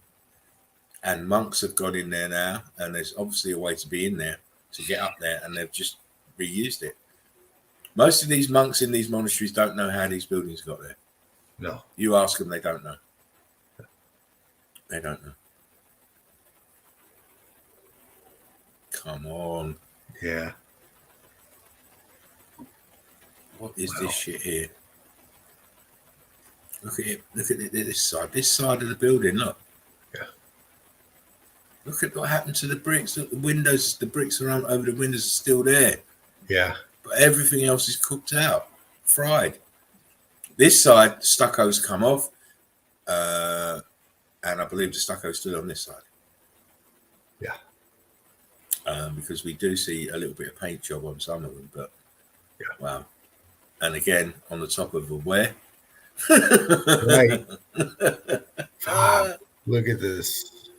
and monks have gone in there now, and there's obviously a way to be in there to get up there, and they've just reused it. Most of these monks in these monasteries don't know how these buildings got there. No, you ask them, they don't know. They don't know. Come on. Yeah. What is this shit here? Look at it. Look at this side. This side of the building. Look. Yeah. Look at what happened to the bricks. Look, the windows. The bricks around over the windows are still there. Yeah. But everything else is cooked out, fried. This side, the stucco's come off, and I believe the stucco's still on this side. Yeah. Because we do see a little bit of paint job on some of them, but yeah. Wow. And again, on the top of a where? Right. Look at this.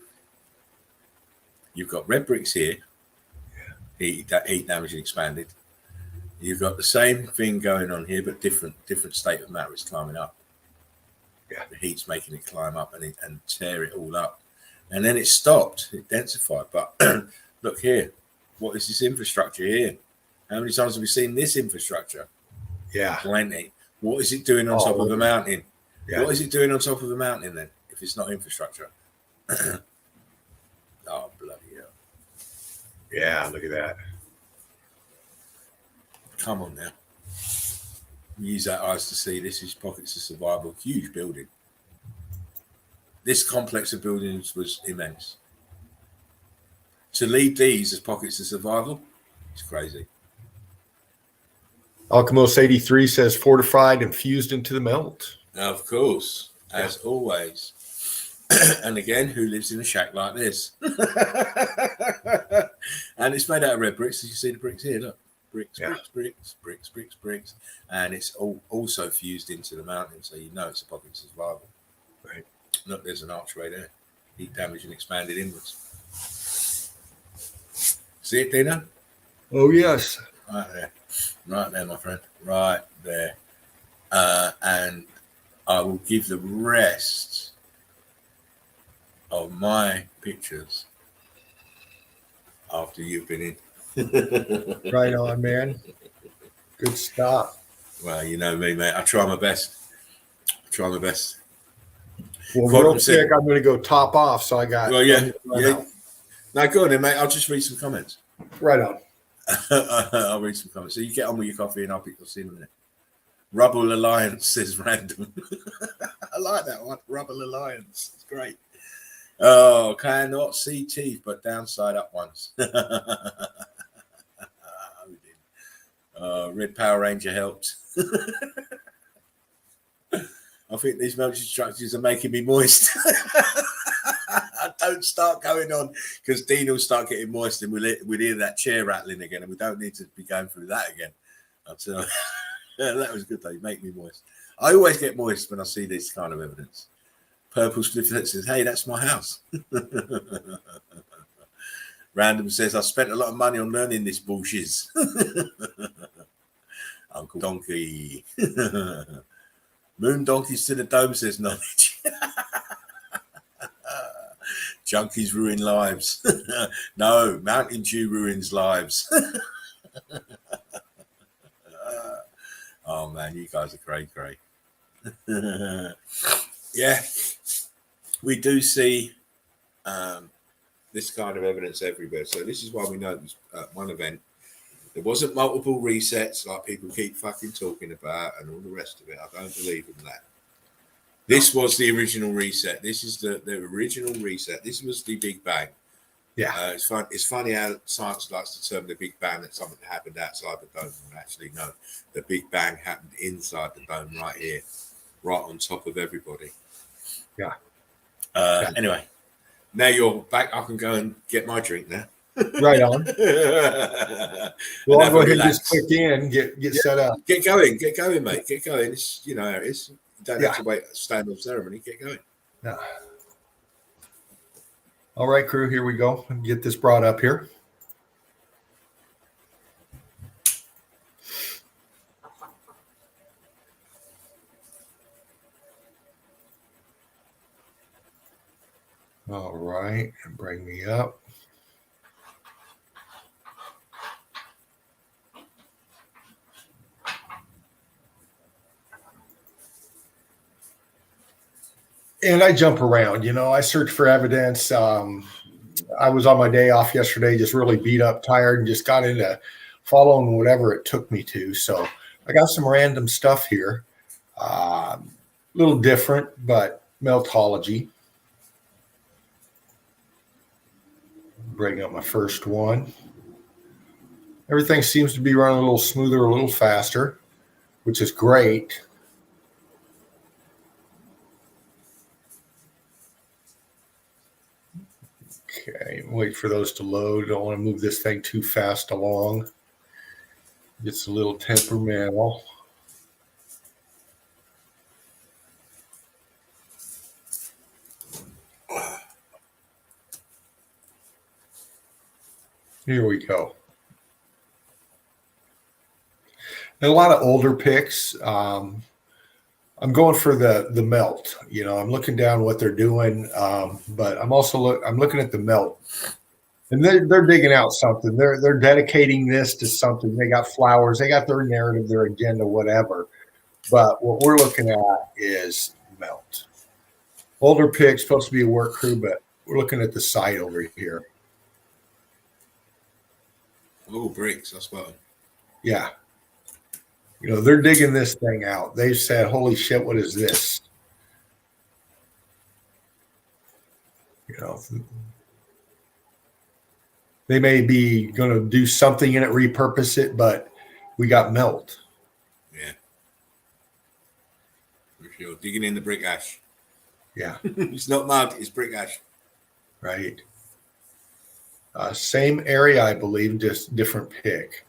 You've got red bricks here. Yeah. Heat damage and expanded. You've got the same thing going on here, but different state of matter is climbing up. Yeah. The heat's making it climb up and tear it all up. And then it stopped. It densified. But look here. What is this infrastructure here? How many times have we seen this infrastructure? Yeah. Plenty. What is it doing on top of a mountain? Yeah. What is it doing on top of a mountain then, if it's not infrastructure? Oh, bloody hell. Yeah, look at that. Come on now. Use that eyes to see. This is Pockets of Survival. Huge building. This complex of buildings was immense. To leave these as Pockets of Survival, It's crazy. Alchemos 83 says fortified and fused into the melt. Of course, as always. And again, who lives in a shack like this? And it's made out of red bricks. As you see the bricks here, look. Bricks, bricks. And it's also fused into the mountain, so you know it's a pocket survival. Right. Look, there's an archway there. Heat damage and expanded inwards. See it, Dino? Oh, yes. Right there, my friend, right there. And I will give the rest of my pictures after you've been in. Right on, man. Good stuff. Well, you know me, mate. I try my best. Well, Quantum real quick, I'm going to go top off. So I got. Well, yeah. No, go on then, mate. I'll just read some comments. Right on. I'll read some comments. So you get on with your coffee, and I'll see you in a minute. Rubble Alliance says random. I like that one. Rubble Alliance. It's great. Oh, cannot see teeth, but downside up ones. Red Power Ranger helped. I think these motion structures are making me moist. Don't start going on, because Dean will start getting moist and we'll hear that chair rattling again, and we don't need to be going through that again. I'll tell you. That was good though. You make me moist. I always get moist when I see this kind of evidence. Purple Spliff says, hey, that's my house. Random says, I spent a lot of money on learning this bullshit. Uncle Donkey. Moon Donkeys to the Dome says knowledge. Junkies ruin lives. No, Mountain Dew ruins lives. Oh man, you guys are great. Yeah, we do see this kind of evidence everywhere. So this is why we know it was one event. There wasn't multiple resets like people keep fucking talking about and all the rest of it. I don't believe in that. This was the original reset. This is the original reset. This was the Big Bang. Yeah. It's funny how science likes to term the Big Bang that something happened outside the dome. Actually, no. The Big Bang happened inside the dome right here, right on top of everybody. Yeah. Anyway, now you're back. I can go and get my drink now. Right on. Well, I'll go ahead and just click in, get set up. Get going, mate. Get going. It's, you know how it is. You don't have to wait a stand-up ceremony. Get going. Yeah. All right, crew, here we go. Get this brought up here. All right, and bring me up. And I jump around, I search for evidence. I was on my day off yesterday, just really beat up, tired, and just got into following whatever it took me to. So I got some random stuff here. A little different, but meltology. Bring up my first one. Everything seems to be running a little smoother, a little faster, which is great. Okay, wait for those to load. Don't want to move this thing too fast along. It's a little temperamental. Here we go. And a lot of older picks. I'm going for the melt. I'm looking down what they're doing, but I'm also I'm looking at the melt, and they're digging out something. They're dedicating this to something. They got flowers. They got their narrative, their agenda, whatever. But what we're looking at is melt. Older pick, supposed to be a work crew, but we're looking at the site over here. Oh, bricks, I suppose. Yeah. They're digging this thing out. They've said, holy shit, what is this? They may be going to do something in it, repurpose it, but we got melt. Yeah. If you're digging in the brick ash. Yeah. It's not mud, it's brick ash. Right. Same area, I believe, just different pick.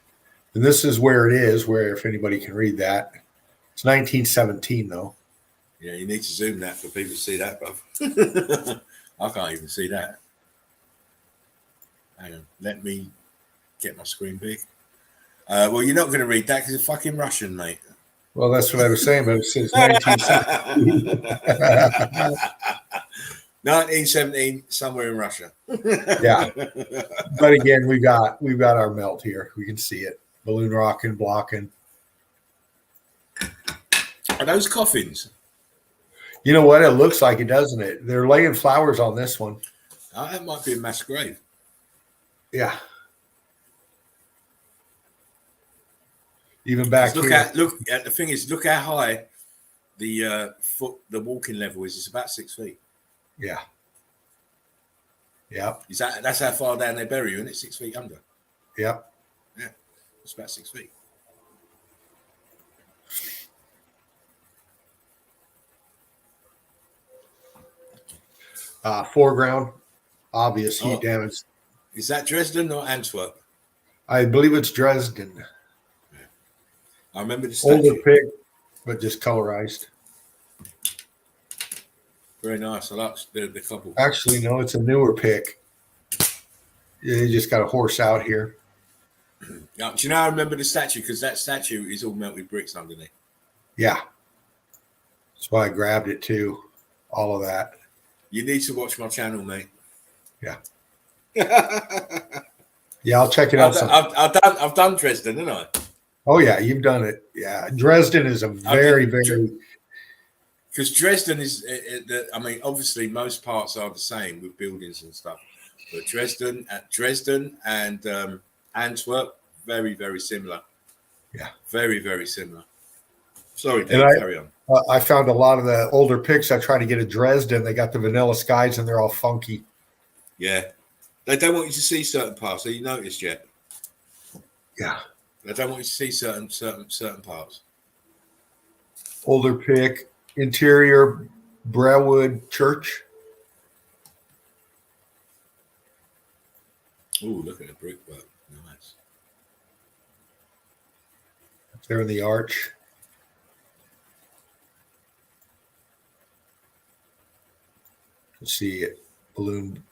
And this is where it is, where if anybody can read that. It's 1917, though. Yeah, you need to zoom that for people to see that, bruv. I can't even see that. Hang on, let me get my screen big. Well, you're not going to read that because it's fucking Russian, mate. Well, that's what I was saying, but it says 1917. 1917, somewhere in Russia. Yeah. But again, we've got our melt here. We can see it. Balloon rocking, blocking. Are those coffins? You know what? It looks like it, doesn't it? They're laying flowers on this one. Oh, that might be a mass grave. Yeah. Even back look here. at the thing is, look how high the walking level is. It's about 6 feet. Yeah. Yep. That's how far down they bury you, isn't it? 6 feet under. Yep. Yeah. It's about 6 feet. Foreground, obvious heat damage. Is that Dresden or Antwerp? I believe it's Dresden. Yeah. I remember the statue. Older pick, but just colorized. Very nice. I like the couple. Actually, no, it's a newer pick. Yeah, you just got a horse out here. Yeah, do you know I remember the statue? Because that statue is all melted bricks underneath. Yeah. That's why I grabbed it too. All of that. You need to watch my channel, mate. Yeah. Yeah, I'll check it out. I've done Dresden, haven't I? Oh yeah, you've done it. Yeah, Dresden is a very because Dresden is. I mean, obviously, most parts are the same with buildings and stuff, but Dresden and Antwerp, very, very similar. Yeah, very, very similar. Sorry, Dave, carry on. I found a lot of the older pics. I tried to get a Dresden. They got the vanilla skies and they're all funky. Yeah. They don't want you to see certain parts. Have you noticed yet? Yeah. They don't want you to see certain parts. Older pic, interior, Brewood Church. Oh, look at the brickwork. Nice. There in the arch. See it, balloon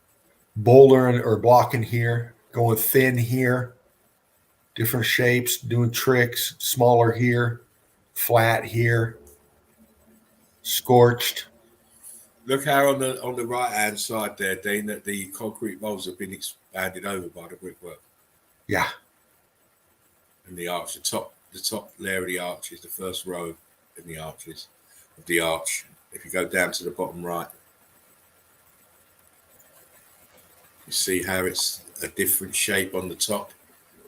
bouldering or blocking here, going thin here, different shapes, doing tricks, smaller here, flat here, scorched. Look how on the right hand side there, Dean, that the concrete walls have been expanded over by the brickwork. Yeah. And the arch, the top layer of the arch is the first row in the arches of the arch. If you go down to the bottom right, you see how it's a different shape on the top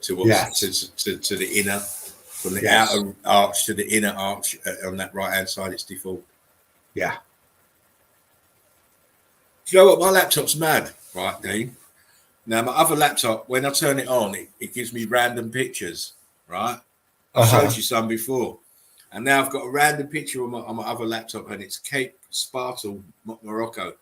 to the inner, from the outer arch to the inner arch on that right hand side. It's default. Yeah. Do you know what? My laptop's mad, right, Dean? Now my other laptop, when I turn it on, it gives me random pictures, right? I showed you some before, and now I've got a random picture on my other laptop, and it's Cape Spartan, Morocco.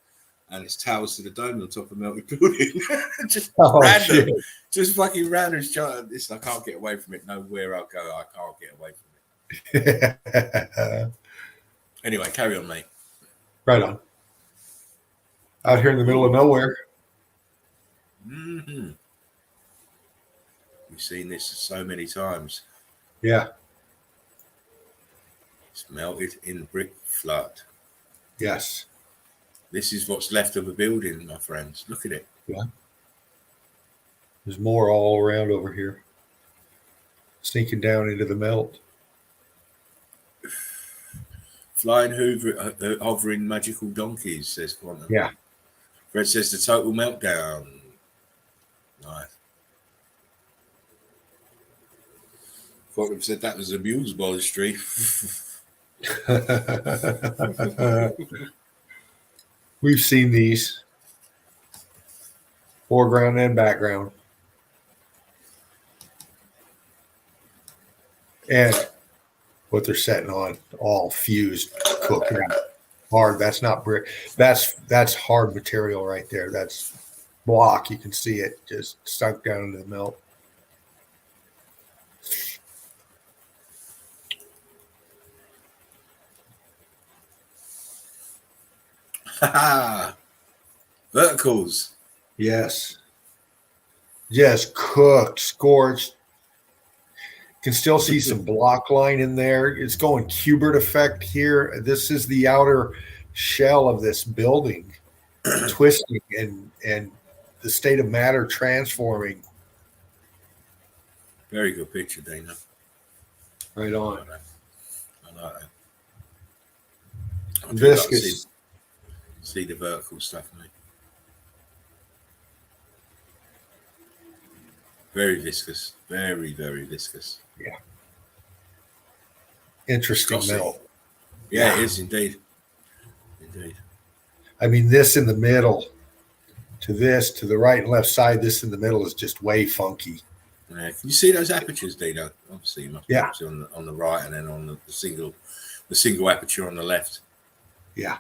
And it's towers to the dome on top of melted building. Just random. Shit. Just fucking random. Listen, I can't get away from it. Nowhere I go, I can't get away from it. Anyway, carry on, mate. Right on. Out here in the middle of nowhere. Mm-hmm. We've seen this so many times. Yeah. It's melted in brick flood. Yes. This is what's left of a building, my friends. Look at it. Yeah. There's more all around over here. Sinking down into the melt. Flying hovering magical donkeys, says Quantum. Yeah. Fred says the total meltdown. Nice. Quantum said that was abused by the street. We've seen these, foreground and background. And what they're setting on, all fused, cooked hard. That's not brick. That's hard material right there. That's block. You can see it just sunk down into the melt. Verticals. Yes. Just cooked, scorched. Can still see some block line in there. It's going Kubert effect here. This is the outer shell of this building twisting and the state of matter transforming. Very good picture, Dana. Right I on. like that. I like that. I do like to Viscous. see the vertical stuff, mate. Very viscous. Very, very viscous. Yeah. Interesting Glossy. melt. Yeah, it is indeed. Indeed. I mean, this in the middle to this, to the right and left side, this in the middle is just way funky. Yeah. Can you see those apertures, Dino? Obviously, you must be Yeah. on the right and then on the single aperture on the left. Yeah.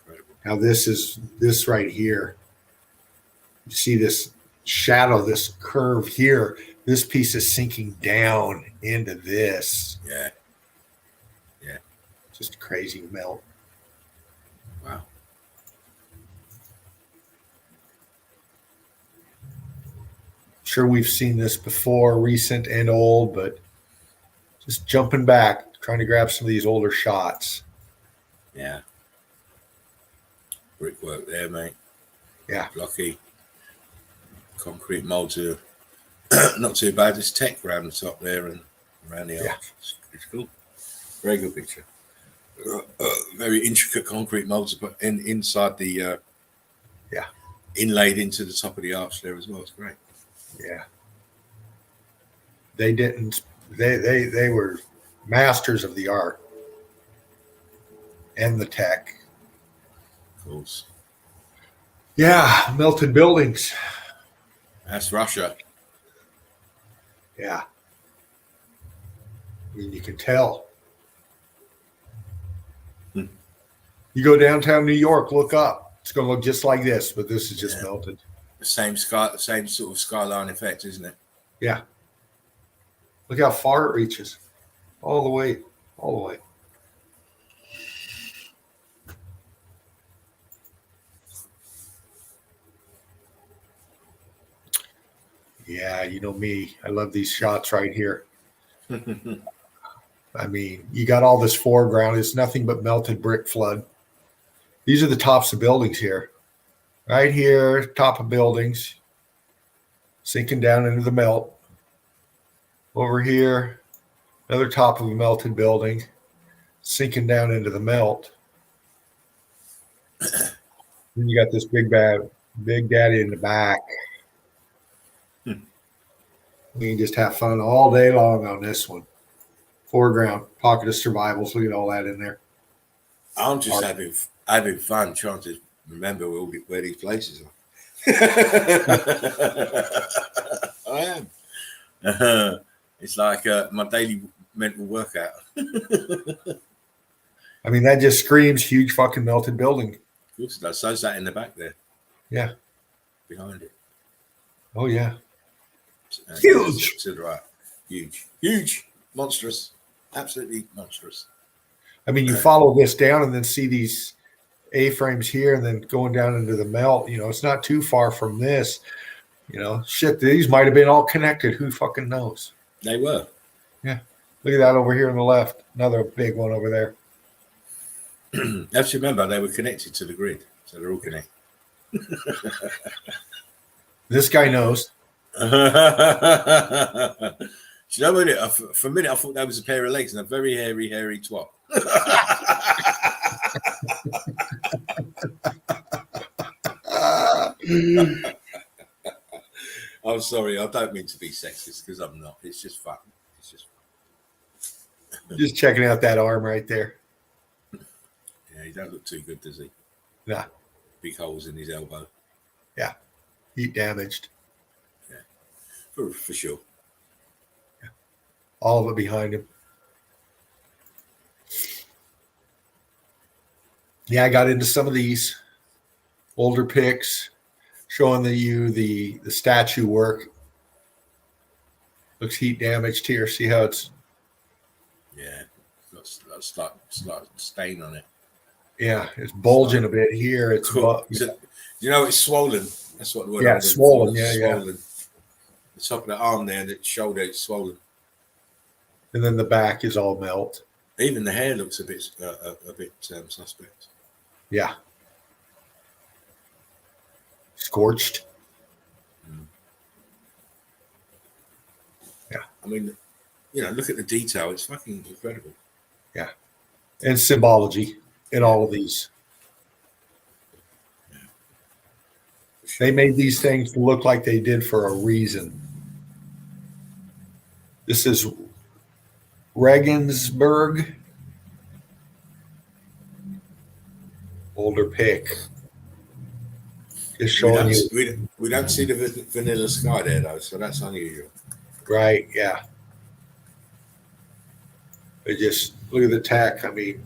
Incredible. Now this right here. You see this shadow, this curve here. This piece is sinking down into this. Yeah. Yeah. Just a crazy melt. Wow. Sure, we've seen this before, recent and old, but just jumping back, trying to grab some of these older shots. Yeah. Brickwork there, mate. Yeah. Blocky. Concrete molds are not too bad. There's tech around the top there and around the arch. It's cool. Very good picture. Very intricate concrete molds but inside the inlaid into the top of the arch there as well. It's great. Yeah. They were masters of the art and the tech. Of course. Yeah, melted buildings. That's Russia. Yeah. I mean, you can tell. You go downtown New York, look up. It's going to look just like this, but this is just melted. The same sort of skyline effect, isn't it? Yeah. Look how far it reaches. All the way. All the way. Yeah, you know me. I love these shots right here. I mean, you got all this foreground. It's nothing but melted brick flood. These are the tops of buildings here. Right here, top of buildings. Sinking down into the melt. Over here, another top of a melted building. Sinking down into the melt. Then you got this big daddy in the back. We can just have fun all day long on this one. Foreground, pocket of survivals. Look at all that in there. I'm just having fun trying to remember where these places are. I am. It's like my daily mental workout. I mean, that just screams huge fucking melted building. Of course it does. So's that in the back there. Yeah. Behind it. Oh, yeah. Huge. To the right. Huge. Monstrous. Absolutely monstrous. I mean, you follow this down and then see these A-frames here and then going down into the melt. You know, it's not too far from this. You know, shit, these might have been all connected. Who fucking knows? They were. Yeah. Look at that over here on the left. Another big one over there. Let's remember they were connected to the grid. So they're all connected. This guy knows. Do you know what? For a minute, I thought that was a pair of legs and a very hairy twat. I'm sorry. I don't mean to be sexist because I'm not. It's just fun. Just checking out that arm right there. Yeah, he don't look too good, does he? Nah. Big holes in his elbow. Yeah. Heat damaged. Yeah. For sure. Yeah. All of it behind him. Yeah, I got into some of these older pics showing the statue work. Looks heat damaged here. See how it's... Yeah, that's like stain on it. Yeah, it's bulging a bit here. It's Cool. You know, it's swollen. That's what the word. Yeah, I'm it's swollen. for. Yeah, swollen. The top of the arm there, and the shoulder, it's swollen. And then the back is all melt. Even the hair looks a bit suspect. Yeah. Scorched. Yeah. I mean, you know, look at the detail. It's fucking incredible. Yeah. And symbology in all of these. Yeah. They made these things look like they did for a reason. This is Regensburg. Older pic. Just showing you. We don't see the vanilla sky there, though, so that's unusual. Right, yeah. But just look at the tech. I mean,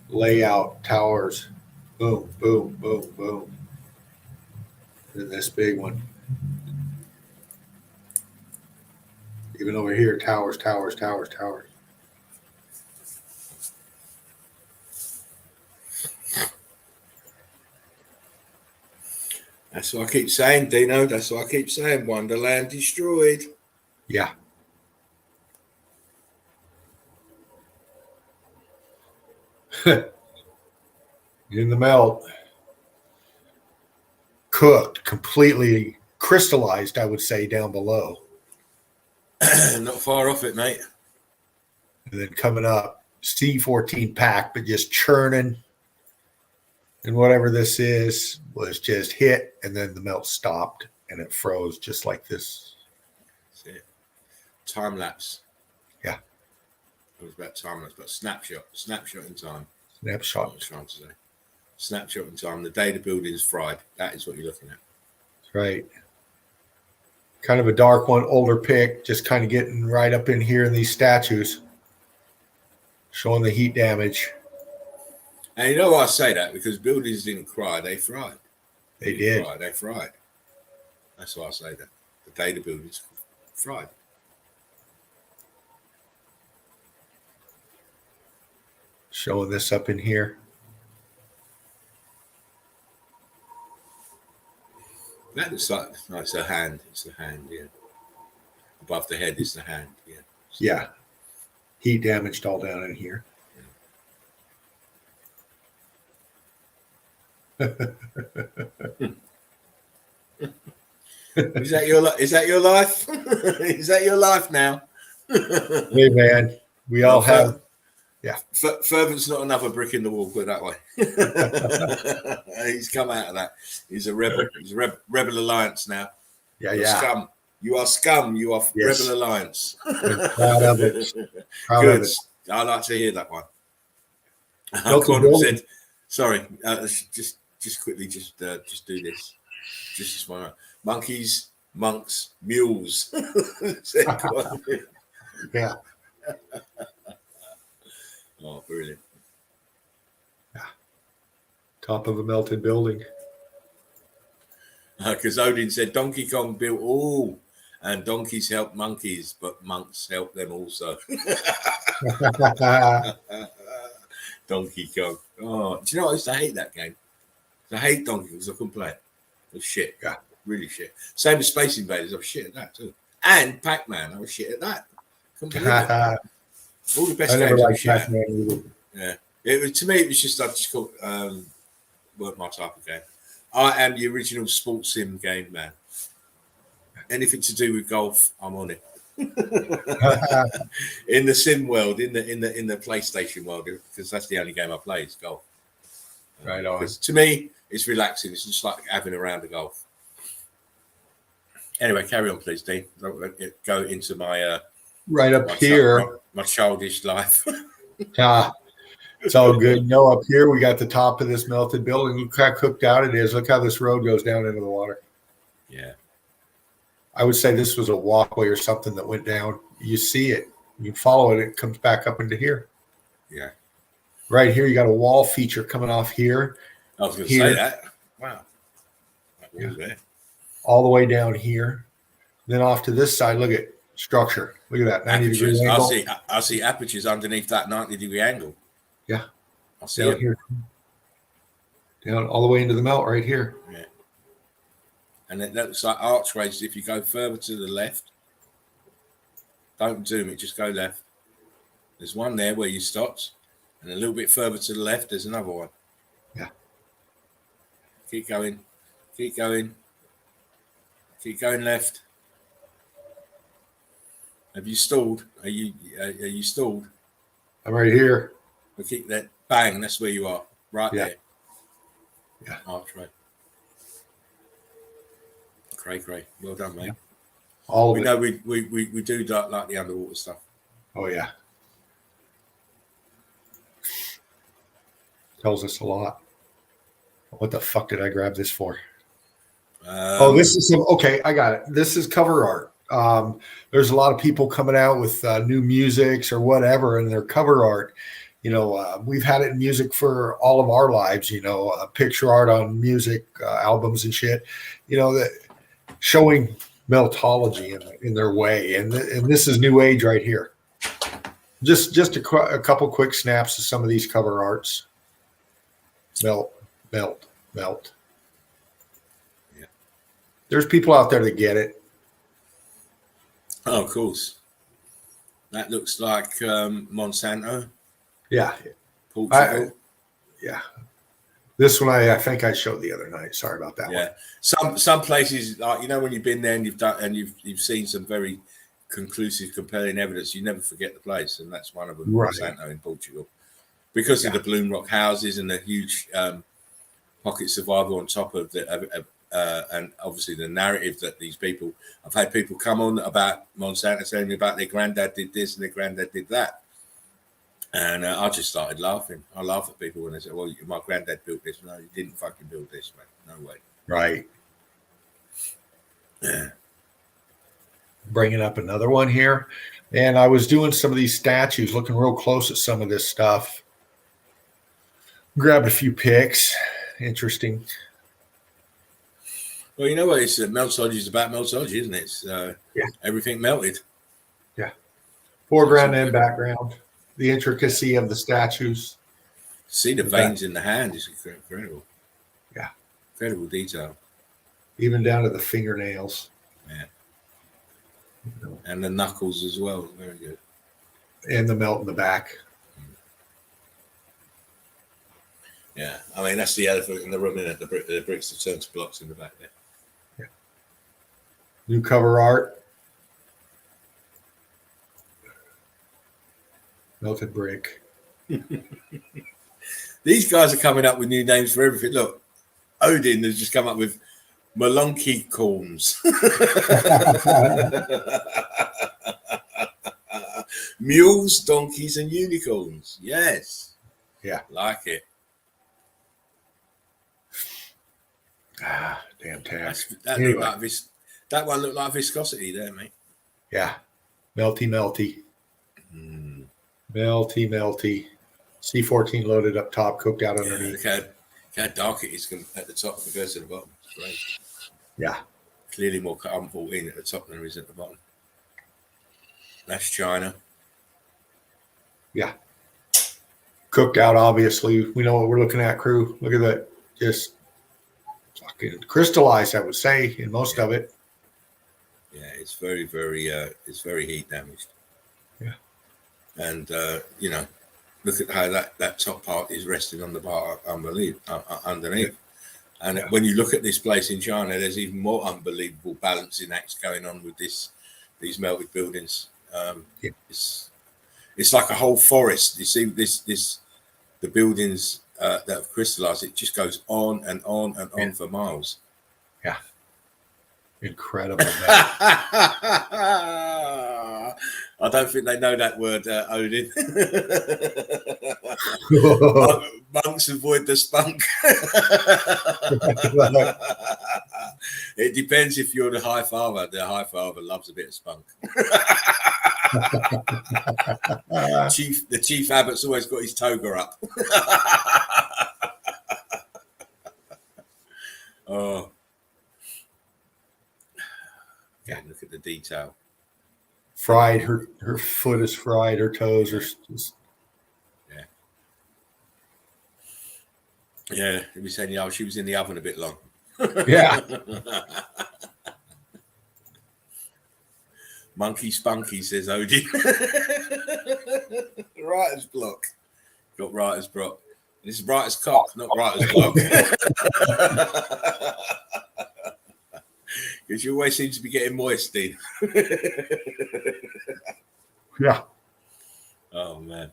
layout, towers. Boom, boom, boom, boom. And this big one. Even over here, towers, towers, towers, towers. That's what I keep saying, Dino. That's what I keep saying. Wonderland destroyed. Yeah. In the melt. Cooked, completely crystallized, I would say, down below. Not far off it, mate. And then coming up, C14 pack, but just churning. And whatever this is was just hit, and then the melt stopped, and it froze just like this. That's it. Time lapse. Yeah. It was about time lapse, but snapshot in time. Snapshot. I was trying to say. Snapshot in time. The day the building's fried. That is what you're looking at. Right. Kind of a dark one, older pic, just kind of getting right up in here in these statues, showing the heat damage. And you know why I say that? Because buildings didn't cry, they fried. They did. They fried. That's why I say that. The day the buildings fried. Showing this up in here. That looks like it's a hand. It's the hand, yeah. Above the head is the hand, yeah. Yeah. Heat damaged all down in here. Is that your life? Is that your life now? Hey man, we all have. Yeah. Fervent's not another brick in the wall, put it that way. He's come out of that. He's a rebel. He's a rebel alliance now. Yeah, You're yeah. Scum. You are scum. You are Yes. rebel alliance. I'm proud of it. Proud Good. of it. I like to hear that one. Local Quantum building. said, sorry, just quickly, just do this. Just this one. Monkeys, monks, mules. Said Quantum. Yeah. Oh, brilliant. Top of a melted building. Because Odin said Donkey Kong built all, and donkeys help monkeys, but monks help them also. Donkey Kong. Oh, do you know what? I used to hate that game. I hate Donkey Kong because I couldn't play it. It was shit. Yeah. Really shit. Same as Space Invaders. I was shit at that too. And Pac-Man. I was shit at that. Couldn't believe it. All the best I never games I was liked shit at. Pac-Man either. Yeah. It was, to me, it was just, I just called, weren't my type of game. I am the original sports sim game man. Anything to do with golf, I'm on it. In the sim world, in the PlayStation world, because that's the only game I play is golf. Right on. Because to me, it's relaxing. It's just like having a round of golf. Anyway, carry on, please, Dean. Don't let it go into my Right up here. My childish life. It's all good. No, up here we got the top of this melted building. Look how cooked out it is. Look how this road goes down into the water. Yeah. I would say this was a walkway or something that went down. You see it, you follow it, it comes back up into here. Yeah. Right here, you got a wall feature coming off here. I was going to say that. Wow. That was there. All the way down here. Then off to this side, look at structure. Look at that 90-degree angle. I see apertures underneath that 90-degree angle. Yeah. I see down it. Here. Down all the way into the melt right here. Yeah. And it looks like archways. If you go further to the left, don't zoom it, just go left. There's one there where you stopped. And a little bit further to the left, there's another one. Yeah. Keep going. Keep going. Keep going left. Have you stalled? Are you stalled? I'm right here. Well, keep that. Bang. That's where you are. Right there. Yeah. Archway. Cray. Well done, mate. Yeah. All of we it. know we do like the underwater stuff. Oh yeah. Tells us a lot. What the fuck did I grab this for? This is okay. I got it. This is cover art. There's a lot of people coming out with new musics or whatever, and their cover art. We've had it in music for all of our lives. Picture art on music albums and shit. That showing meltology in their way, and this is new age right here. Just a couple quick snaps of some of these cover arts. Melt. Yeah. There's people out there that get it. Oh, of course. That looks like Monsanto. Yeah. Portugal. Yeah. This one I think I showed the other night. Sorry about that one. Some places, like when you've been there and you've seen some very conclusive, compelling evidence, you never forget the place, and that's one of them. Right. Monsanto in Portugal. Because of the Bloom Rock houses and the huge pocket survival on top of and obviously the narrative that these people, I've had people come on about Monsanto telling me about their granddad did this and their granddad did that. And I just started laughing. I laugh at people when they say, well, my granddad built this. No, he didn't fucking build this, mate. No way. Right. Yeah. Bringing up another one here. And I was doing some of these statues, looking real close at some of this stuff. Grabbed a few pics. Interesting. Well, you know what? It's meltology is about meltology, isn't it? It's everything melted. Yeah. Foreground and background. The intricacy of the statues. See the veins in the hand is incredible. Yeah. Incredible detail. Even down to the fingernails. Yeah. And the knuckles as well. Very good. And the melt in the back. Yeah, I mean, that's the elephant in the room, isn't it? The bricks have turned to blocks in the back there. Yeah. New cover art. Melted brick. These guys are coming up with new names for everything. Look, Odin has just come up with Malonky corns. Mules, donkeys, and unicorns. Yes. Yeah. Like it. Damn tax. That one looked like viscosity there, mate. Yeah. Melty. Melty. C14 loaded up top, cooked out underneath. Look how dark it is at the top compared to the bottom. It's great. Yeah. Clearly more colorful in at the top than there is at the bottom. That's China. Yeah. Cooked out, obviously. We know what we're looking at, crew. Look at that. Just fucking crystallized, I would say, in most of it. Yeah, it's very, very, it's very heat damaged. Yeah. And, look at how that top part is resting on the bar underneath. And when you look at this place in China, there's even more unbelievable balancing acts going on with these melted buildings. It's like a whole forest. You see the buildings that have crystallized. It just goes on and on and on for miles. Yeah. Incredible. I don't think they know that word, Odin. Monks avoid the spunk. It depends if you're the High Father. The High Father loves a bit of spunk. The Chief Abbot's always got his toga up. Oh, yeah. Look at the detail. Fried. Her foot is fried. Her toes are just. Yeah, he was saying, she was in the oven a bit long. Yeah. Monkey spunky, says Odin. Writer's block. Got writer's block. This is writer's cock, not writer's block. Because you always seem to be getting moist, Dean. Yeah. Oh, man.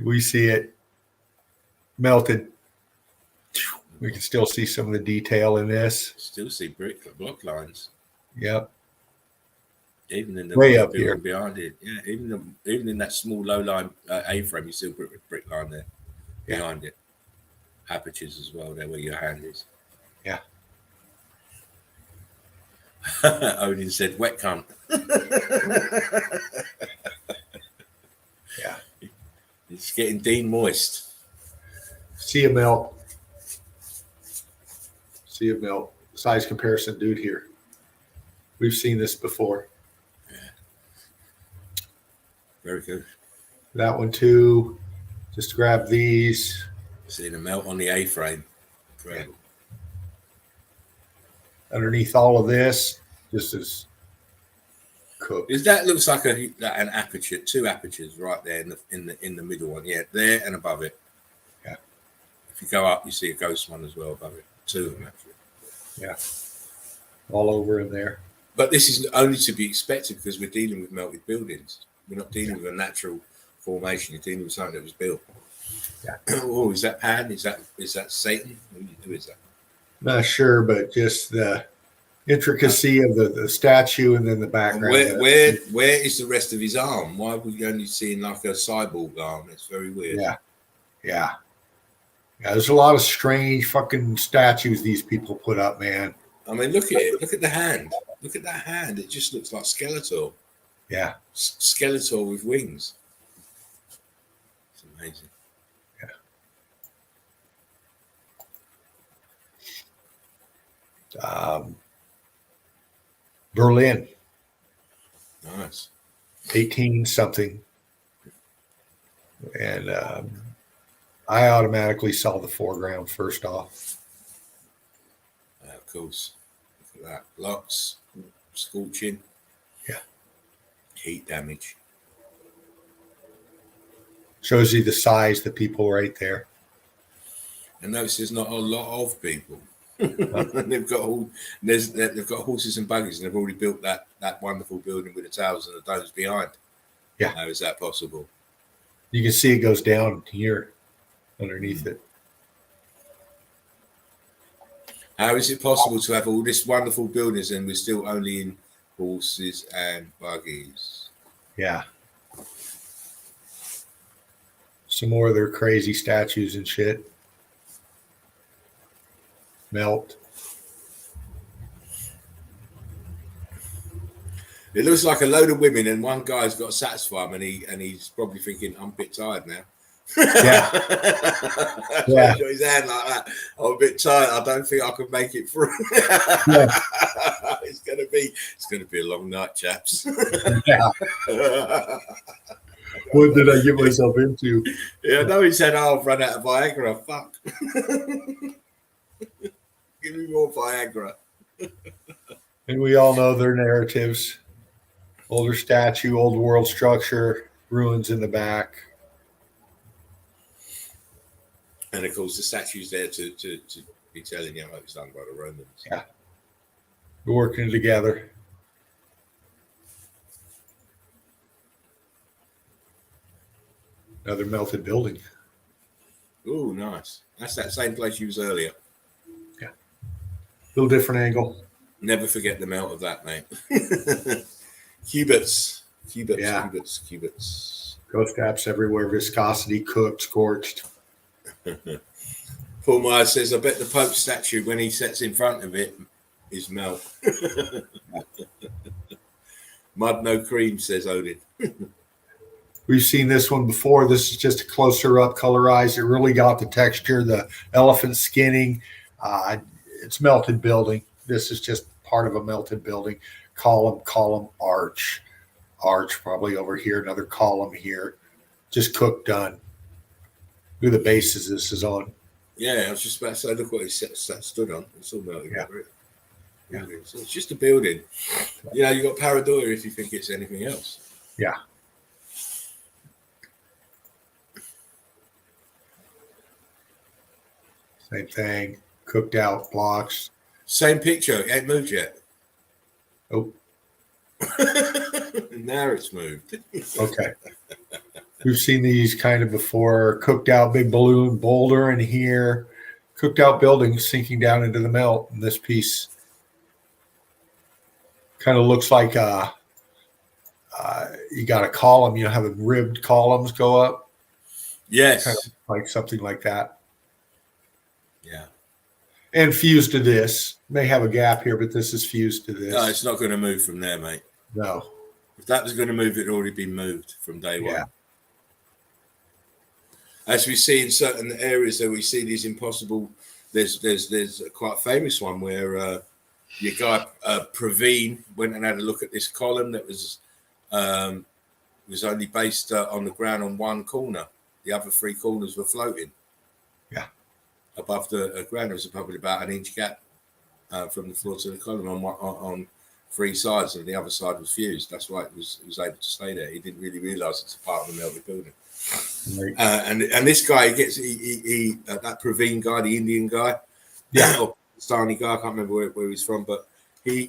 We see it melted. We can still see some of the detail in this. Still see block lines. Yep. Even in the way up here behind it. Yeah, even in that small low line A-frame, you still brick line there behind it. Apertures as well, there where your hand is. Yeah. Odin said, wet cunt. Yeah. It's getting Dean moist. See a melt. See a melt. Size comparison dude here. We've seen this before. Yeah. Very good. That one too. Just grab these. See the melt on the A-frame. Yeah. Underneath all of this, this is cooked. That looks like an aperture, two apertures right there in the middle one. Yeah, there and above it. Yeah. If you go up, you see a ghost one as well above it. Two of them actually. Yeah. All over in there. But this is only to be expected because we're dealing with melted buildings. We're not dealing with a natural formation. You're dealing with something that was built. Yeah. Oh, is that Pan? Is that Satan? Who is that? Not sure, but just the intricacy of the statue and then the background. Where is the rest of his arm? Why are we only seeing like a cyborg arm? It's very weird. Yeah. There's a lot of strange fucking statues these people put up, man. I mean, look at it. Look at the hand. Look at that hand. It just looks like Skeletor. Yeah. Skeletor with wings. It's amazing. Yeah. Berlin. Nice. 18 something. And I automatically saw the foreground first off. Of course. Look at that. Blocks. Scorching. Yeah. Heat damage. Shows you the size of the people right there. And notice there's not a lot of people. they've got horses and buggies, and they've already built that wonderful building with the towers and the domes behind. Yeah. How is that possible? You can see it goes down here underneath it. How is it possible to have all this wonderful buildings and we're still only in horses and buggies? Yeah. Some more of their crazy statues and shit. Melt. It looks like a load of women, and one guy's got to satisfy him, and he's probably thinking, "I'm a bit tired now." Yeah. Yeah. Got his hand like that. I'm a bit tired. I don't think I can make it through. Yeah. It's gonna be a long night, chaps. Yeah. What did I get myself into? Yeah, no, he said, "Oh, I've run out of Viagra." Fuck. Give me more Viagra. And we all know their narratives. Older statue, old world structure, ruins in the back. And of course, the statue's there to be telling you how it was done by the Romans. Yeah. We're working together. Another melted building. Oh, nice. That's that same place you was earlier. Yeah. A little different angle. Never forget the melt of that, mate. Cubits. Yeah. Cubits. Ghost apps everywhere. Viscosity, cooked, scorched. Paul Myers says, I bet the Pope statue, when he sits in front of it, is melt. Mud, no cream, says Odin. We've seen this one before. This is just a closer up colorized. It really got the texture, the elephant skinning. It's melted building. This is just part of a melted building. Column, arch probably over here, another column here. Just cooked, done. Look at the bases this is on. Yeah, I was just about to say, look what it stood on. It's all melted. Yeah. So it's just a building. You know, you got pareidolia if you think it's anything else. Yeah. Same thing. Cooked out blocks. Same picture. It ain't moved yet. Oh. Now it's moved. Okay. We've seen these kind of before. Cooked out big balloon boulder in here. Cooked out building sinking down into the melt. And this piece kind of looks like you got a column. You know how the ribbed columns go up? Yes. Kind of like something like that. Yeah. And fused to this. May have a gap here, but this is fused to this. No, it's not going to move from there, mate. No. If that was going to move, it had already been moved from day one. Yeah. As we see in certain areas, that we see these impossible. There's a quite famous one where your guy Praveen went and had a look at this column that was only based on the ground on one corner. The other three corners were floating. Yeah. Above the ground, there was probably about an inch gap from the floor to the column on three sides, and the other side was fused. That's why it was able to stay there. He didn't really realise it's a part of the melted building. Right. And this guy he that Praveen guy, the Indian guy, or Pakistani guy, I can't remember where he's from, but he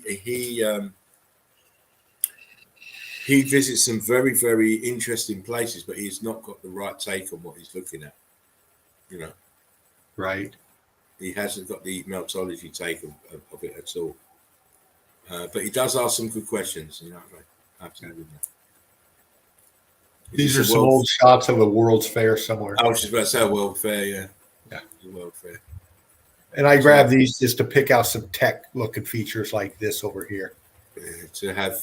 visits some very, very interesting places, but he's not got the right take on what he's looking at. You know, right? He hasn't got the meltology take of it at all. But he does ask some good questions. You know, absolutely. These are some old shots of a World's Fair somewhere. I was just about to say a World Fair, yeah. Yeah. World Fair. And I grabbed these just to pick out some tech-looking features like this over here. To have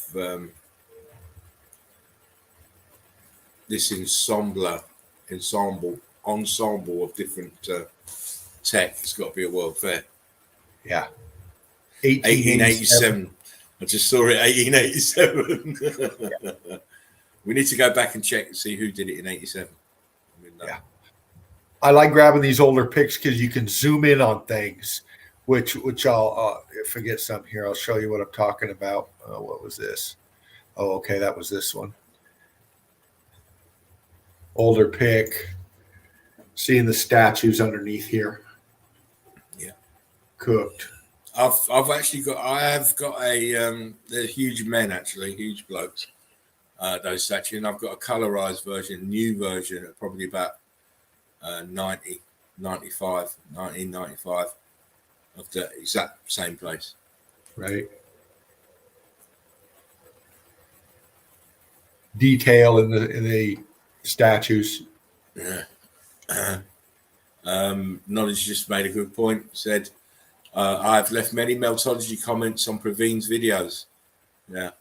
this ensemble of different tech, it's got to be a World Fair. Yeah. 1887. I just saw it, 1887. Yeah. We need to go back and check and see who did it in 87. Yeah. I like grabbing these older pics because you can zoom in on things, which I'll forget some here. I'll show you what I'm talking about. What was this? Oh, okay. That was this one. Older pic. Seeing the statues underneath here. Yeah. Cooked. I have got a they're huge men, actually, huge blokes. Those statues, and I've got a colorized version, new version, at probably about 1995 of the exact same place. Right. Detail in the statues. Yeah. Knowledge just made a good point. Said, I've left many meltology comments on Praveen's videos. Yeah.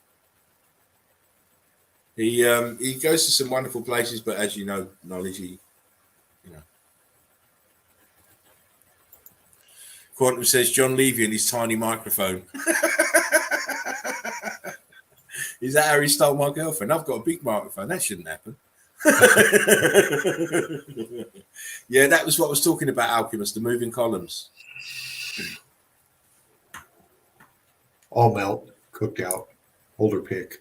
He goes to some wonderful places, but as you know, knowledge, Quantum says John Levy and his tiny microphone. Is that how he stole my girlfriend? I've got a big microphone. That shouldn't happen. Yeah, that was what I was talking about, Alchemist, the moving columns. All melt, cooked out, older pic.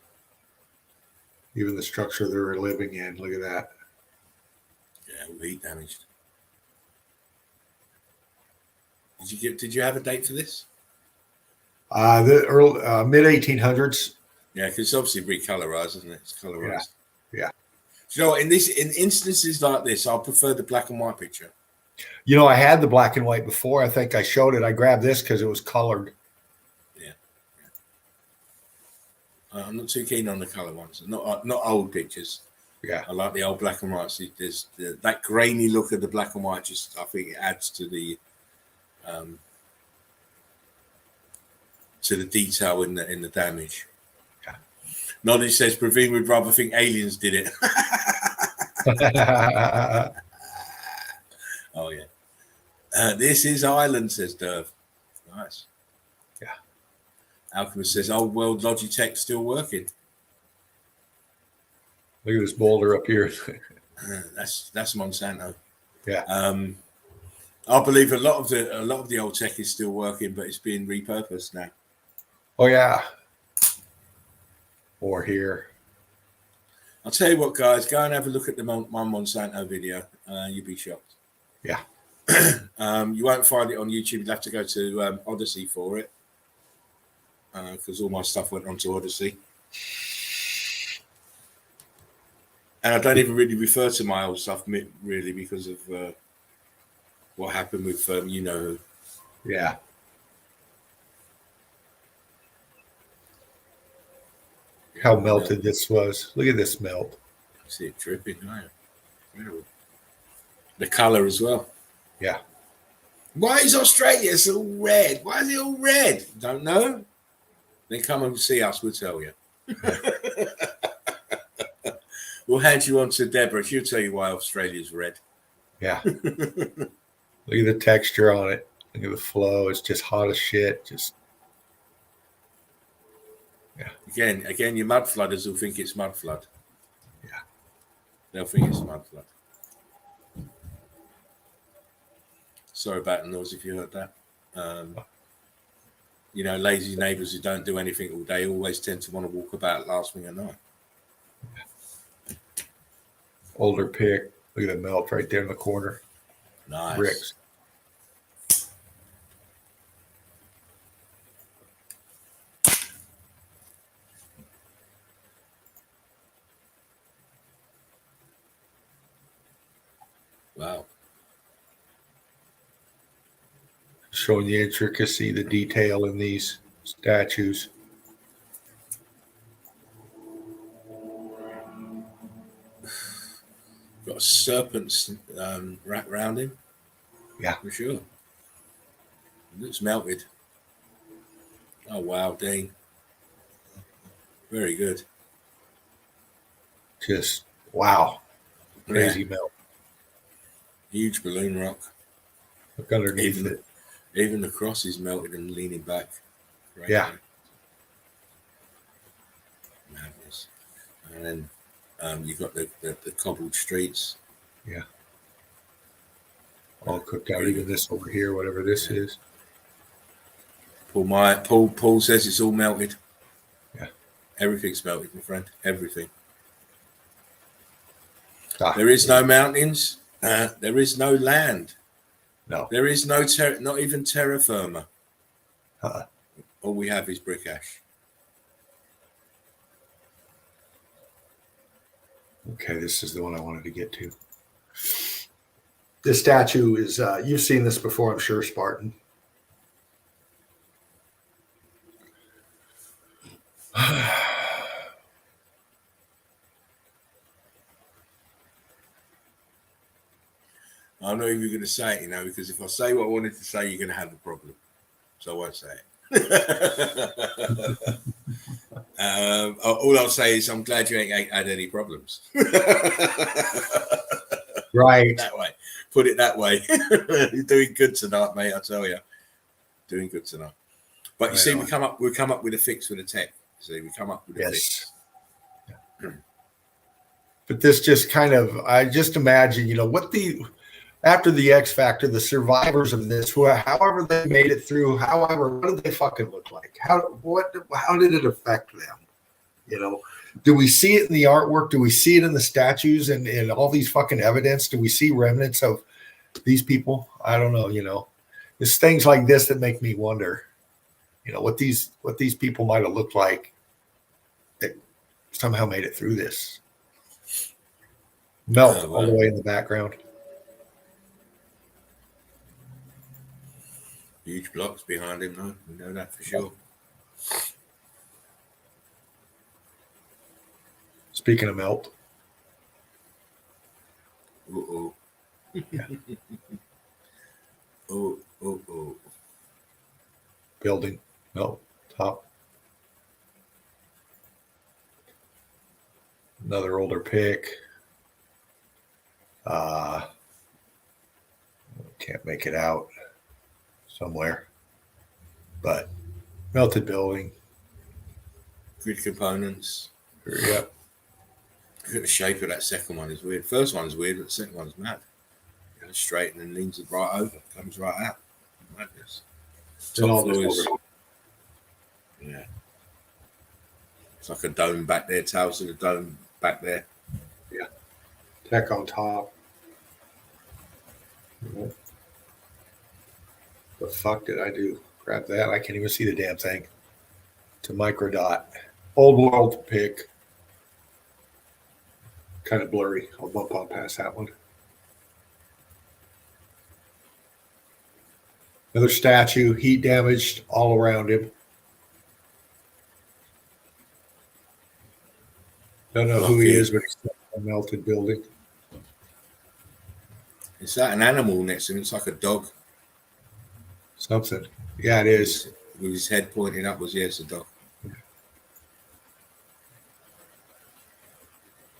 Even the structure they're living in, look at that. Yeah, heat damaged. Did you have a date for this? The early mid 1800s. Yeah, because it's obviously recolorized, isn't it? It's colorized. Yeah. Do you know what? In instances like this, I prefer the black and white picture. You know, I had the black and white before. I think I showed it. I grabbed this because it was colored. Yeah. I'm not too keen on the color ones. Not old pictures. Yeah. I like the old black and white. See, there's that grainy look of the black and white. Just I think it adds to the detail in the damage. Yeah. Noddy says Praveen would rather think aliens did it. Oh yeah. This is Ireland, says Derv. Nice. Yeah. Alchemist says old world Logitech still working. Look at this boulder up here. That's Monsanto. Yeah. I believe a lot of the old tech is still working, but it's being repurposed now. Oh yeah. Or here. I'll tell you what, guys, go and have a look at my Monsanto video. You'll be shocked. Yeah. You won't find it on YouTube. You'll have to go to Odyssey for it, because all my stuff went onto Odyssey. And I don't even really refer to my old stuff, really, because of what happened with you know who. Yeah. How melted this was. Look at this melt. See it dripping. Oh, the color as well. Yeah. Why is Australia so red? Why is it all red? Don't know. Then come and see us. We'll tell you. We'll hand you on to Deborah. She'll tell you why Australia's red. Yeah. Look at the texture on it. Look at the flow. It's just hot as shit. Just. Yeah. Again, your mud flooders will think it's mud flood. Yeah. They'll think it's mud flood. Sorry about the noise if you heard that. You know, lazy neighbours who don't do anything all day always tend to want to walk about last thing at night. Older pick. Look at the melt right there in the corner. Nice. Bricks. Wow. Showing the intricacy, the detail in these statues. Got a serpent wrapped around him. Yeah. For sure. It looks melted. Oh, wow, Dean. Very good. Just, wow. Crazy melt. Huge balloon rock. Look underneath it. Even the cross is melted and leaning back. Right Yeah. There. Madness. And then you've got the cobbled streets. Yeah. All cooked out. Even this over here, whatever this is. Paul says it's all melted. Yeah. Everything's melted, my friend. Everything. There is no mountains. There is no land. No. There is no not even terra firma. All we have is brick ash. Okay, this is the one I wanted to get to. This statue is, you've seen this before, I'm sure, Spartan. I'm not even going to say it, you know, because if I say what I wanted to say, you're going to have a problem. So I won't say it. All I'll say is I'm glad you ain't had any problems. Right. That way. Put it that way. You're doing good tonight, mate, I tell you. Doing good tonight. But you see, we come up with a fix for the tech. See, we come up with a fix. Yeah. But this just kind of, I just imagine, you know, after the X Factor, the survivors of this, however they made it through, what did they fucking look like? How did it affect them? You know, do we see it in the artwork? Do we see it in the statues and all these fucking evidence? Do we see remnants of these people? I don't know. You know, it's things like this that make me wonder, you know, what these people might have looked like that somehow made it through this. Melt all the way in the background. Huge blocks behind him, though. We know that for sure. Speaking of melt, Oh. Building. No, top. Another older pic. Can't make it out somewhere. But melted building. Grid components. Yep. The shape of that second one is weird. First one's weird, but the second one's mad. It goes straight and then leans it right over. Comes right out. Madness. Top floor is... Yeah. It's like a dome back there, tails of the dome back there. Yeah. Tech on top. The fuck did I do? Grab that. I can't even see the damn thing. It's a micro dot. Old world pic. Kind of blurry. I'll bump on past that one. Another statue, heat damaged all around him. Don't know who he is, but he's a melted building. Is that an animal next to him? It's like a dog. Something. Yeah, it is. With his head pointing upwards. Yeah, it's a dog.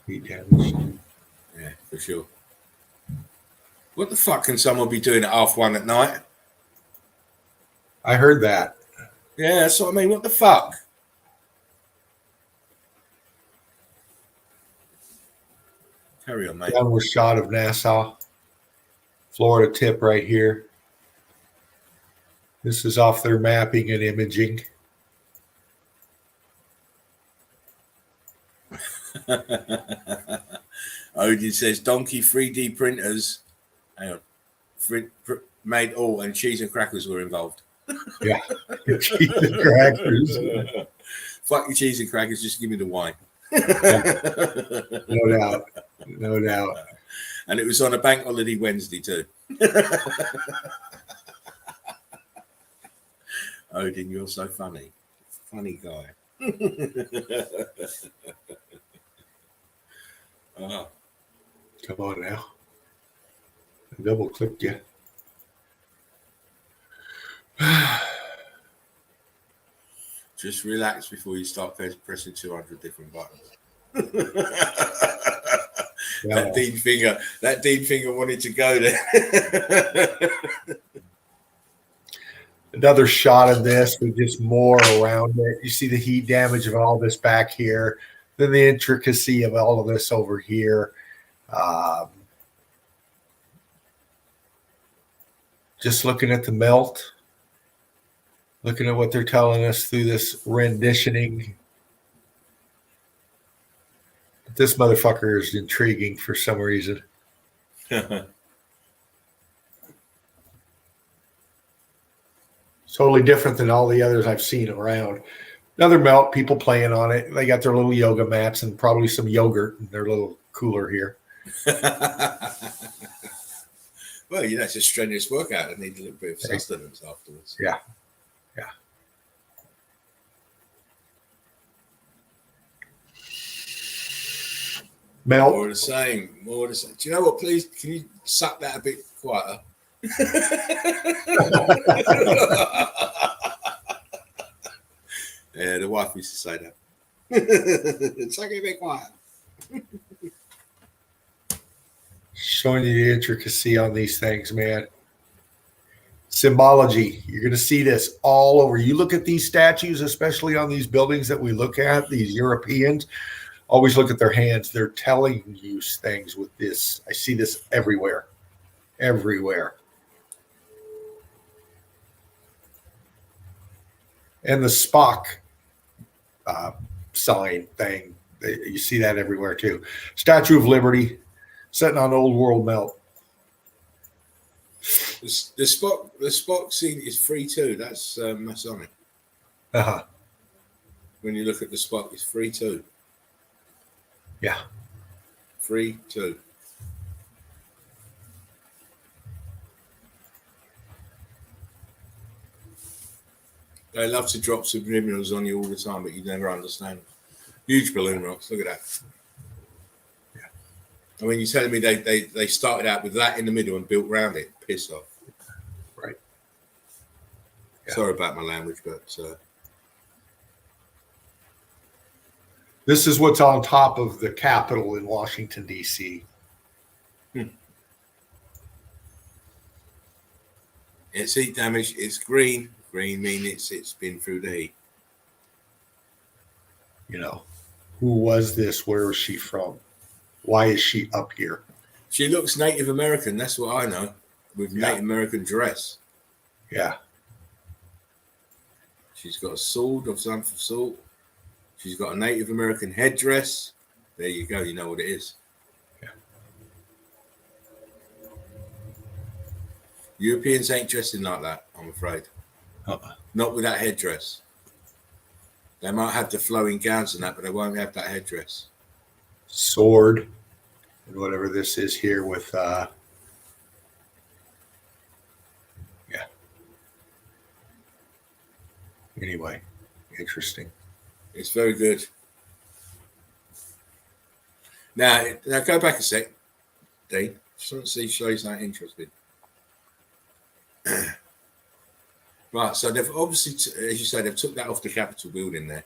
Heat damaged. Yeah, for sure. What the fuck can someone be doing at 1:30 at night? I heard that. Yeah, that's what I mean. What the fuck? Carry on, mate. Downward shot of Nassau, Florida tip right here. This is off their mapping and imaging. Odin says donkey 3D printers. Hang on. Made all and cheese and crackers were involved. Yeah. Cheese and crackers. Fuck your cheese and crackers, just give me the wine. Yeah. No doubt. No doubt. And it was on a bank holiday Wednesday too. Odin, you're so funny. Funny guy. Oh. Come on now. I double clicked you. Just relax before you start pressing 200 different buttons. Yeah. That Dean finger wanted to go there. Another shot of this with just more around it. You see the heat damage of all this back here, then the intricacy of all of this over here. Just looking at the melt, looking at what they're telling us through this renditioning. This motherfucker is intriguing for some reason. Totally different than all the others I've seen around. Another melt, people playing on it. They got their little yoga mats and probably some yogurt in their little cooler here. Well, you know, it's a strenuous workout. I need a little bit of sustenance afterwards. Yeah. Yeah. Melt. More of the same. More of the same. Do you know what? Please, can you suck that a bit quieter? Yeah, the wife used to say that. Suck it a bit quiet. Showing you the intricacy on these things, man. Symbology. You're going to see this all over. You look at these statues, especially on these buildings that we look at, these Europeans, always look at their hands. They're telling you things with this. I see this everywhere. Everywhere. And the Spock sign thing, you see that everywhere too. Statue of Liberty, sitting on Old World Melt. The Spock scene is free too. That's Masonic. Uh-huh. When you look at the Spock, it's free too. Yeah. Free too. They love to drop subliminals on you all the time, but you never understand. Huge balloon rocks. Look at that. Yeah. I mean, you're telling me they started out with that in the middle and built around it. Piss off. Yeah. Sorry about my language, but this is what's on top of the Capitol in Washington, D.C. it's heat damage. It's green. Green means it's been through the heat. You know, who was this? Where is she from? Why is she up here? She looks Native American. That's what I know. With Native American dress. Yeah. She's got a sword of some sort. She's got a Native American headdress. There you go. You know what it is. Yeah. Europeans ain't dressing like that, I'm afraid. Not with that headdress. They might have the flowing gowns and that, but they won't have that headdress. Sword and whatever this is here with anyway, interesting. It's very good. Now go back a sec, Dean. Just want to see show you something interesting. Right, so they've obviously, as you say, they've took that off the Capitol building there,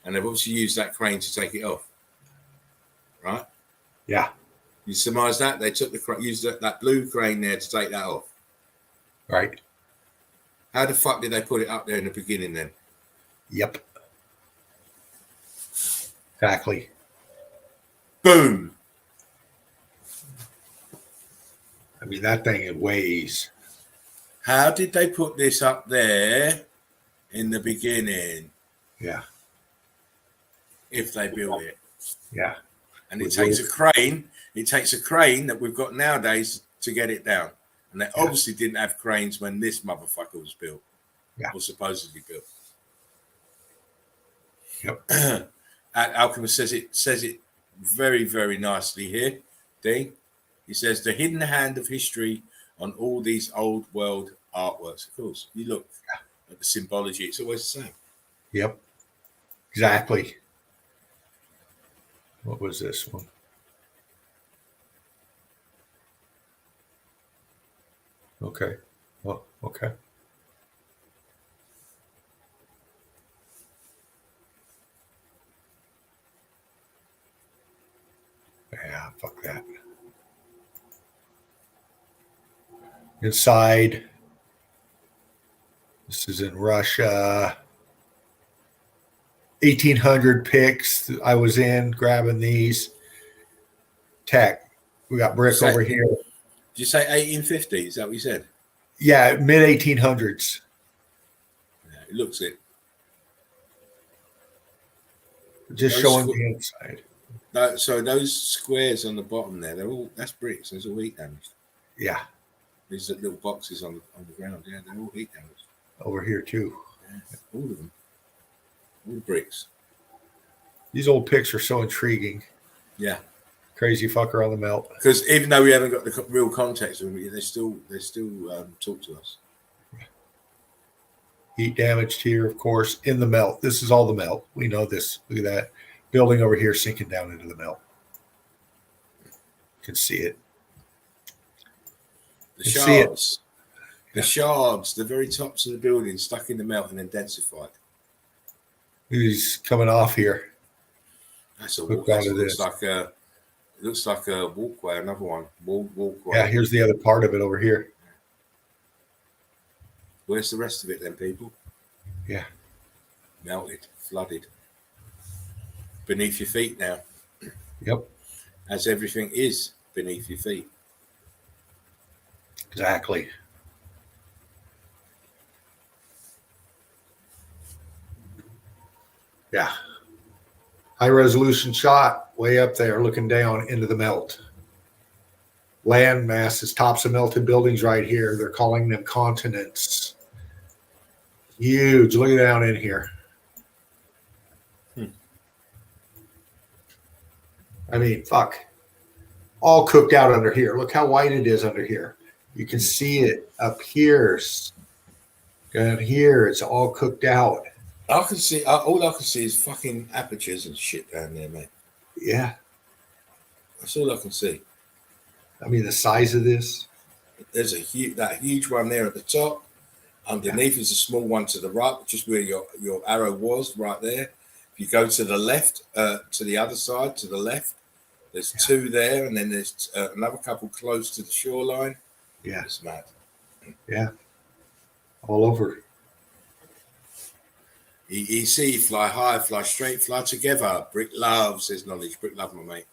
and they've obviously used that crane to take it off. Right? Yeah. You surmise that they took used that blue crane there to take that off. Right. How the fuck did they put it up there in the beginning then? Yep. Exactly. Boom. I mean, that thing, it weighs. How did they put this up there in the beginning? Yeah. If they built it. Yeah. And it takes a crane. It takes a crane that we've got nowadays to get it down. And they obviously didn't have cranes when this motherfucker was built. Yeah. Or supposedly built. Yep. Alchemist says it very, very nicely here, Dean. He says the hidden hand of history on all these old world artworks. Of course, you look at the symbology, it's always the same. Yep. Exactly. What was this one? Okay. Oh, okay. Yeah, fuck that. Inside. This is in Russia. 1800 picks. I was in grabbing these. Tech. We got brick over here. Did you say 1850? Is that what you said? Yeah, mid 1800s. Yeah, it looks it. Just showing the inside. So those squares on the bottom there, that's bricks. There's all heat damage. Yeah. These little boxes on the ground. Yeah, they're all heat damage. Over here too. Yeah, all of them. All the bricks. These old pics are so intriguing. Yeah. Crazy fucker on the melt. Because even though we haven't got the real context of them, they still talk to us. Heat damaged here, of course, in the melt. This is all the melt. We know this. Look at that building over here sinking down into the melt. You can see it. The shards. The shards, the very tops of the building stuck in the melt and then densified. He's coming off here. That's a walk. It looks like a walkway, another one. Walkway. Yeah, here's the other part of it over here. Where's the rest of it then, people? Yeah. Melted, flooded. Beneath your feet now. Yep. As everything is beneath your feet. Exactly. Yeah. High resolution shot way up there looking down into the melt. Land masses, tops of melted buildings right here. They're calling them continents. Huge. Look down in here. I mean, fuck. All cooked out under here. Look how white it is under here. You can see it up here. Down here, it's all cooked out. I can see, all I can see is fucking apertures and shit down there, mate. Yeah. That's all I can see. I mean, the size of this. There's that huge one there at the top. Underneath is a small one to the right, just where your arrow was, right there. If you go to the left, to the other side, to the left, there's two there, and then there's another couple close to the shoreline. Yeah. It's mad. Yeah. All over. You see, fly high, fly straight, fly together. Brick love, says Knowledge. Brick love, my mate.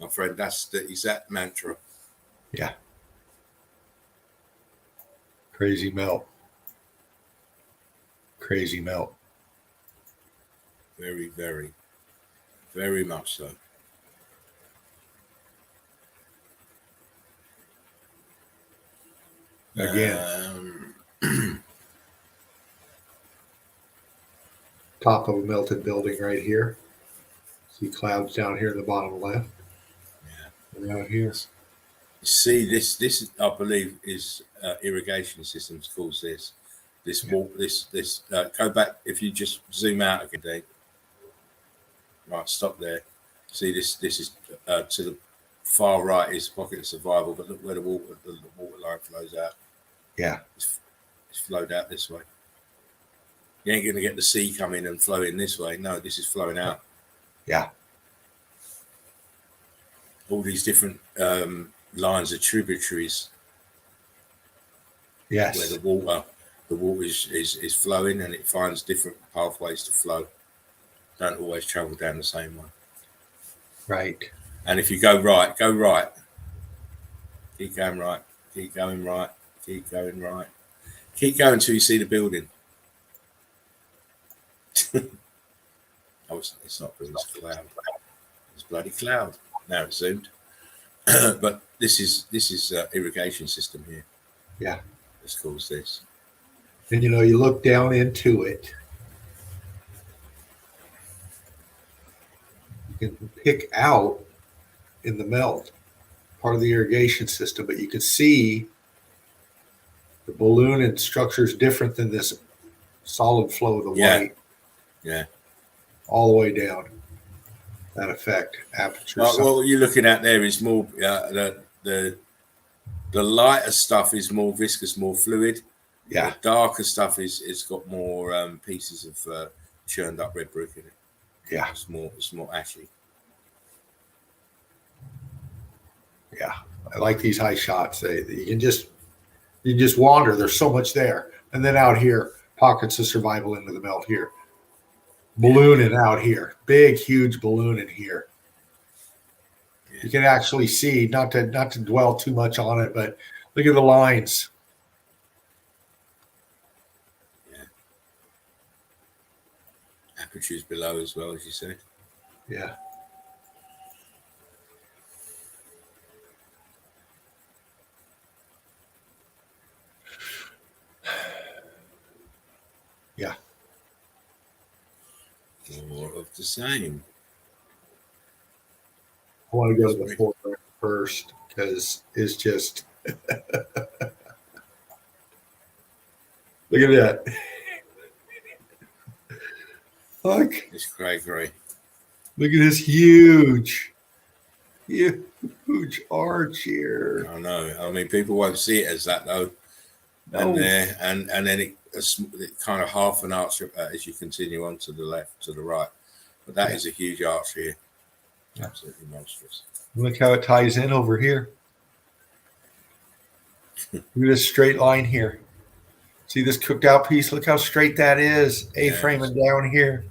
My friend, that's the exact mantra. Yeah. Crazy melt. Crazy melt. Very, very, very much so. Again. Top of a melted building right here. See clouds down here in the bottom left. Yeah. And out here. See, this I believe is irrigation systems calls this. This walk, this go back. If you just zoom out again, Dave. Right, stop there. See, this is to the far right is pocket of survival, but look where the water line flows out. Yeah, it's flowed out this way. You ain't gonna get the sea coming and flowing this way. No, this is flowing out. Yeah. All these different lines of tributaries. Yes. Where the water is flowing, and it finds different pathways to flow. Don't always travel down the same one. Right. And if you go right. Keep going right. Keep going right. Keep going right. Keep going until you see the building. Oh, it's not building, it's cloud. It's bloody cloud. Now it's zoomed. But this is irrigation system here. Yeah. Let's call this. And you look down into it. You can pick out in the melt part of the irrigation system, but you can see the balloon and structure is different than this solid flow of the white. Yeah. All the way down. That effect, aperture. What you're looking at there is more the lighter stuff is more viscous, more fluid. Yeah. The darker stuff is got more pieces of churned up red brick in it. Yeah. It's more ashy. Yeah. I like these high shots. You can just wander. There's so much there. And then out here, pockets of survival into the melt here. Ballooning out here. Big, huge balloon in here. Yeah. You can actually see, not to dwell too much on it, but look at the lines. Yeah. Apertures below as well, as you said. Yeah. Yeah. More of the same. I want to go to the foreground first because it's just look at that. Look. It's great. Look at this huge arch here. I know. I mean, people won't see it as that though. No. And then it kind of half an arch as you continue on to the left, to the right. But that is a huge arch here. Absolutely monstrous. Look how it ties in over here. Look at this straight line here. See this cooked out piece? Look how straight that is. A-framing down here.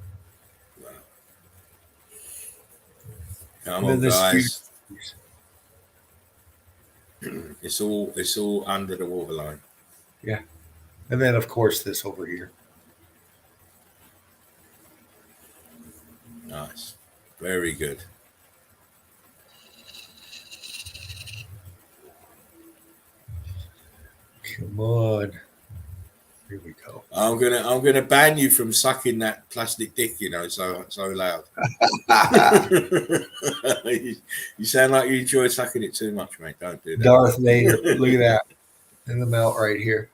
Wow. Come on, guys. It's all under the water line. Yeah. And then, of course, this over here. Nice. Very good. Come on. Here we go. I'm gonna ban you from sucking that plastic dick, so loud. You sound like you enjoy sucking it too much, mate. Don't do that. Darth Vader. Look at that. In the melt right here.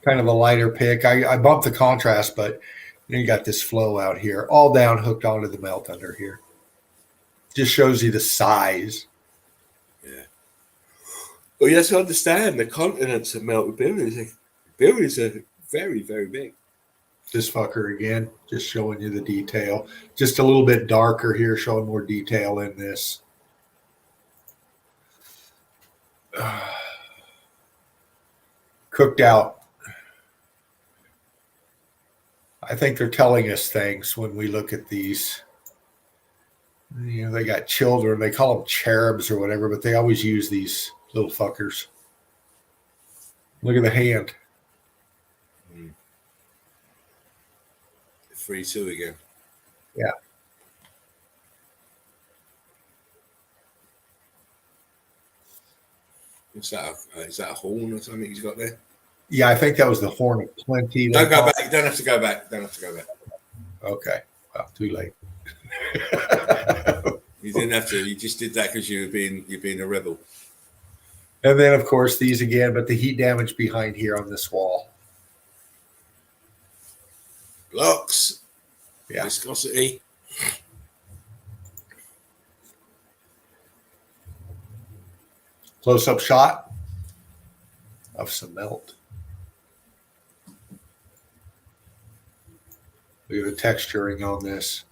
Kind of a lighter pick. I bumped the contrast, but you got this flow out here, all down hooked onto the melt under here. Just shows you the size. Yeah. Well, you have to understand the continents of melted buildings. Buildings are very, very big. This fucker again, just showing you the detail. Just a little bit darker here, showing more detail in this. Cooked out. I think they're telling us things when we look at these. You know, they got children. They call them cherubs or whatever, but they always use these little fuckers. Look at the hand. 3-2 again. Yeah. What's that? Is that a horn or something he's got there? Yeah, I think that was the horn of plenty. Don't go back. You don't have to go back. Okay. Well, too late. You didn't have to. You just did that because you're being a rebel. And then, of course, these again, but the heat damage behind here on this wall. Blocks. Yeah. Viscosity. Close-up shot of some melt. Look at the texturing on this.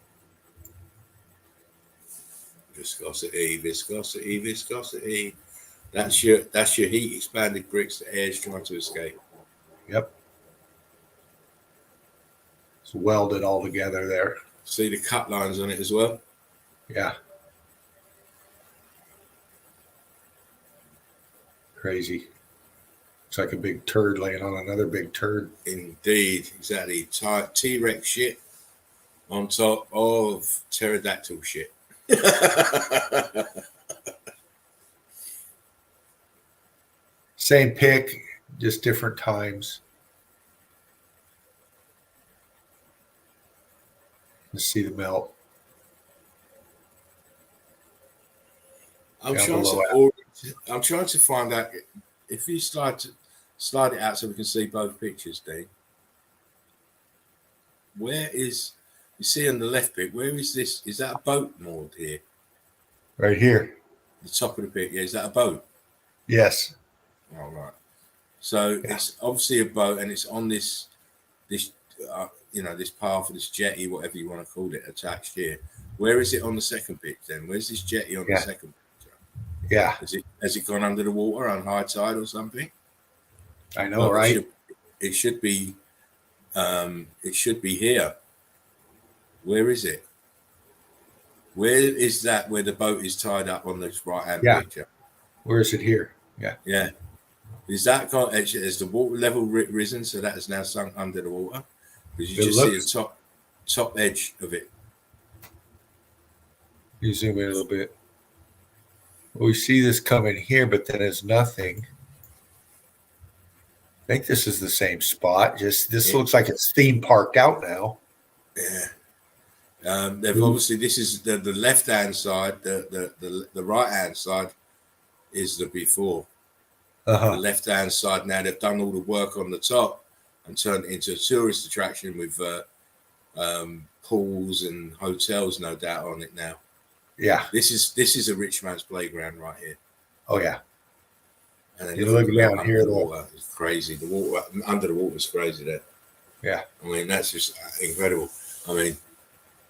Viscosity. That's your heat expanded bricks the air's trying to escape. Yep. It's welded all together there. See the cut lines on it as well? Yeah. Crazy. Looks like a big turd laying on another big turd. Indeed, exactly. T-Rex shit on top of pterodactyl shit. Same pick, just different times. Let's see the melt. I'm trying to find out if you slide it out so we can see both pictures, Dean. Where is, you see on the left bit, where is this? Is that a boat moored here? Right here. The top of the bit, yeah, is that a boat? Yes. All right. So it's obviously a boat, and it's on this this path, or this jetty, whatever you want to call it, attached here. Where is it on the second picture then? Where's this jetty on the second picture? Yeah. Has it gone under the water on high tide or something? I know, right? It should be here. Where is it? Where is that where the boat is tied up on this right hand picture? Where is it here? Yeah. Yeah. Is that has the water level risen so that has now sunk under the water? Because you just see the top edge of it. You zoom in a little bit. Well, we see this coming here, but then there's nothing. I think this is the same spot. Just this looks like it's theme parked out now. Yeah. They've obviously, this is the left hand side. The right hand side is the before. The left hand side now, they've done all the work on the top and turned it into a tourist attraction with pools and hotels, no doubt, on it now. Yeah. This is a rich man's playground right here. Oh yeah. And then you look down here, the water is crazy. The water under the water is crazy there. Yeah. I mean, that's just incredible. I mean,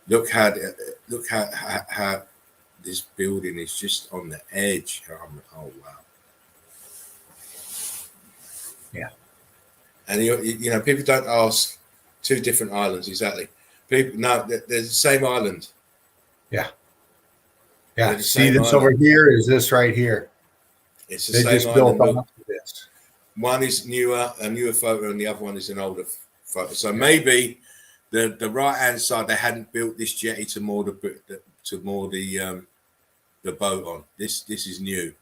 look how this building is just on the edge. Oh wow. Yeah. And you know, people don't ask two different islands exactly. People there's the same island. Yeah. Yeah. See this over here is this right here. It's the same just built island. on this. One is a newer photo, and the other one is an older photo. So maybe the right hand side they hadn't built this jetty to moor the boat on. This is new.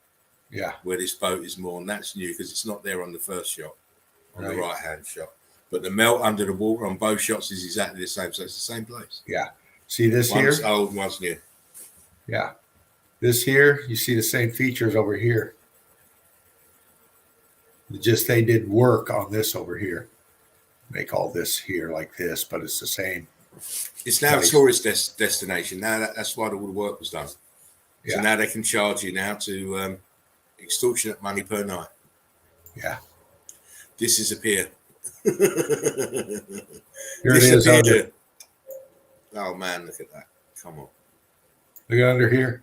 Yeah. Where this boat is moored, and that's new because it's not there on the first shot, on the right hand shot. But the melt under the water on both shots is exactly the same. So it's the same place. Yeah. See this one's here? Old, one's new. Yeah. This here, you see the same features over here. Just they did work on this over here. Make all this here like this, but it's the same. It's now a tourist destination. Now that's why all the work was done. Yeah. So now they can charge you now to extortionate money per night. Yeah. This is a pier. Here it is under. Oh man, look at that. Come on. Look under here.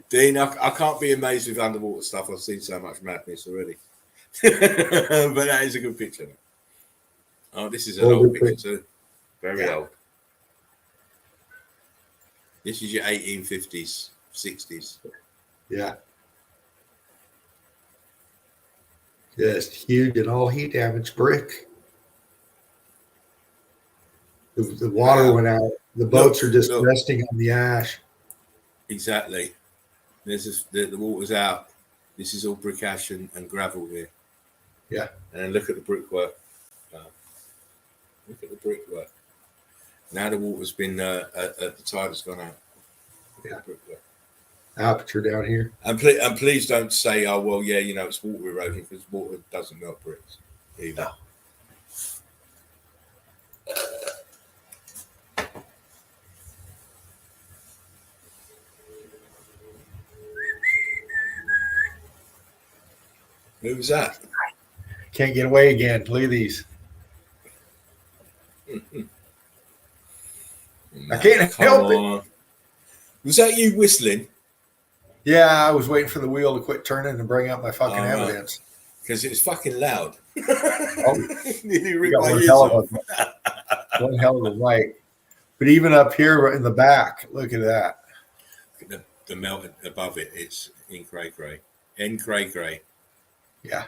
Dean, I can't be amazed with underwater stuff. I've seen so much madness already. But that is a good picture. Oh, this is an old picture too. Very old. This is your 1850s, 60s. Yeah. Just huge and all heat damage brick. The water went out. The boats are just resting on the ash. Exactly. There's the water's out. This is all brick ash and gravel here. Yeah. And look at the brickwork. Look at the brickwork. Now the water's been, the tide has gone out. Yeah. Aperture down here. And please don't say, oh, well, yeah, you know, it's water erosion, because water doesn't melt bricks either. No. Who was that? Can't get away again. Look at these. I can't help it. Was that you whistling? Yeah, I was waiting for the wheel to quit turning and bring out my fucking evidence. Because it was fucking loud. Nearly ripped my ears off. One hell of a light. But even up here in the back, look at that. The melt above it, it's in cray. In cray. Yeah.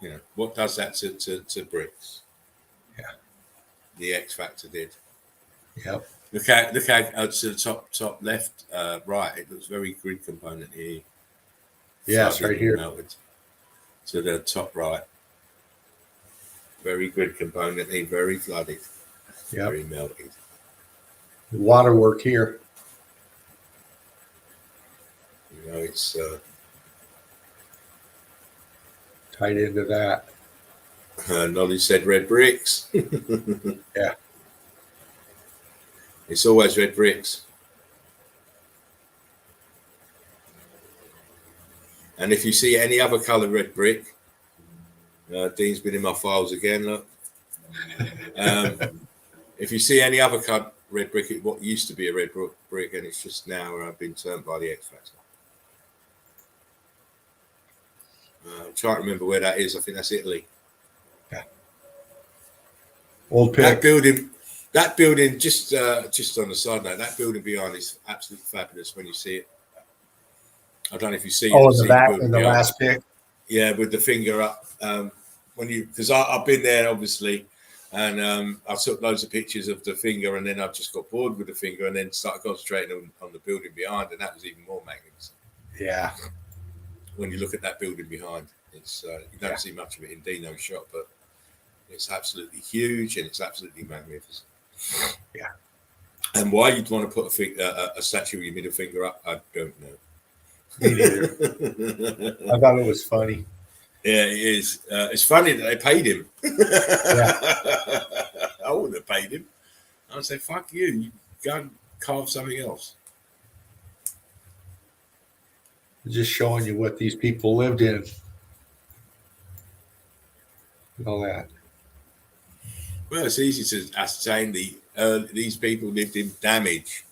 You know, what does that to bricks? Yeah. The X Factor did. Yep. Look at to the top left, right. It looks very grid component here. Yes, right here. Melted. To the top right. Very grid component here, very flooded. Yep. Very melted. The water work here. You know, it's tied into that. Nolly said red bricks. Yeah. It's always red bricks. And if you see any other colour red brick, Dean's been in my files again, look. If you see any other colour red brick, what used to be a red brick, and it's just now been turned by the X Factor. I'm trying to remember where that is. I think that's Italy. Yeah. Old pick. That building, just on the side note, that building behind is absolutely fabulous when you see it. I don't know if you see it. Oh, in the back, in the last pick. Yeah, with the finger up. Because I've been there obviously, and I took loads of pictures of the finger, and then I just got bored with the finger, and then started concentrating on the building behind, and that was even more magnificent. Yeah. When you look at that building behind, it's you don't see much of it in Dino's shot, but it's absolutely huge and it's absolutely magnificent. Yeah. And why you'd want to put a statue with your middle finger up, I don't know. Me neither. I thought it was funny. Yeah, it is. It's funny that they paid him. Yeah. I wouldn't have paid him. I'd say, fuck you. You go and carve something else. Just showing you what these people lived in. And all that. Well, it's easy to ascertain these people lived in damage.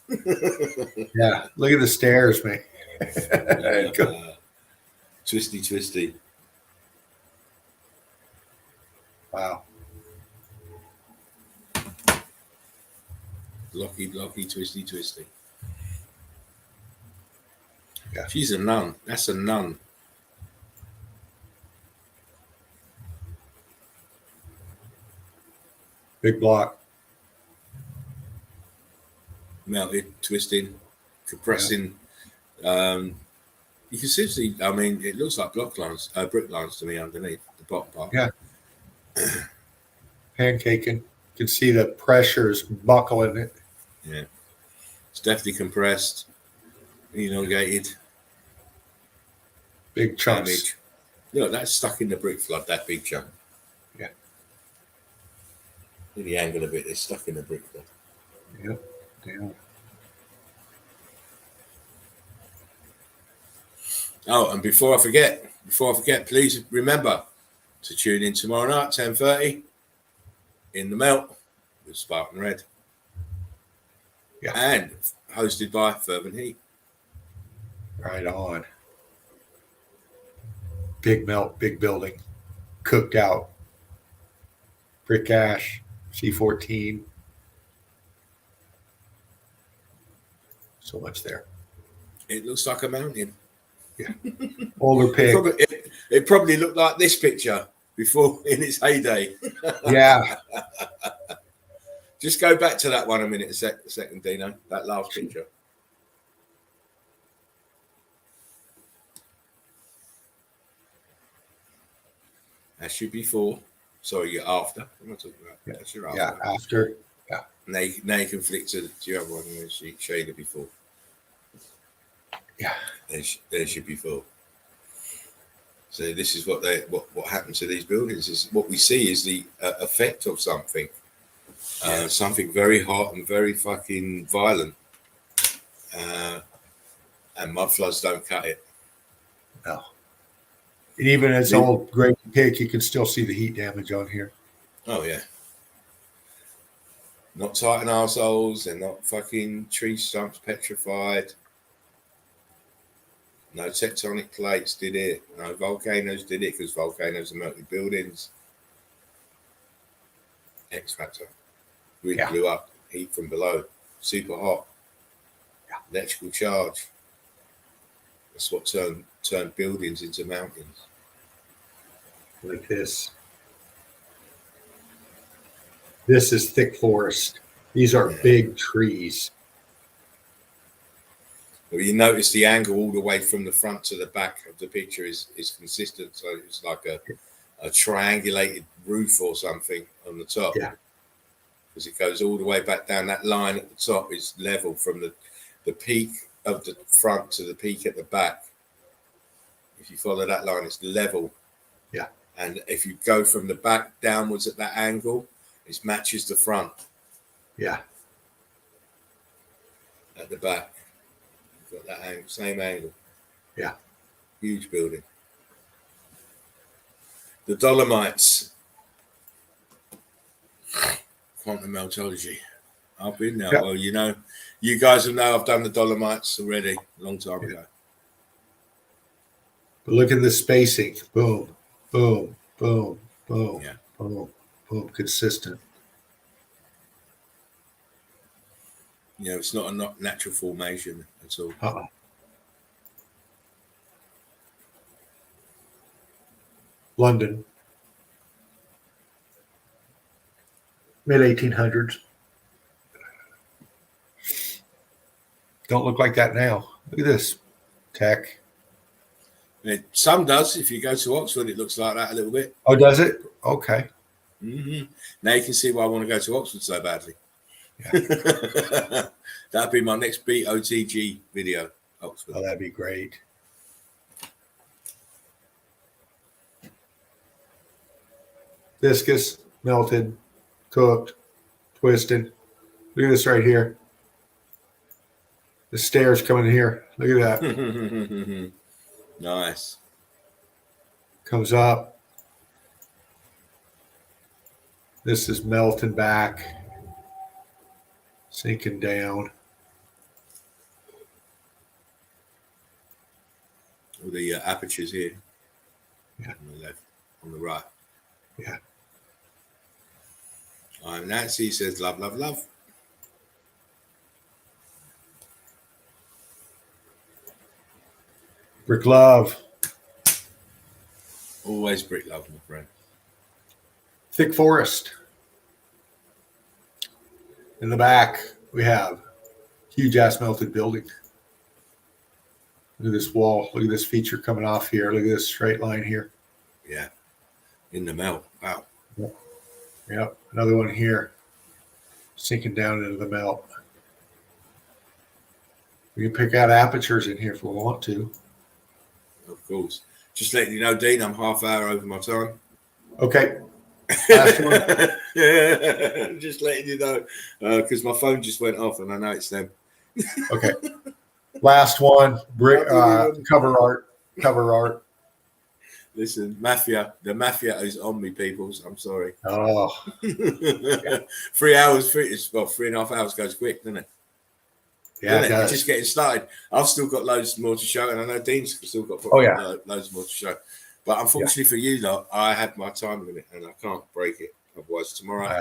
Yeah. Look at the stairs, man. Twisty. Wow. Blocky, twisty. Yeah. She's a nun. That's a nun. Big block. Melted, twisting, compressing. Yeah. You can see, I mean, it looks like brick lines to me underneath the bottom part. Yeah. Pancaking. You can see the pressures buckling it. Yeah. It's definitely compressed, elongated. Big chunks. Damage. Look, that's stuck in the brick flood, that big chunk. Yeah. Do the angle a bit. They're stuck in the brick there. Yep. Down. Oh, and before I forget, please remember to tune in tomorrow night, 10:30, in the Melt with Spartan Red. Yeah. And hosted by Fervent Heat. Right on. Big melt, big building, cooked out. Brick ash, C14. So much there. It looks like a mountain. Yeah. Older pig. It probably looked like this picture before in its heyday. Yeah. Just go back to that one a second, Dino. That last picture. That's your before. Sorry, your after. I'm not talking about. Yeah. That's your after. Yeah, after. Yeah. Now you can flick to the other one and show you the before. Yeah. There's your before. So this is what happened to these buildings. Is what we see is the effect of something. Something very hot and very fucking violent. And mud floods don't cut it. No. And even as old great pig, you can still see the heat damage on here. Oh yeah. Not Titan arseholes, they're not fucking tree stumps petrified. No tectonic plates did it. No volcanoes did it because volcanoes are melted buildings. X factor. Grid blew up, heat from below, super hot. Yeah. Electrical charge. That's what turned buildings into mountains. Like this. This is thick forest. These are big trees. Well, you notice the angle all the way from the front to the back of the picture is consistent. So it's like a triangulated roof or something on the top. Yeah. Because it goes all the way back down. That line at the top is level from the peak of the front to the peak at the back. If you follow that line, it's level. Yeah. And if you go from the back downwards at that angle, it matches the front. Yeah. At the back. You've got that angle, same angle. Yeah. Huge building. The Dolomites. Quantum meltology. I've been there. Yeah. Well, you guys will know I've done the Dolomites already a long time ago. But look at the spacing. Boom, boom, boom, boom, boom, boom. Consistent. It's not a natural formation at all. London. Mid-1800s. Don't look like that now. Look at this tech. Some does. If you go to Oxford, it looks like that a little bit. Oh, does it? Okay. Mm-hmm. Now you can see why I want to go to Oxford so badly. Yeah. That'd be my next BOTG video, Oxford. Oh, that'd be great. Viscous, melted, cooked, twisted. Look at this right here. The stairs coming here. Look at that. Nice. Comes up. This is melting back. Sinking down. All the apertures here. Yeah. On the left, on the right. Yeah. I'm Nancy, says love, love, love. Brick love. Always brick love, my friend. Thick forest. In the back, we have huge ass melted building. Look at this wall. Look at this feature coming off here. Look at this straight line here. Yeah. In the melt. Wow. Yep. Another one here. Sinking down into the melt. We can pick out apertures in here if we want to. Of course. Just letting you know, Dean, I'm half hour over my time. Okay. Last one. Just letting you know, because my phone just went off, and I know it's them. Okay. Last one. Cover art. Listen, the mafia is on me, peoples. I'm sorry. Oh, 3 hours, 3.5 hours goes quick, doesn't it? yeah, it You're does. just getting started. I've still got loads more to show, and I know Dean's still got loads more to show. But unfortunately for you lot, I have my time limit, and I can't break it. Otherwise, tomorrow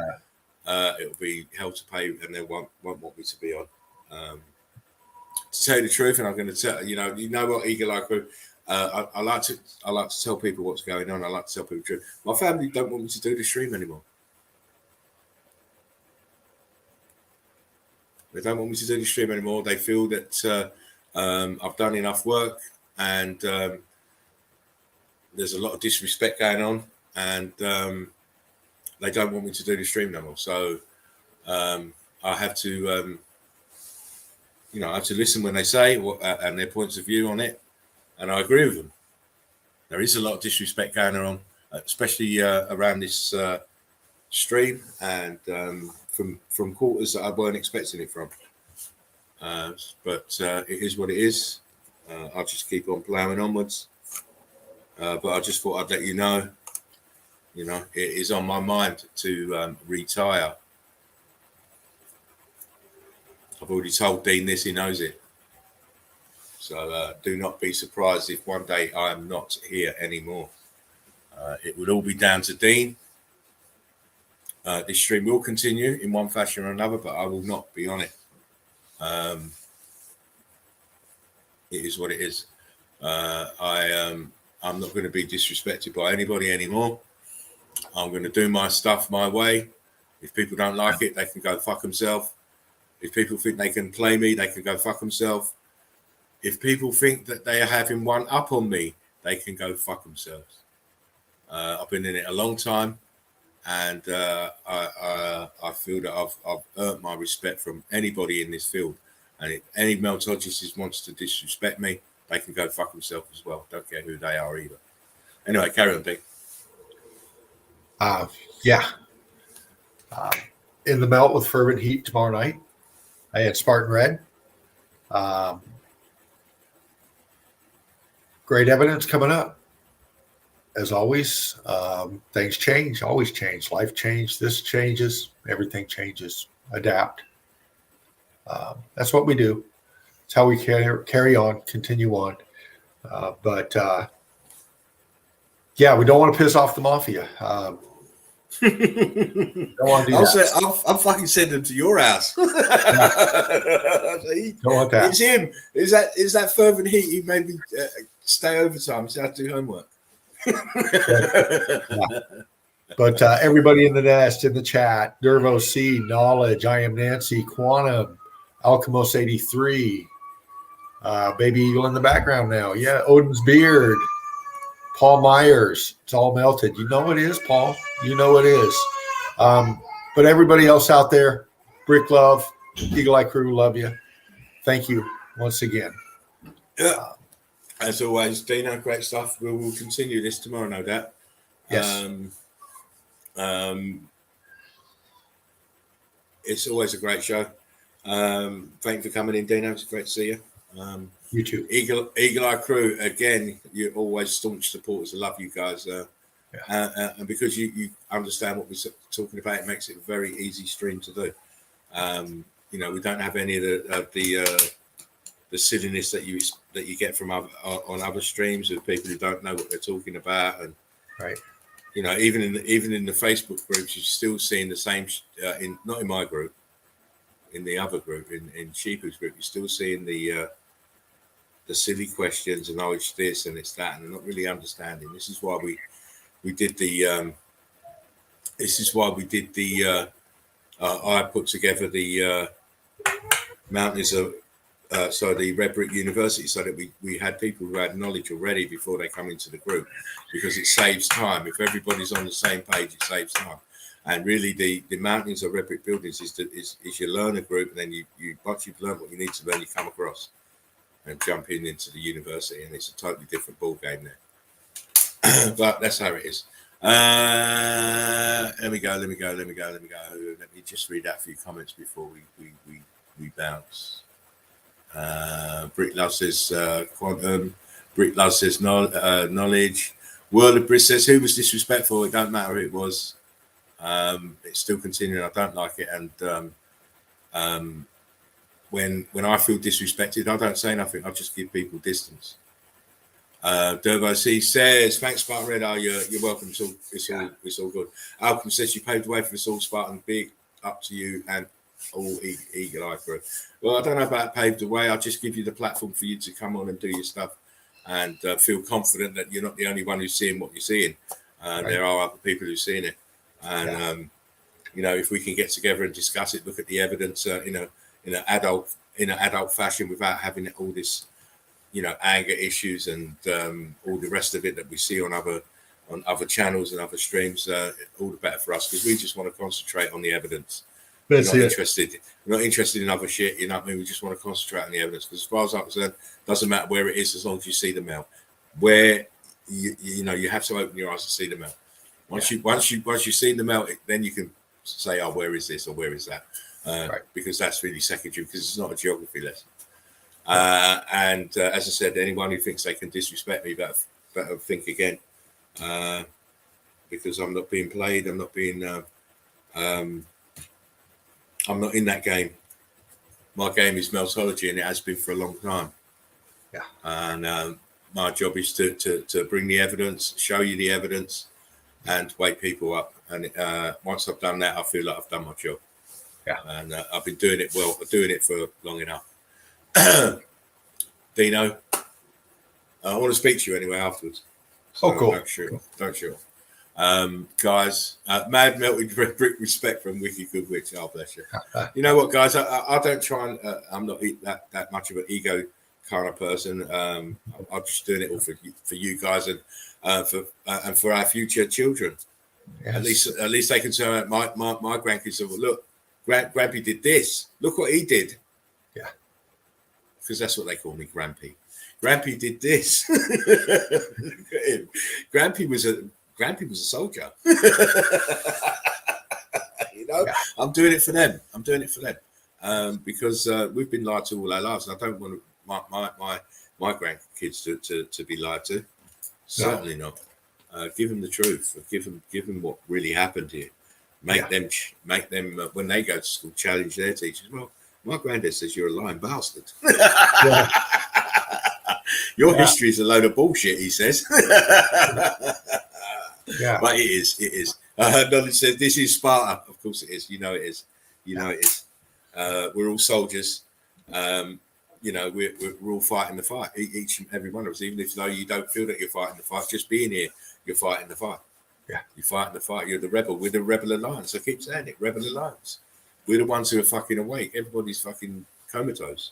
it'll be hell to pay, and they won't want me to be on. To tell you the truth, and I'm going to tell you know what, Eagle Eye Crew. I like to tell people what's going on. I like to tell people the truth. My family don't want me to do the stream anymore. They don't want me to do the stream anymore. They feel that I've done enough work, and there's a lot of disrespect going on, and they don't want me to do the stream no more. So I have to, I have to listen when they say and their points of view on it, and I agree with them. There is a lot of disrespect going on, especially around this stream, and from quarters that I weren't expecting it from. But it is what it is. I'll just keep on plowing onwards. But I just thought I'd let you know, it is on my mind to retire. I've already told Dean this, he knows it. So do not be surprised if one day I am not here anymore. It will all be down to Dean. This stream will continue in one fashion or another, but I will not be on it. It is what it is. I'm not going to be disrespected by anybody anymore. I'm going to do my stuff my way. If people don't like it, they can go fuck themselves. If people think they can play me, they can go fuck themselves. If people think that they are having one up on me, they can go fuck themselves. I've been in it a long time, and I feel that I've earned my respect from anybody in this field. And if any meltologist wants to disrespect me, they can go fuck themselves as well. Don't care who they are either. Anyway, carry on, Pete. In the melt with fervent heat tomorrow night. I had Spartan Red. Great evidence coming up. As always, things change, always change. Life changes, this changes, everything changes. Adapt. That's what we do. It's how we carry on, continue on. But we don't want to piss off the mafia. Don't want to do that. I'll fucking send them to your house. Don't want that. It's him. Is that fervent heat? He made me stay overtime so I have to do homework. But everybody in the nest, in the chat, Dervo C, Knowledge, I Am Nancy, Quantum, Alchemos 83, Baby Eagle in the background now. Yeah, Odin's Beard, Paul Myers. It's all melted. You know it is, Paul. You know it is. But everybody else out there, Brick Love, Eagle Eye Crew, love you. Thank you once again. Yeah. As always, Dino, great stuff. We will continue this tomorrow, no doubt. Yes. It's always a great show. Thank you for coming in, Dino. It's great to see you. You too. Eagle Eye Crew, again, you're always staunch supporters. I love you guys. And because you understand what we're talking about, it makes it a very easy stream to do. We don't have any of the silliness that you get from on other streams with people who don't know what they're talking about, and right. Even in the Facebook groups, you're still seeing the same. Not in my group, in the other group, in Sheepu's group, you're still seeing the silly questions and it's this and it's that, and they're not really understanding. This is why we did the. This is why we did the. I put together the Mountains of. The Red Brick University, so that we had people who had knowledge already before they come into the group, because it saves time. If everybody's on the same page, it saves time. And really, the Mountains of Red Brick Buildings is your learner group, and then you once you've learned what you need to learn, you come across and jump into the university, and it's a totally different ball game there. But that's how it is. Let me go. Let me just read out a few comments before we bounce. Brick Love says quantum. Brick Love says knowledge. World of Briss says who was disrespectful. It don't matter who it was. It's still continuing. I don't like it. And when I feel disrespected, I don't say nothing. I just give people distance. Durbo C says, thanks, Spartan Red. You're welcome. It's all good. Alcom says you paved the way for us all, Spartan. Big up to you and all Eagle Eye Crew. Well, I don't know about paved the way. I'll just give you the platform for you to come on and do your stuff and feel confident that you're not the only one who's seeing what you're seeing. Right. There are other people who've seen it. And, if we can get together and discuss it, look at the evidence, in an adult fashion without having all this, anger issues and all the rest of it that we see on other channels and other streams, all the better for us because we just want to concentrate on the evidence. We're not interested in other shit. You know what I mean? We just want to concentrate on the evidence because as far as I'm concerned, it doesn't matter where it is as long as you see the melt. Where you have to open your eyes to see the melt. Once you've seen the melt, then you can say, oh, where is this or where is that? Right. Because that's really secondary because it's not a geography lesson. And as I said, anyone who thinks they can disrespect me better think again, because I'm not being played. I'm not being. I'm not in that game. My game is meltology, and it has been for a long time. Yeah. And my job is to bring the evidence, show you the evidence, and wake people up. And once I've done that, I feel like I've done my job. Yeah. And I've been doing it well, doing it for long enough. Dino, I want to speak to you anyway afterwards. So cool. Don't shoot. Guys, mad melted brick respect from Wiki Good Witch. Oh, bless you. You know what, guys? I don't try and I'm not that much of an ego kind of person. I'm just doing it all for you guys and for our future children. Yes. At least they can say my grandkids say, well, look, Grampy did this. Look what he did. Yeah. Because that's what they call me, Grampy. Grampy did this. Look at him. Grampy was a soldier. I'm doing it for them. Because we've been lied to all our lives, and I don't want my grandkids to be lied to. Certainly not. Give them the truth. Give them what really happened here. Make them when they go to school challenge their teachers. Well, my granddad says you're a lying bastard. Your history is a load of bullshit, he says. Yeah, but it is. Knowledge says this is Sparta. Of course it is. You know it is. It is. We're all soldiers. We're all fighting the fight. Each and every one of us, even if though you don't feel that you're fighting the fight, just being here, you're fighting the fight. Yeah, you're fighting the fight. You're the rebel. We're the Rebel Alliance. I keep saying it. Rebel Alliance. We're the ones who are fucking awake. Everybody's fucking comatose.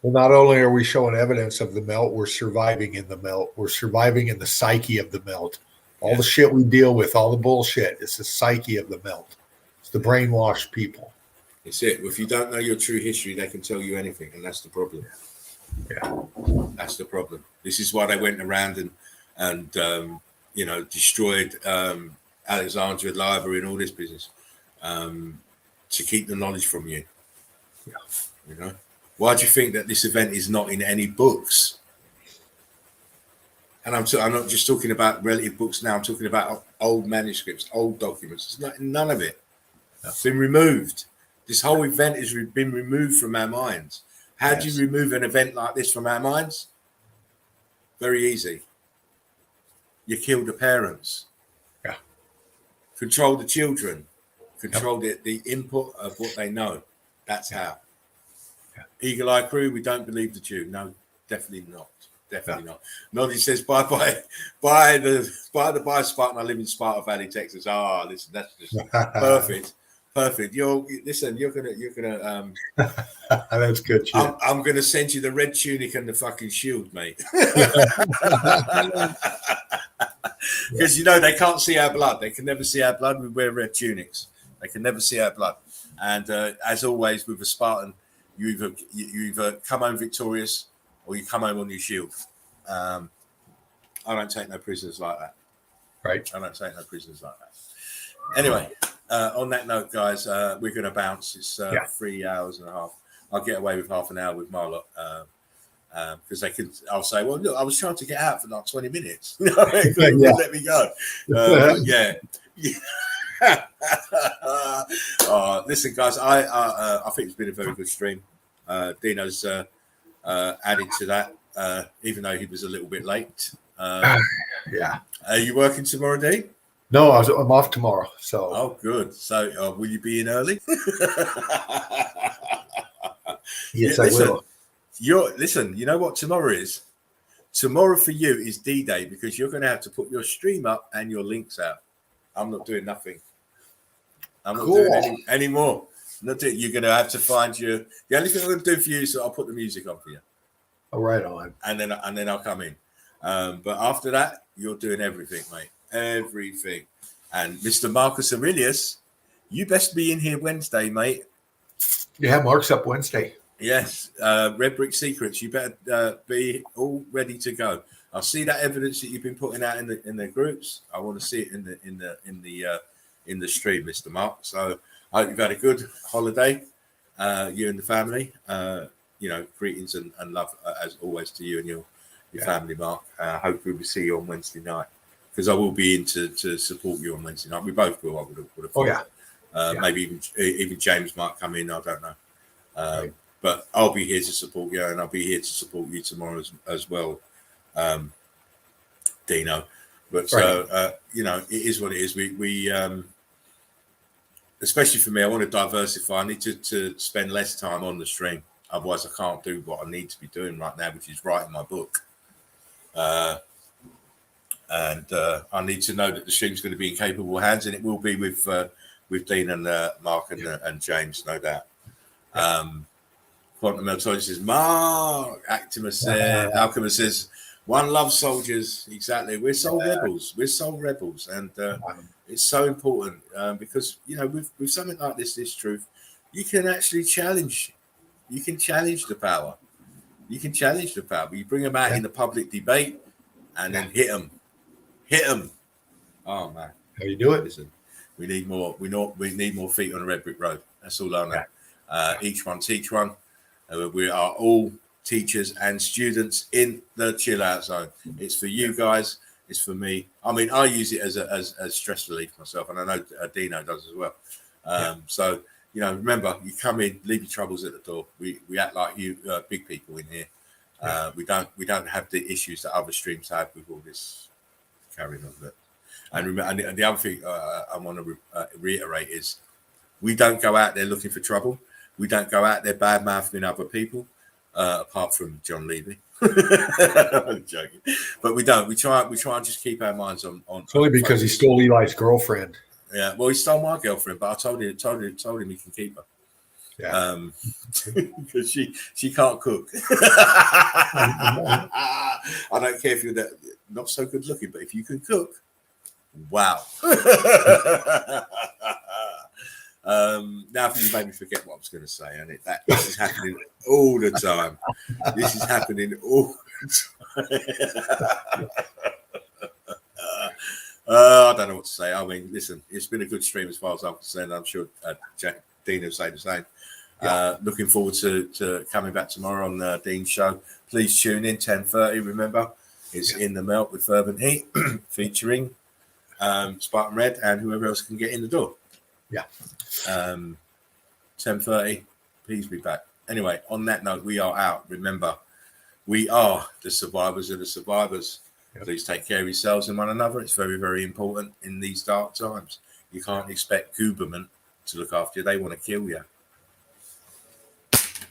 Well, not only are we showing evidence of the melt, we're surviving in the melt. We're surviving in the psyche of the melt. All the shit we deal with, all the bullshit, it's the psyche of the melt. It's the brainwashed people. It's it. If you don't know your true history, they can tell you anything, and that's the problem. Yeah, that's the problem. This is why they went around and destroyed Alexandria Library and all this business to keep the knowledge from you. Yeah, why do you think that this event is not in any books? And I'm not just talking about relative books now. I'm talking about old manuscripts, old documents. It's none of it. It's been removed. This whole event has been removed from our minds. How do you remove an event like this from our minds? Very easy. You kill the parents. Yeah. Control the children. Control the input of what they know. That's how. Yeah. Eagle Eye Crew, we don't believe the Jew. No, definitely not. Definitely not. Noddy says, bye Spartan. I live in Sparta Valley, Texas. Listen, that's just perfect. You're gonna that's good shit. I'm gonna send you the red tunic and the fucking shield, mate. Because they can't see our blood. They can never see our blood. We wear red tunics. They can never see our blood. And as always with a Spartan, you either come home victorious or you come home on your shield. I don't take no prisoners like that. Right. I don't take no prisoners like that. Anyway, on that note, guys, we're going to bounce. It's 3 hours and a half. I'll get away with half an hour with Marlot because they can. I'll say, well, look, I was trying to get out for like 20 minutes. You know, they couldn't let me go. Yeah. Listen, guys, I think it's been a very good stream. Dino's added to that, even though he was a little bit late. Yeah. Are you working tomorrow, Dean? No, I'm off tomorrow. So. Oh, good. So, will you be in early? Yes, I will. Listen. You know what tomorrow is? Tomorrow for you is D-Day because you're going to have to put your stream up and your links out. I'm not doing nothing. I'm not doing any more. You're going to have to find the only thing I'm going to do for you is I'll put the music on for you. All right, on. And then I'll come in. But after that, you're doing everything, mate. Everything. And Mr. Marcus Aurelius, you best be in here Wednesday, mate. Yeah, Mark's up Wednesday. Yes, Red Brick Secrets. You better be all ready to go. I'll see that evidence that you've been putting out in the groups. I want to see it in the stream, Mr. Mark. So I hope you've had a good holiday, you and the family. Greetings and love as always to you and your family, Mark. Hopefully we'll see you on Wednesday night because I will be in to support you on Wednesday night. We both will. I would have thought. Maybe even James might come in. I don't know. Right. But I'll be here to support you, and I'll be here to support you tomorrow as well, Dino. But it is what it is. We especially for me, I want to diversify. I need to spend less time on the stream. Otherwise, I can't do what I need to be doing right now, which is writing my book. And I need to know that the stream's going to be in capable hands, and it will be with Dean and Mark and James, no doubt. Quantum Meltology says, Mark. Alchemist says, one love soldiers. Exactly. We're soul rebels. We're soul rebels. And it's so important because, with something like this truth, you can actually challenge. You can challenge the power. You can challenge the power. You bring them out in the public debate and then hit them. Hit them. Oh, man. How you do it? Listen, we need more. We need more feet on the Red Brick Road. That's all I know. Each one teach one. We are all teachers and students in the chill out zone. It's for you guys. It's for me. I mean, I use it as stress relief myself, and I know Dino does as well. So remember, you come in, leave your troubles at the door. We act like you big people in here. We don't have the issues that other streams have with all this carrying on. And remember, and the other thing I want to reiterate is we don't go out there looking for trouble. We don't go out there bad mouthing other people, apart from John Levy. I'm joking, but we don't. We try and just keep our minds on. It's only because he stole Eli's girlfriend. Yeah, well, he stole my girlfriend, but I told him he can keep her. Yeah, because she can't cook. I don't care if you're not so good looking, but if you can cook, wow. Now you made me forget what I was going to say, and this is happening all the time. This is happening all the time. I don't know what to say. I mean, listen, it's been a good stream as far as I'm concerned. I'm sure Dean will say the same. Looking forward to coming back tomorrow on Dean's show. Please tune in 10:30. Remember, it's in the Melt with Fervent Heat, featuring Spartan Red and whoever else can get in the door. 10:30. Please be back. Anyway, on that note, we are out. Remember, we are the survivors of the survivors. Please take care of yourselves and one another. It's very, very important in these dark times. You can't expect Gooberman to look after you. They want to kill you.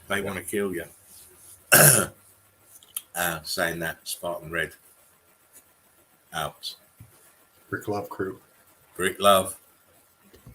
They want to kill you. Saying that, Spartan Red out. Brick Love crew. Brick Love.